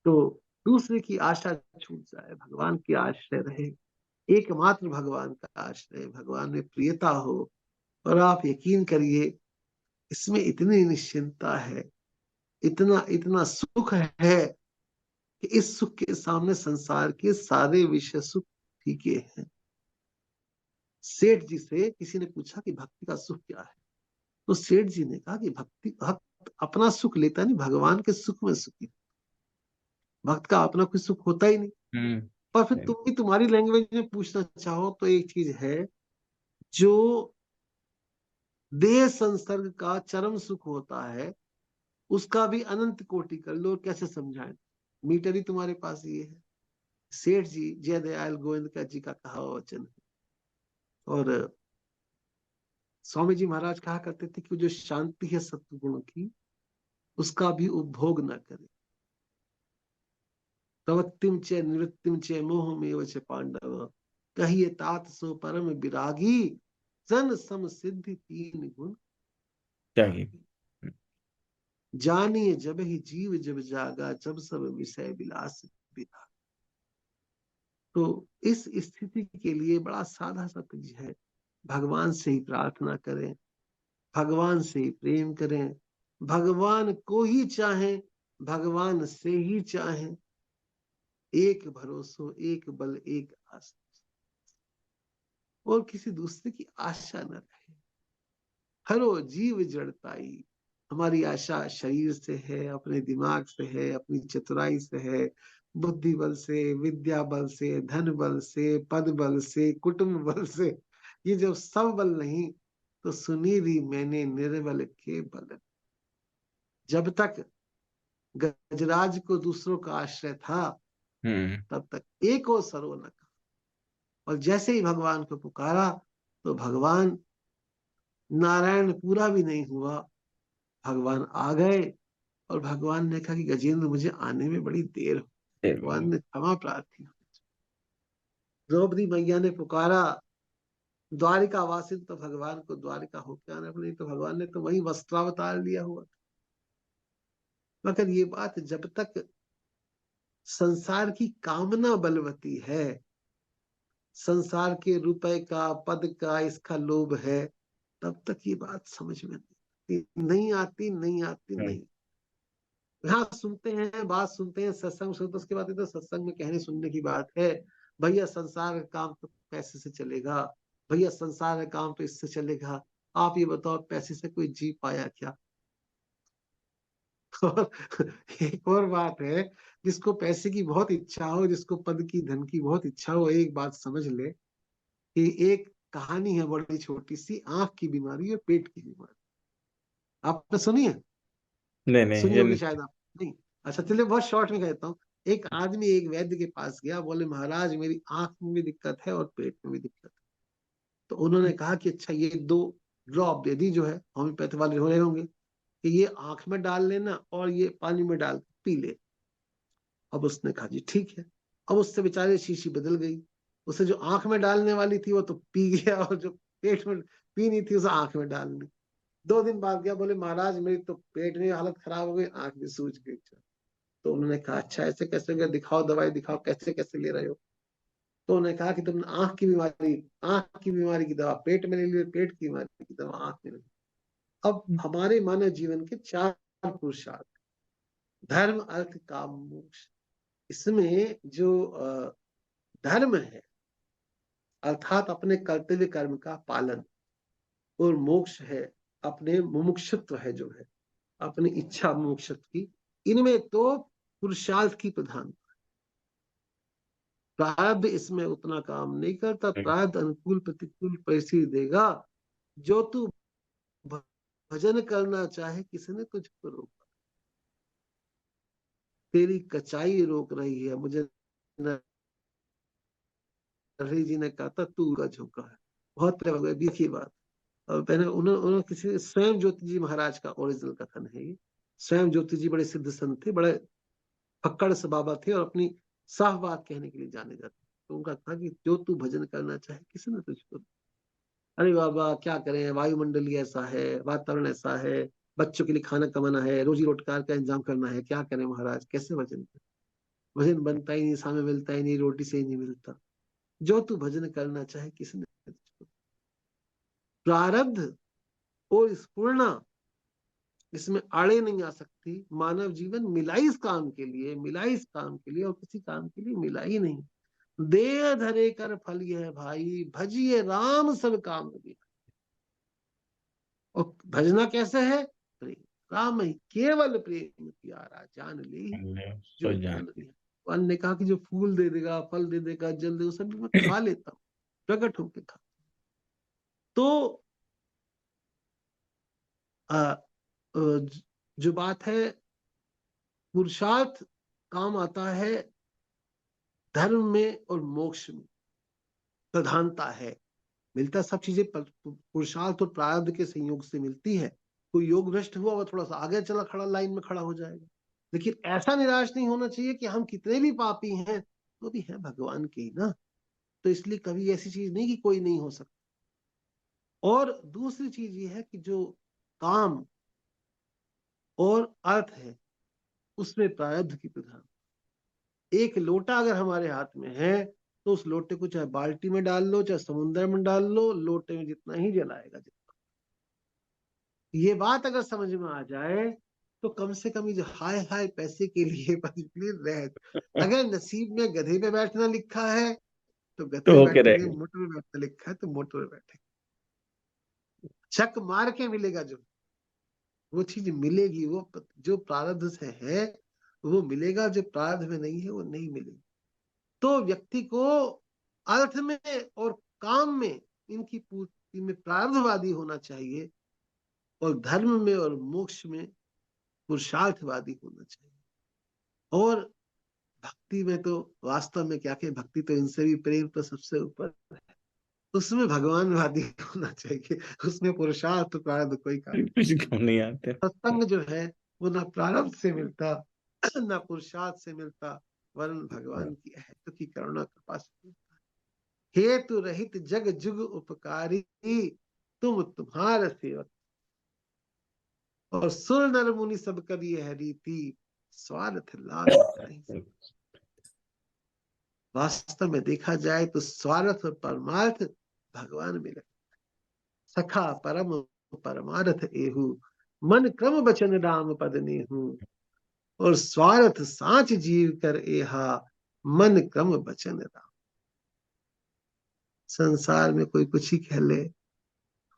तो दूसरे की आशा छूट जाए, भगवान की आश्रय रहे, एकमात्र भगवान का आश्रय, भगवान में प्रियता हो, और आप यकीन करिए इसमें इतनी निश्चिंतता है, इतना इतना सुख है कि इस सुख के सामने संसार के सारे विषय सुख फीके हैं। सेठ जी से किसी ने पूछा कि भक्ति का सुख क्या है, तो सेठ जी ने कहा कि भक्त अपना सुख लेता नहीं, भगवान के सुख में सुखी। भक्त का अपना कोई सुख होता ही नहीं। पर फिर तुम भी तुम्हारी लैंग्वेज में पूछना चाहो तो एक चीज है, जो देह संसर्ग का चरम सुख होता है, उसका भी अनंत कोटि कर लो, कैसे समझाएं। मीटर ही तुम्हारे पास ये है। सेठ जी जय दयाल गोविंद का जी का कहा वचन है। और स्वामी जी महाराज कहा करते थे कि जो शांति है सत्गुण की, उसका भी उपभोग न करे। प्रवृत्तिम च निवृत्तिम च मोहमेव च पांडव, कहिए तात सो परम विरागी, जन सम सिद्धि 3 गुण त्यागी। जानिए जब ही जीव जब जागा, जब सब विषय विलास बिता। तो इस स्थिति के लिए बड़ा साधा सा चीज है, भगवान से ही प्रार्थना करें, भगवान से ही प्रेम करें, भगवान को ही चाहें, भगवान से ही चाहें। एक भरोसो, एक बल, एक आस, और किसी दूसरे की आशा न रहे। हरो जीव जड़ताई। हमारी आशा शरीर से है, अपने दिमाग से है, अपनी चतुराई से है, बुद्धि बल से, विद्या बल से, धन बल से, पद बल से, कुटुंब बल से। ये जब सब बल नहीं, तो सुनी री मैंने निर्बल के बल। जब तक गजराज को दूसरों का आश्रय था, तब तक एक और सरो न कहा। और जैसे ही भगवान को पुकारा, तो भगवान, नारायण पूरा भी नहीं हुआ, भगवान आ गए। और भगवान ने कहा कि गजेंद्र मुझे आने में बड़ी देर हो। भगवान ने क्षमा प्रार्थी। द्रौपदी मैया ने पुकारा, द्वारिका वासिन तो भगवान को द्वारिका होके आना, नहीं तो भगवान ने तो वही वस्त्रावतार लिया हुआ था। मगर ये बात जब तक संसार की कामना बलवती है, संसार के रुपए का, पद का, इसका लोभ है, तब तक ये बात समझ में नहीं आती, नहीं आती, नहीं। हाँ, सुनते हैं, बात सुनते हैं, सत्संग सुनते, उसके बाद तो सत्संग में कहने सुनने की बात है, भैया संसार का काम तो पैसे से चलेगा, भैया संसार का काम तो इससे चलेगा, आप ये बताओ पैसे से कोई जी पाया क्या? और एक और बात है, जिसको पैसे की बहुत इच्छा हो, जिसको पद की, धन की बहुत इच्छा हो, एक बात समझ ले कि एक कहानी है बड़ी छोटी सी, आंख की बीमारी और पेट की बीमारी। आपने सुनी है? नहीं नहीं, सुनी ये होगी नहीं। शायद आप, नहीं? अच्छा, चलिए बहुत शॉर्ट में कहता हूँ। एक आदमी एक वैद्य के पास गया, बोले महाराज मेरी आंख में भी दिक्कत है और पेट में भी दिक्कत है। तो उन्होंने कहा कि अच्छा, ये 2 ड्रॉप दे दी, जो है होम्योपैथी वाले हो रहे होंगे, कि ये आंख में डाल लेना और ये पानी में डाल पी ले। अब उसने कहा जी ठीक है। अब उससे बेचारे शीशी बदल गई, उसे जो आंख में डालने वाली थी वो तो पी गया, और जो पेट में पीनी थी उसे आंख में डाल ली। 2 दिन बाद गया, बोले महाराज मेरी तो पेट में हालत खराब हो गई, आंख भी सूज गई। तो उन्होंने कहा अच्छा ऐसे कैसे हो गया, दिखाओ दवाई दिखाओ, कैसे कैसे ले रहे हो? तो उन्होंने कहा कि तुमने आंख की बीमारी की दवा पेट में ले ली, पेट की बीमारी की दवा आंख में ले ली। अब हमारे मानव जीवन के 4 पुरुषार्थ, धर्म, अर्थ, काम, मोक्ष, इसमें जो धर्म है, अर्थात अपने कर्तव्य कर्म का पालन, और मोक्ष है अपने मुमुक्षुत्व है, जो है अपनी इच्छा मोक्षत्व की, इनमें तो पुरुषार्थ की प्रधान। प्रारब्ध इसमें उतना काम नहीं करता, प्रारब्ध अनुकूल प्रतिकूल परिस्थिति देगा। जो तू भजन करना चाहे किसने तुझको रोका? तेरी कचाई रोक रही है, मुझे नरहरि जी ने कहा था तू का झोंका है। बहुत प्रेम हो देखिए बात। और मैंने उन्होंने किसी, स्वयं ज्योति जी महाराज का ओरिजिनल कथन है ये। स्वयं ज्योति जी बड़े सिद्ध संत थे, बड़े फक्कड़ से बाबा थे, और अपनी साफ बात कहने के लिए जाने जाते। तो उनका था कि जो तू भजन करना चाहे किसने तुझको। अरे बाबा क्या करें, वायुमंडल ही ऐसा है, वातावरण ऐसा है, बच्चों के लिए खाना कमाना है, रोजी रोजगार का इंतजाम करना है, क्या करें महाराज, कैसे भजन करें? भजन बनता ही नहीं, सामने मिलता ही नहीं, रोटी से ही नहीं मिलता। जो तू भजन करना चाहे किसने तुझको। प्रारब्ध और स्फूर्णा इसमें आड़े नहीं आ सकती। मानव जीवन मिला इस काम के लिए, मिला इस काम के लिए, और किसी काम के लिए मिला ही नहीं। दे धरे कर फल यह भाई, भजिए राम सब काम दिया। और भजना कैसे है? प्रेम, राम ही केवल प्रेम प्यारा, जान ले जो सोच जान। जन लिया। वन ने कहा कि जो फूल दे देगा, फल दे देगा, जल देगा, सब मैं खा लेता हूँ, प्रकट होके खा। तो आ, जो बात है, पुरुषार्थ काम आता है धर्म में और मोक्ष में, प्रधानता है। मिलता सब चीजें पुरुषार्थ और प्रारब्ध के संयोग से मिलती है। कोई योग भ्रष्ट हुआ, वह थोड़ा सा आगे चला, खड़ा लाइन में खड़ा हो जाएगा। लेकिन ऐसा निराश नहीं होना चाहिए कि हम कितने भी पापी हैं तो भी है भगवान के ही ना। तो इसलिए कभी ऐसी चीज नहीं कि कोई नहीं हो सकता। और दूसरी चीज ये है कि जो काम और अर्थ है, उसमें प्रारब्ध की प्रधान। एक लोटा अगर हमारे हाथ में है, तो उस लोटे को चाहे बाल्टी में डाल लो, चाहे समुद्र में डाल लो, लोटे में जितना ही जलाएगा। ये बात अगर समझ में आ जाए, तो कम से कम ये हाय हाय पैसे के लिए प्लीज रह। अगर नसीब में गधे पे बैठना लिखा है, तो गधे तो पे होके बैठेंगे, रहेगा। मोटर पे बैठना लिखा है तो मोटर पे बैठेंगे। चक मार के मिलेगा जो, वो चीज मिलेगी, वो जो प्रारब्ध से है वो मिलेगा, जो प्रारब्ध में नहीं है वो नहीं मिलेगी। तो व्यक्ति को अर्थ में और काम में, इनकी पूर्ति में प्रारब्धवादी होना चाहिए, और धर्म में और मोक्ष में पुरुषार्थवादी होना चाहिए। और भक्ति में तो वास्तव में क्या कहे, भक्ति तो इनसे भी प्रेम तो सबसे ऊपर, उसमें भगवानवादी होना चाहिए। उसमें पुरुषार्थ प्रारब्ध कोई काम। कुछ कम नहीं आते। सत्संग जो है वो ना प्रारब्ध से मिलता, ना पुरुषार्थ से मिलता, वरन भगवान की अहेतु की करुणा कृपा से मिलता। हेतु रहित जग जुग उपकारी, तुम तुम्हार सेवक। और सुर नर मुनि सब कर यह रीति, स्वार्थ लाभ नहीं। वास्तव में देखा जाए तो स्वार्थ और परमार्थ भगवान मिले। सखा परम परमार्थ एहु, मन क्रम बचन राम पद नेहु। और स्वार्थ साच जीव कर एहा, मन क्रम बचन राम। संसार में कोई कुछ ही कह ले,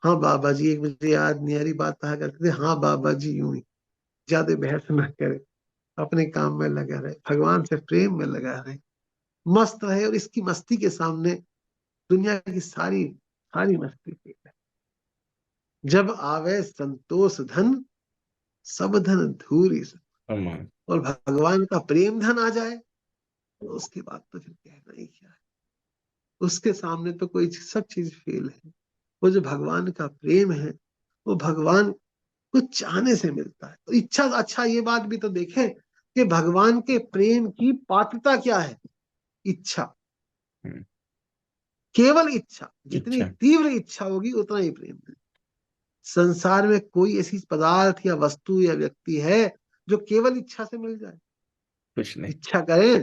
हाँ बाबा जी, एक मुझे याद नहीं आ रही बात कहा करते थे, हाँ बाबा जी यूं ही, ज्यादा बहस न करे, अपने काम में लगा रहे, भगवान से प्रेम में लगा रहे, मस्त रहे। और इसकी मस्ती के सामने दुनिया की सारी सारी मस्ती फेल है। जब आवे संतोष धन, सब धन धूरी से। और भगवान का प्रेम धन आ जाए तो उसके बाद तो फिर कहना ही क्या है। उसके सामने तो कोई सब चीज फेल है। वो जो भगवान का प्रेम है, वो भगवान को चाहने से मिलता है। तो इच्छा, अच्छा ये बात भी तो देखें कि भगवान के प्रेम की पात्रता क्या है। इच्छा, केवल इच्छा। जितनी तीव्र इच्छा होगी उतना ही प्रेम है। संसार में कोई ऐसी पदार्थ या वस्तु या व्यक्ति है जो केवल इच्छा से मिल जाए? कुछ नहीं। इच्छा करें,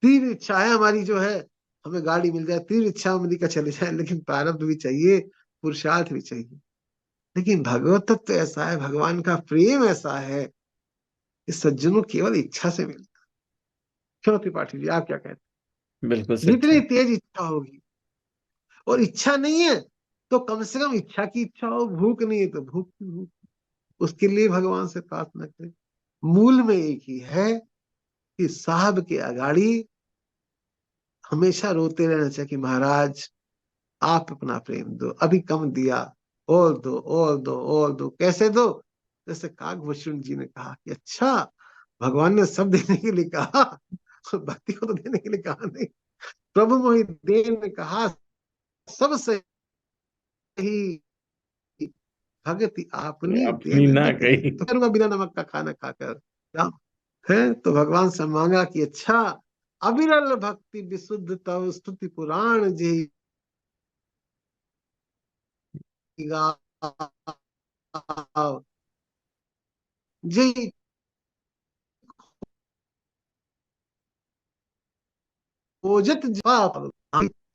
तीव्र इच्छा है हमारी जो है, हमें गाड़ी मिल जाए, तीव्र इच्छा अमेरिका चले जाए, लेकिन प्रारब्ध भी चाहिए, पुरुषार्थ भी चाहिए। लेकिन भगवत तत्व ऐसा है, भगवान का प्रेम ऐसा है कि सज्जनों केवल इच्छा से मिलता है। क्यों त्रिपाठी जी, आप क्या कहते हैं? बिल्कुल जितनी सच्चा। तेज इच्छा होगी, और इच्छा नहीं है तो कम से कम इच्छा की इच्छा हो, भूख नहीं है तो भूख की भूख, उसके लिए भगवान से प्रार्थना करें। मूल में एक ही है कि साहब के अगाड़ी हमेशा रोते रहना चाहिए कि महाराज आप अपना प्रेम दो, अभी कम दिया, और दो और दो और दो। कैसे दो? जैसे काकभूषण जी ने कहा कि अच्छा, भगवान ने सब देने के लिए कहा, भक्ति को तो देने के लिए कहा नहीं। प्रभु मोहिदेव ने कहा सब सही, भक्ति आपने अपनी देन ना न कही। कही। तो करूंगा बिना नमक का खाना खाकर है। तो भगवान से मांगा कि अच्छा, अविरल भक्ति विशुद्ध तव स्तुति पुराण जी जी ओजत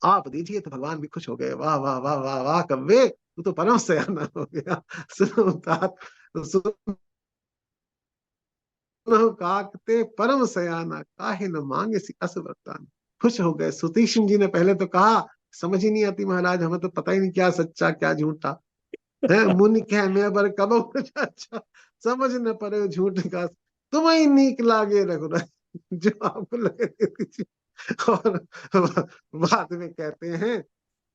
आप दीजिए। तो भगवान भी खुश हो गए, वाह वाह वाह वाह वाह कव्वे, तू तो परम सयाना हो गया। सुनो तात, सुनो काकते परम सयाना, काहे न मांगे सी अस वरदान। खुश हो गए। सुतीक्ष्ण जी ने पहले तो कहा समझ ही नहीं आती महाराज, हमें तो पता ही नहीं क्या सच्चा क्या झूठा है। मुनि कह मैं बर कब अच्छा, समझ न पड़े झूठ का, तुम्हें नीक लागे रघुराई, जो आपको लगे दे दीजिए। और बाद में कहते हैं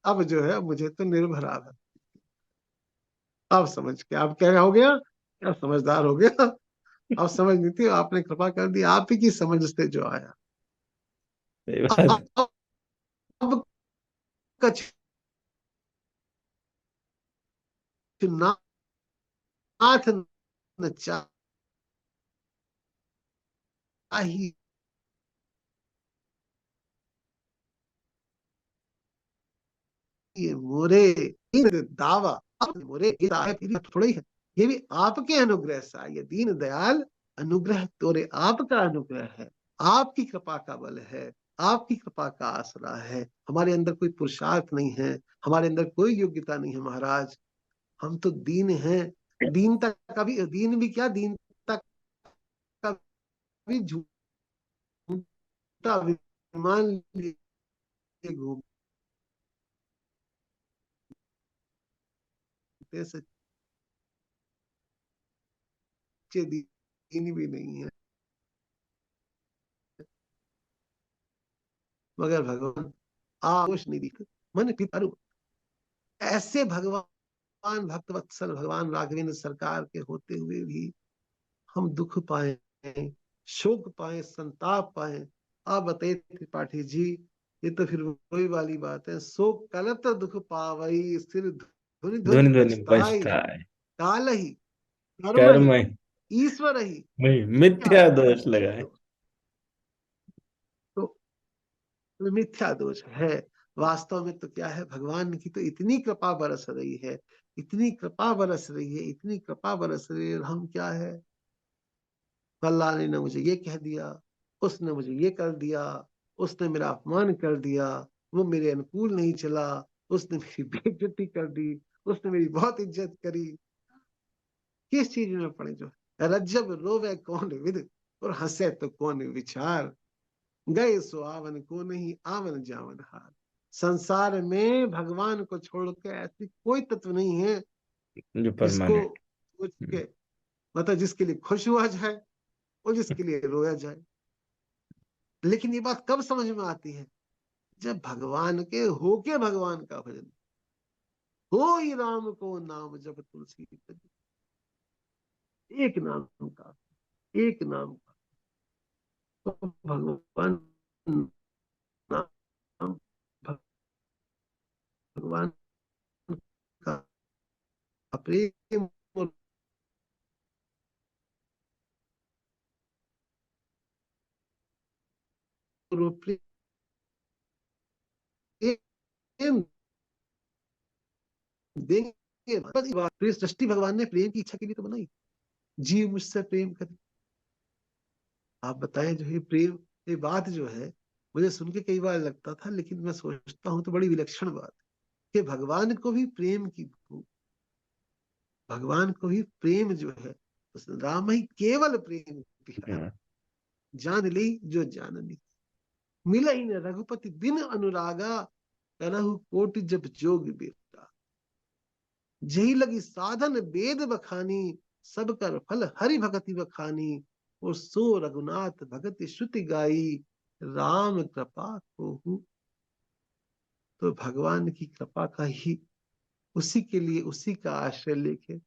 अब जो है मुझे तो निर्भरा है। अब समझ के आप क्या हो गया, क्या समझदार हो गया। अब समझ नहीं थी, आपने कृपा कर दी, आप ही की समझ से जो आया। सही बात। अब कछुनाथ न चाहिए मोरे दावा, मोरे थोड़ा ही है, ये भी आपके अनुग्रह से। ये दीन दयाल अनुग्रह तोरे आपका अनुग्रह है, आपकी कृपा का बल है, आपकी कृपा का आसरा है। हमारे अंदर कोई पुरुषार्थ नहीं है, हमारे अंदर कोई योग्यता नहीं है महाराज। हम तो दीन हैं। दीनता का भी, दीन भी क्या, दीनता का भी झूठा अभिमान लिए घूमते, सच्चे दीन भी नहीं है। मगर भगवान आश नहीं दिखते, मन पिता। ऐसे भगवान भक्त वत्सल भगवान राघवेंद्र सरकार के होते हुए भी हम दुख पाए, शोक पाए, संताप पाए। आप बताइए त्रिपाठी जी, ये तो फिर वही वाली बात है, शोक कलत दुख पावई, सिर धुनि धुनि ध्वनि ध्वनि पछताई, पछता है। काल ही कर्म कर्म ही ईश्वर ही नहीं, क्या मिथ्या दोष। दोष लगाए। तो मिथ्या दोष है। वास्तव में तो क्या है, भगवान की तो इतनी कृपा बरस रही है, इतनी कृपा बरस रही है, इतनी कृपा बरस रही है, हम क्या है, फलाने ने मुझे ये कह दिया, उसने मुझे ये कर दिया, उसने मेरा अपमान कर दिया, वो मेरे अनुकूल नहीं चला, उसने मेरी बेइज्जती कर दी, उसने मेरी बहुत इज्जत करी। किस चीज में पड़े जो है, रज्जब रोवे कौन विद और हंसे तो कौन विचार, गए सो आवन को नहीं आवन जावन हार। संसार में भगवान को छोड़ के ऐसी कोई तत्व नहीं है जो जिसको परमानेंट। सोच के, मतलब जिसके लिए खुश हुआ जाए और जिसके लिए रोया जाए। लेकिन ये बात कब समझ में आती है, जब भगवान के होके भगवान का भजन हो, ही राम को नाम जब तुलसी तज, एक नाम का, एक नाम का, तो भगवान नाम, भगवान का प्रेम और प्रेम देंगे। बस सृष्टि भगवान ने प्रेम की इच्छा के लिए तो बनाई, जीव मुझसे प्रेम करे। आप बताएं, जो ये प्रेम, ये बात जो है, मुझे सुन के कई बार लगता था, लेकिन मैं सोचता हूं तो बड़ी विलक्षण बात है कि भगवान को भी प्रेम की भूख, भगवान को भी प्रेम जो है, उस राम ही केवल प्रेम किया, जान ली जो जाननी, मिला ही न रघुपति बिन अनुरागा, करहु कोटि जब जोग बेटा, जही लगी साधन वेद बखानी, सब कर फल हरि भगति बखानी, और सो रघुनाथ भगति श्रुति गाई, राम कृपा को। तो भगवान की कृपा का ही, उसी के लिए, उसी का आश्रय लेके,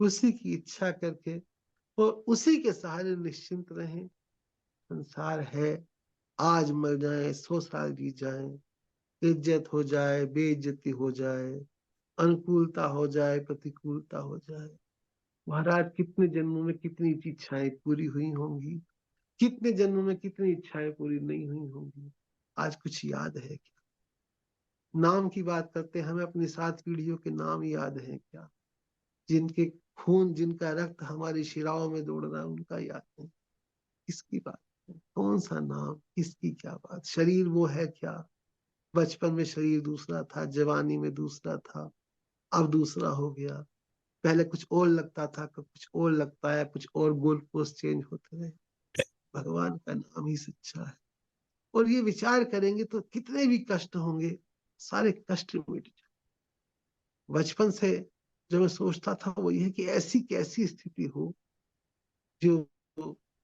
उसी की इच्छा करके और उसी के सहारे निश्चिंत रहें। संसार है, आज मर जाए 100 साल जी जाए, इज्जत हो जाए बेइज्जती हो जाए, अनुकूलता हो जाए प्रतिकूलता हो जाए, महाराज कितने जन्मों में कितनी इच्छाएं पूरी हुई होंगी, कितने जन्मों में कितनी इच्छाएं पूरी नहीं हुई होंगी, आज कुछ याद है क्या? नाम की बात करते हैं, हमें अपनी 7 पीढ़ियों के नाम याद है क्या? जिनके खून, जिनका रक्त हमारी शिराओं में दौड़ रहा है, उनका याद है? किसकी बात है? कौन सा नाम, किसकी क्या बात? शरीर वो है क्या? बचपन में शरीर दूसरा था, जवानी में दूसरा था, अब दूसरा हो गया। पहले कुछ और लगता था, कब कुछ और लगता है, कुछ और गोल पोस्ट चेंज होते रहे। भगवान का नाम ही सच्चा है। और ये विचार करेंगे तो कितने भी कष्ट होंगे, सारे कष्ट मिट जाए। बचपन से जो मैं सोचता था वो ये है कि ऐसी कैसी स्थिति हो, जो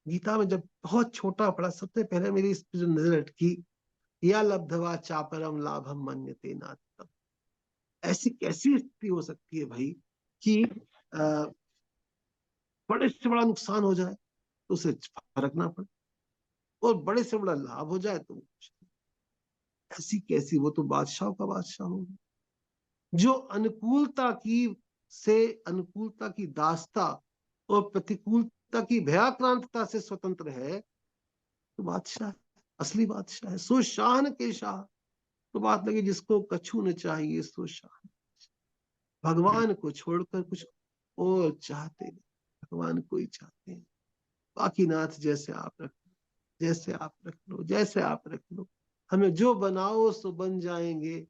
गीता में जब बहुत छोटा पढ़ा, सबसे पहले मेरी इस पे जो नजर अटकी, या लब्धवा चापरम लाभम मन्यते नाथ। ऐसी कैसी स्थिति हो सकती है भाई कि बड़े से बड़ा नुकसान हो जाए तो उसे फर्क ना पड़े, और बड़े से बड़ा लाभ हो जाए तो ऐसी कैसी, वो तो बादशाह का बादशाह हो, जो अनुकूलता की से, अनुकूलता की दास्ता और प्रतिकूलता की भयाक्रांतता से स्वतंत्र है, तो बादशाह, असली बादशाह है। सो शान के शाह, तो बात लगी जिसको कछू न चाहिए सो शाह। भगवान को छोड़कर कुछ और चाहते नहीं, भगवान को ही चाहते हैं। बाकी नाथ जैसे आप रख, जैसे आप रख लो, जैसे आप रख लो, हमें जो बनाओ सो बन जाएंगे,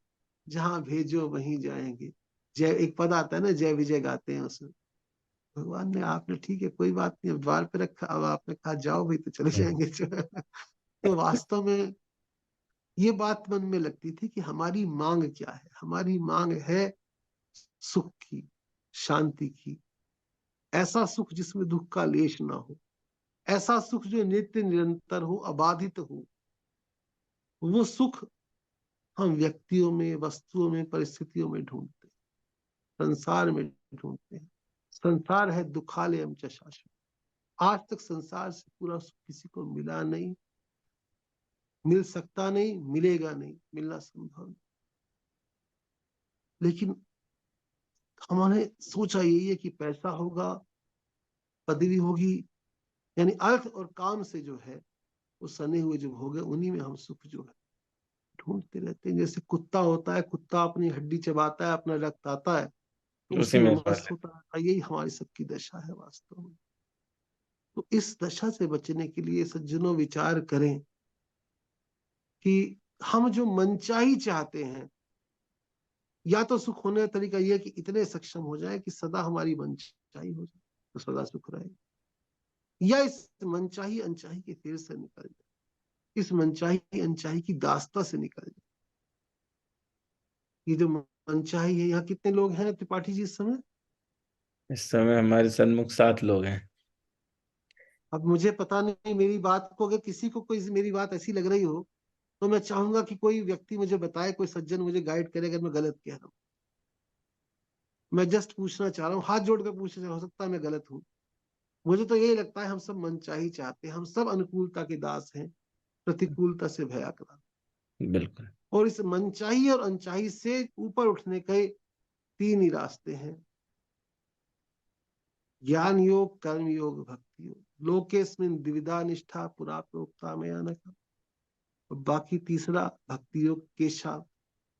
जहां भेजो वहीं जाएंगे। जय, एक पद आता है ना, जय विजय गाते हैं उसमें। भगवान ने, आपने ठीक है कोई बात नहीं, अब द्वार पे रखा, अब आपने कहा जाओ भाई, तो चले जाएंगे जो तो वास्तव में ये बात मन में लगती थी कि हमारी मांग क्या है? हमारी मांग है सुख की, शांति की, ऐसा सुख जिसमें दुख का लेश ना हो, ऐसा सुख जो नित्य निरंतर हो, अबाधित हो। वो सुख हम व्यक्तियों में, वस्तुओं में, परिस्थितियों में ढूंढते हैं, संसार में ढूंढते हैं। संसार है दुखालयम च शाश्वत। आज तक संसार से पूरा सुख किसी को मिला नहीं, मिल सकता नहीं, मिलेगा नहीं, मिलना संभव नहीं। लेकिन हमारे सोचा यही है कि पैसा होगा, पदवी होगी, यानी अर्थ और काम से जो है वो सने हुए जो भोग है, उन्हीं में हम सुख जो है ढूंढते रहते हैं। जैसे कुत्ता होता है, कुत्ता अपनी हड्डी चबाता है, अपना रक्त आता है तो उसी उसी में में मस्त स्वाद होता है। यही हमारी सबकी दशा है वास्तव में। तो इस दशा से बचने के लिए सज्जनों विचार करें कि हम जो मनचाही चाहते हैं, या तो सुख होने का तरीका यह है कि इतने सक्षम हो जाए कि सदा हमारी मनचाही हो जाए तो सदा सुख रहे, या इस मनचाही अनचाही के फेर से निकल जाए, इस मनचाही अनचाही की दास्ता से निकल जाए। ये जो मनचाही है, यहाँ कितने लोग हैं त्रिपाठी जी इस समय? इस समय हमारे सन्मुख 7 लोग हैं। अब मुझे पता नहीं, मेरी बात को अगर किसी को कोई मेरी बात ऐसी लग रही हो तो मैं चाहूंगा कि कोई व्यक्ति मुझे बताए, कोई सज्जन मुझे गाइड करे अगर मैं गलत कह रहा हूँ। मैं जस्ट पूछना चाह रहा हूँ, हाथ जोड़ कर पूछना, हो सकता है मैं गलत हूँ। मुझे तो यही लगता है हम सब मनचाही चाहते हैं, हम सब अनुकूलता के दास हैं, प्रतिकूलता से भयाक्रांत। बिल्कुल। और इस मनचाही और अनचाही से ऊपर उठने के 3 ही रास्ते हैं, ज्ञान योग, कर्म योग, भक्ति योग। लोकेस्मिन द्विविधा निष्ठा पुरा प्रोक्ता मया नघ। बाकी तीसरा भक्ति योग, केशा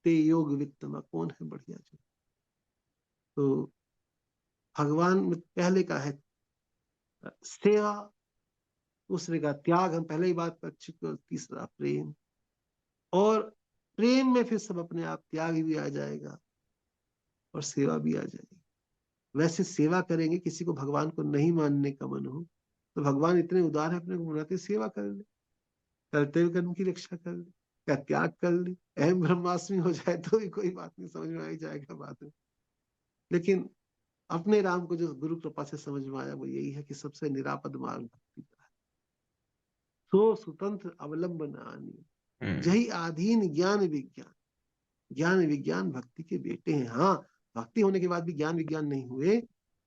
ते योग वित्तमा, कौन है बढ़िया जो। तो भगवान में पहले का है सेवा, दूसरे का त्याग, हम पहले ही बात कर चुके, और तीसरा प्रेम। और प्रेम में फिर सब अपने आप त्याग भी आ जाएगा और सेवा भी आ जाएगी। वैसे सेवा करेंगे, किसी को भगवान को नहीं मानने का मन हो तो भगवान इतने उदार है, अपने को बुलाते सेवा कर ले, कर्तव्य कर्म की रक्षा कर ले, क्या त्याग कर ले, अहम ब्रह्मास्मि हो जाए तो भी कोई बात नहीं, समझ में आ ही जाएगा बाद में। लेकिन अपने राम को जो गुरु कृपा से समझ में आया वो यही है कि सबसे निरापद मार्ग भक्ति का है। सो स्वतंत्र अवलंबन आनी, हम्म। जही आधीन ज्ञान विज्ञान। ज्ञान विज्ञान भक्ति के बेटे हैं। हाँ, भक्ति होने के बाद भी ज्ञान विज्ञान नहीं हुए,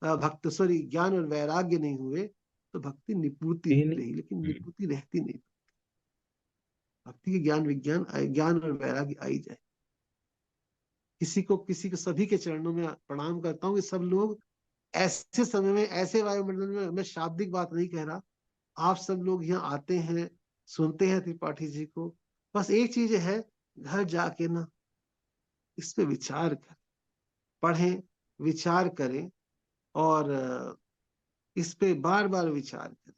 भक्त सॉरी ज्ञान और वैराग्य नहीं हुए तो भक्ति निपूती ही नहीं। रही, लेकिन निपूती रहती नहीं। भक्ति के ज्ञान विज्ञान ज्ञान और वैराग्य आई जाए। किसी को सभी के चरणों में प्रणाम करता हूँ कि सब लोग ऐसे समय में, ऐसे वायुमंडल में, मैं शाब्दिक बात नहीं कह रहा, आप सब लोग यहाँ आते हैं, सुनते हैं त्रिपाठी जी को। बस एक चीज है, घर जाके ना इस पे विचार करें, पढ़ें, विचार करें, और इस पे बार बार विचार करें,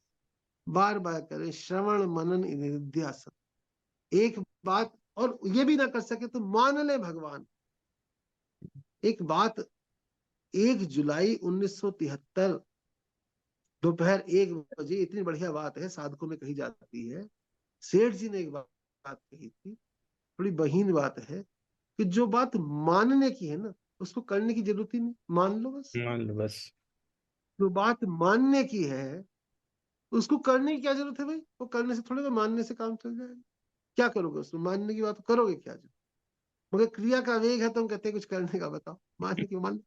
बार बार करें, श्रवण मनन निधिध्यासन। एक बात और ये भी ना कर सके तो मान ले भगवान। एक बात, 1 जुलाई 1973 दोपहर 1 बजे, इतनी बढ़िया बात है, साधकों में कही जाती है, सेठ जी ने एक बात कही थी, बड़ी बहीन बात है, कि जो बात मानने की है ना उसको करने की जरूरत ही नहीं, मान लो बस। मान लो बस। जो बात मानने की है उसको करने की क्या जरूरत है भाई, वो करने से थोड़ी, तो मानने से काम चल जाएगा। क्या करोगे उसमें, मानने की बात करोगे क्या जो, मगर क्रिया का वेग है तो हम कहते हैं कुछ करने का, बताओ मानने की मान।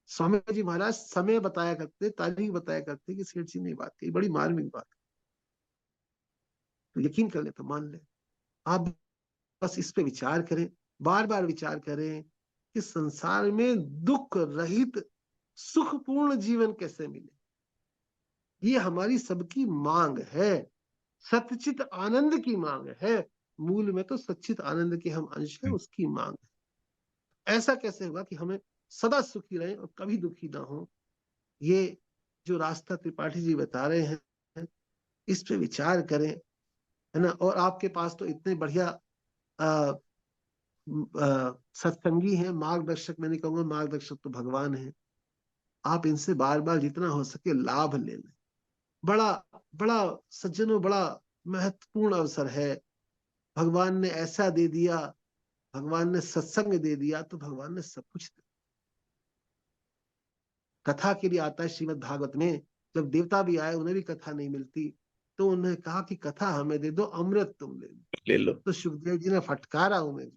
स्वामी जी महाराज समय बताया करते, तारीख बताया करते कि सेठ जी ने बात कही, बड़ी मार्मिक बात, तो यकीन कर ले तो मान ले। आप बस इस पे विचार करें, बार बार विचार करें कि संसार में दुख रहित सुखपूर्ण जीवन कैसे मिले। ये हमारी सबकी मांग है, सच्चित आनंद की मांग है। मूल में तो सच्चित आनंद के हम अंश है, उसकी मांग है। ऐसा कैसे होगा कि हमें सदा सुखी रहे और कभी दुखी ना हो। ये जो रास्ता त्रिपाठी जी बता रहे हैं, इस पे विचार करें, है ना। और आपके पास तो इतने बढ़िया सत्संगी हैं, मार्गदर्शक, मैं नहीं कहूंगा मार्गदर्शक तो भगवान है। आप इनसे बार बार जितना हो सके लाभ ले लें। बड़ा बड़ा सज्जनों, बड़ा महत्वपूर्ण अवसर है। भगवान ने ऐसा दे दिया, भगवान ने सत्संग दे दिया तो भगवान ने सब कुछ दे। कथा के लिए आता है श्रीमद् भागवत में, जब देवता भी आए उन्हें भी कथा नहीं मिलती तो उन्होंने कहा कि कथा हमें दे दो, अमृत तुम ले लो। ले लो। तो सुखदेव जी ने फटकारा उन्हें।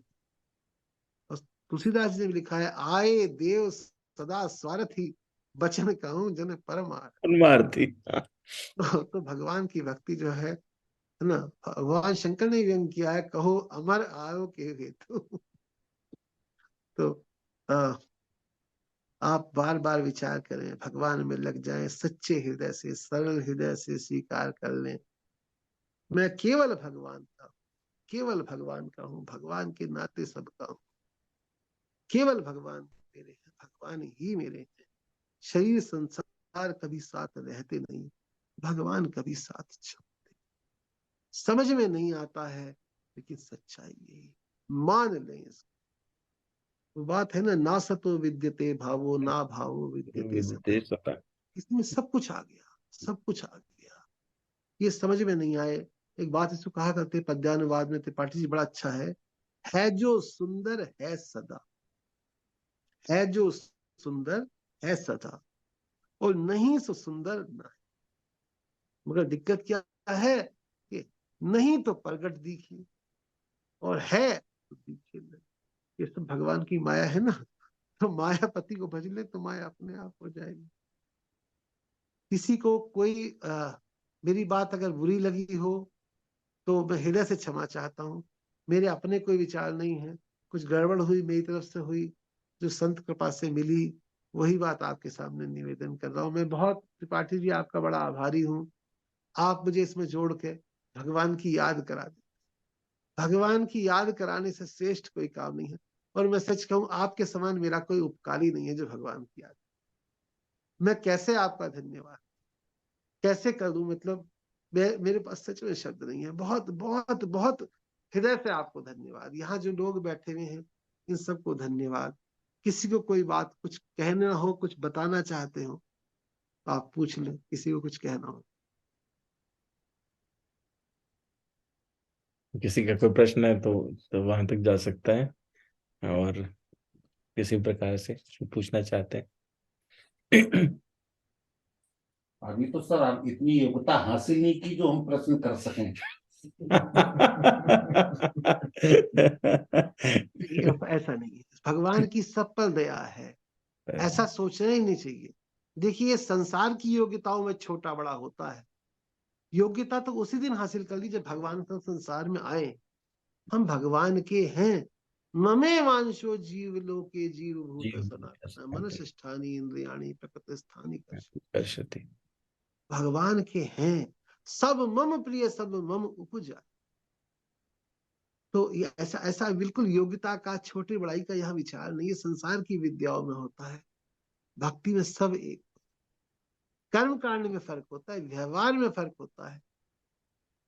और तुलसीदास जी ने भी लिखा है, आए देव सदा स्वार्थी, बचन कहूं जन परमार। उन्माद थी। हाँ। तो भगवान की भक्ति जो है ना, भगवान शंकर ने व्यंग किया है, कहो अमर आयो के हेतु। तो आ, आप बार बार विचार करें, भगवान में लग जाएं, सच्चे हृदय से, सरल हृदय से स्वीकार कर लें, मैं केवल भगवान का, केवल भगवान का हूं, भगवान के नाते सबका हूं, केवल भगवान मेरे हैं, भगवान ही मेरे हैं। शरीर संसार कभी साथ रहते नहीं, भगवान कभी साथ छोड़ते। समझ में नहीं आता है लेकिन सच्चाई यही, मान लें इसको। वो बात है ना सतो विद्यते भावो, ना भावो विद्यते सता। विदेश होता इसमें सब कुछ आ गया, सब कुछ आ गया। ये समझ में नहीं आए। एक बात इसको कहा करते पद्यानुवाद में, त्रिपाठी जी बड़ा अच्छा है जो सुंदर है सदा, है जो सुंदर है सदा, और नहीं सो सुंदर ना है। मगर दिक्कत क्या है कि नहीं तो प्रगट दिखी, और है तो दिखे नहीं। ये सब भगवान की माया है ना। तो मायापति को भज ले तो माया अपने आप हो जाएगी। किसी को कोई मेरी बात अगर बुरी लगी हो तो मैं हृदय से क्षमा चाहता हूँ। मेरे अपने कोई विचार नहीं है, कुछ गड़बड़ हुई मेरी तरफ से हुई, जो संत कृपा से मिली वही बात आपके सामने निवेदन कर रहा हूँ। मैं बहुत, त्रिपाठी जी, आपका बड़ा आभारी हूँ। आप मुझे इसमें जोड़ के भगवान की याद करा दे। भगवान की याद कराने से श्रेष्ठ कोई काम नहीं है। और मैं सच कहूं, आपके समान मेरा कोई उपकारी नहीं है जो भगवान की याद। मैं कैसे आपका धन्यवाद कैसे कर दूं, मतलब मेरे पास सच में शब्द नहीं है। बहुत बहुत बहुत हृदय से आपको धन्यवाद। यहाँ जो लोग बैठे हुए हैं इन सबको धन्यवाद। किसी को कोई बात कुछ कहना हो, कुछ बताना चाहते हो तो आप पूछ लें, किसी को कुछ कहना हो। किसी का कोई प्रश्न है तो वहां तक जा सकता है, और किसी प्रकार से पूछना चाहते हैं। अभी तो सर आप इतनी योग्यता हासिल नहीं की जो हम प्रश्न कर सकें। ऐसा नहीं है, भगवान की सब पर दया है, ऐसा सोचना ही नहीं चाहिए। देखिए, संसार की योग्यताओं में छोटा बड़ा होता है। योग्यता तो उसी दिन हासिल कर ली जब भगवान का संसार में आए। हम भगवान के हैं। ममे वांशो जीव लोके जीव भूत सनातन मनुष्य स्थानी इंद्रियाणी प्रकृति स्थानी कर्षति। भगवान के हैं। सब मम प्रिय सब मम उपजा। तो ये ऐसा ऐसा बिल्कुल योग्यता का, छोटी बड़ाई का यहाँ विचार नहीं है। संसार की विद्याओं में होता है, भक्ति में सब एक। कर्म कांड में फर्क होता है, व्यवहार में फर्क होता है।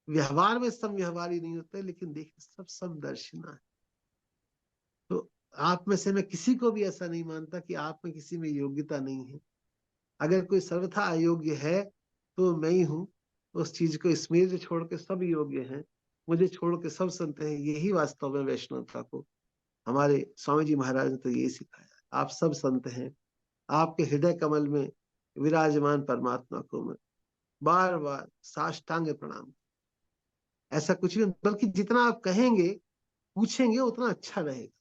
व्यवहार में सब व्यवहारी नहीं होते, लेकिन देखिए सब सब दर्शिना है। तो आप में से मैं किसी को भी ऐसा नहीं मानता कि आप में किसी में योग्यता नहीं है। अगर कोई सर्वथा अयोग्य है तो मैं ही हूं। उस चीज को स्मृति छोड़ के सब योग्य हैं, मुझे छोड़ के सब संत हैं। यही वास्तव में वैष्णवता को हमारे स्वामी जी महाराज ने तो यही सिखाया। आप सब संत हैं। आपके हृदय कमल में विराजमान परमात्मा को मैं बार बार साष्टांग प्रणाम। ऐसा कुछ भी, बल्कि जितना आप कहेंगे पूछेंगे उतना अच्छा रहेगा।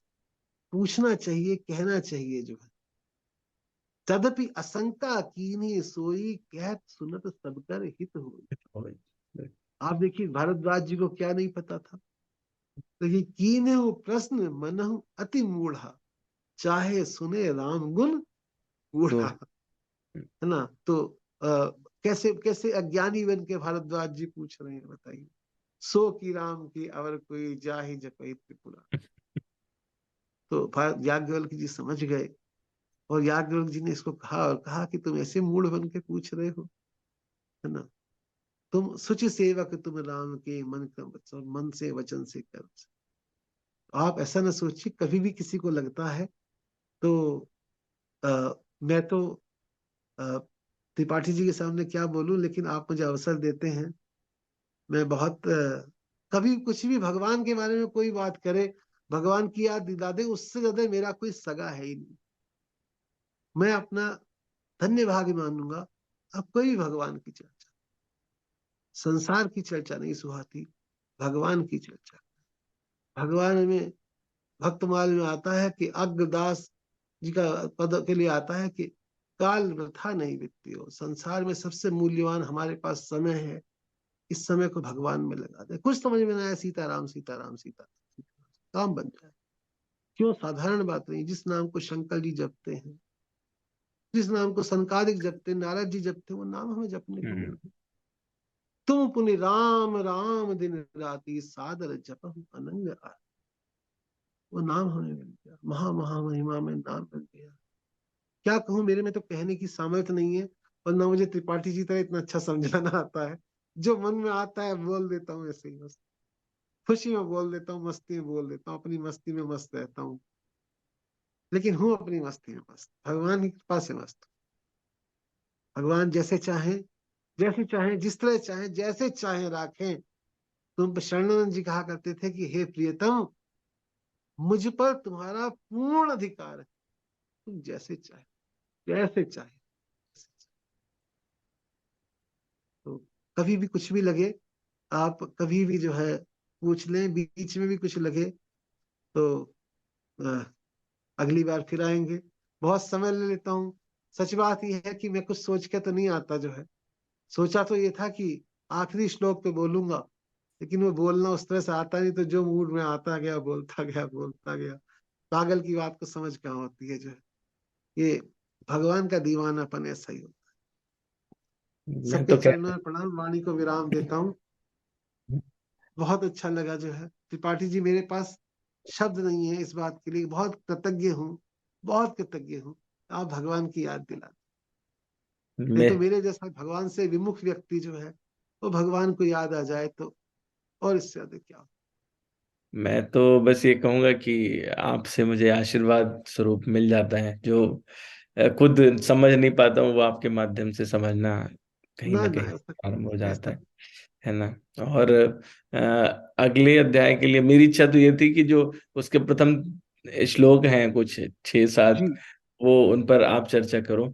पूछना चाहिए, कहना चाहिए जो है। तदपि असंका कीन्ही सोई, कहत सुनत सब कर हित हो। आप देखिए भारद्वाज जी को क्या नहीं पता था। तो ये कीन्हे प्रश्न मनहु अति मूढ़ा, चाहे सुने राम गुण बूढ़ा। है ना। तो कैसे कैसे अज्ञानी बन के भारद्वाज जी पूछ रहे हैं, बताइए। सो की राम की अवर कोई जाहि जपै त्रिपुरा। तो याज्ञवल्क्य जी समझ गए, और याज्ञवल्क्य जी ने इसको कहा, और कहा कि तुम ऐसे मूढ़ बन के पूछ रहे हो, है ना। तुम सुचि सेवक तुम राम के, मन का वचन, मन से वचन से कर। आप ऐसा ना सोचिए, कभी भी किसी को लगता है तो मैं तो त्रिपाठी जी के सामने क्या बोलूं, लेकिन आप मुझे अवसर देते हैं। मैं बहुत कभी कुछ भी भगवान के बारे में कोई बात करे, भगवान की याद दिला दे, उससे ज्यादा मेरा कोई सगा है ही नहीं। मैं अपना धन्य भाग्य मानूंगा। अब कोई भी भगवान की चर्चा, संसार की चर्चा नहीं सुहाती, भगवान की चर्चा। भगवान में भक्तमाल में आता है कि अग्रदास जी का पद के लिए आता है कि काल वृथा नहीं बीतती हो। संसार में सबसे मूल्यवान हमारे पास समय है। इस समय को भगवान में लगा दे। कुछ समझ में ना आया, सीताराम सीताराम सीताराम, काम बन जाए। क्यों, साधारण बात नहीं। जिस नाम को शंकर जी जपते हैं, जिस नाम को संकादिक जपते, नारद जी जपते, वो नाम हमें जपने को मिल गए। तुम पुनि राम राम दिन राति सादर जपहु अनंग आर। वो नाम हमें मिल गया, महा महा महिमा में नाम मिल गया। क्या कहूं, मेरे में तो कहने की सामर्थ्य नहीं है, और ना मुझे त्रिपाठी जी तरह इतना अच्छा समझाना आता है। जो मन में आता है बोल देता हूँ ऐसे ही, बस खुशी में बोल देता हूँ, मस्ती में बोल देता हूँ, अपनी मस्ती में मस्त रहता हूँ। लेकिन हूँ अपनी मस्ती में मस्त, भगवान की कृपा से मस्त। भगवान जैसे चाहे, जैसे चाहे, जिस तरह चाहे, जैसे चाहे राखें। तुम शरणानंद जी कहा करते थे कि हे प्रियतम, मुझ पर तुम्हारा पूर्ण अधिकार है, तुम जैसे चाहे, जैसे चाहे। तो कभी भी कुछ भी लगे, आप कभी भी जो है पूछ लें, बीच में भी कुछ लगे तो अ, अगली बार फिर आएंगे। बहुत समय ले लेता हूँ। सच बात यह है कि मैं कुछ सोच के तो नहीं आता जो है। सोचा तो ये था कि आखिरी श्लोक पे बोलूंगा, लेकिन वो बोलना उस तरह से आता नहीं, तो जो मूड में आता गया बोलता गया बोलता गया। पागल की बात को समझ कहाँ होती है जो है। ये भगवान का दीवानापन ऐसा ही होता है। मैं सबके तो चरणों में प्रणाम, वाणी को विराम देता हूँ। बहुत अच्छा लगा जो है त्रिपाठी जी, मेरे पास शब्द नहीं है इस बात के लिए। बहुत कृतज्ञ हूँ, बहुत कृतज्ञ हूँ। आप भगवान की याद दिला, नहीं मैं तो मेरे जैसा भगवान से विमुख व्यक्ति जो है, वो भगवान को याद आ जाए तो और इससे अधिक क्या हो। मैं तो बस ये कहूंगा कि आपसे मुझे आशीर्वाद स्वरूप मिल जाता है, जो खुद समझ नहीं पाता हूँ वो आपके माध्यम से समझना कहीं ना ना ना, कहीं ऐसा आरंभ हो जाता ऐसा है ना। और अगले अध्याय के लिए मेरी इच्छा तो ये थी कि जो उसके प्रथम श्लोक हैं कुछ 6-7, जी। वो उन पर आप चर्चा करो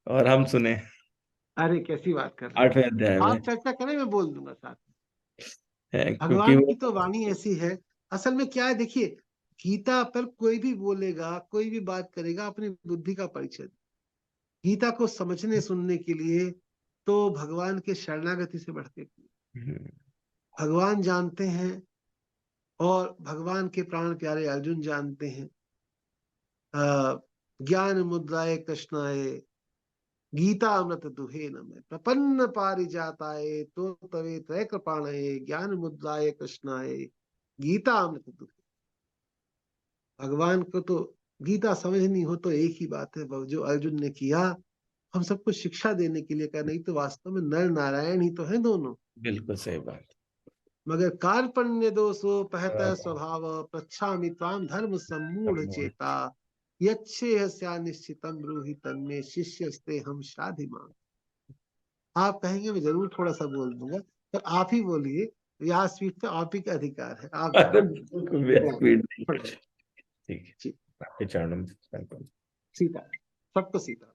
और हम सुने अरे कैसी बात कर रहे हैं, 8वें अध्याय में। आप चर्चा करें, मैं बोल दूंगा साथ में। क्योंकि भगवान वो की तो वाणी ऐसी है। असल में क्या है देखिए, गीता पर कोई भी बोलेगा, कोई भी बात करेगा, अपनी बुद्धि का परिचय दे। गीता को समझने सुनने के लिए तो भगवान के शरणागति से बढ़ के कोई। हम्म, भगवान जानते हैं, और भगवान के प्राण प्यारे अर्जुन जानते हैं। ज्ञान मुद्राए कृष्णाय गीता अमृत दुहे नमः प्रपन्न पारिजाताय तो तवे त्रय कृपाणये ज्ञान मुद्राय कृष्णाय गीता अमृत दुहे। भगवान को तो गीता समझनी हो तो एक ही बात है, जो अर्जुन ने किया, हम सबको शिक्षा देने के लिए कर, नहीं तो वास्तव में नर नारायण ही तो है दोनों। बिल्कुल सही बात। मगर कार्पण्य दोषो पहत स्वभाव प्रच्छामि त्वाम धर्म सम्मूढ़ चेता यच्छेहस्या निश्चितम ब्रूहि तन्मे शिष्यस्ते हम शाधिमान्। आप कहेंगे मैं जरूर थोड़ा सा बोल दूंगा, पर आप ही बोलिए। व्यासपीठ पे आप ही का अधिकार है, आप अरे बोलिए। बिल्कुल व्यासपीठ नहीं। थोड़ा ठीक है, जी। आपके चरणों में। सीता, सबको सीता।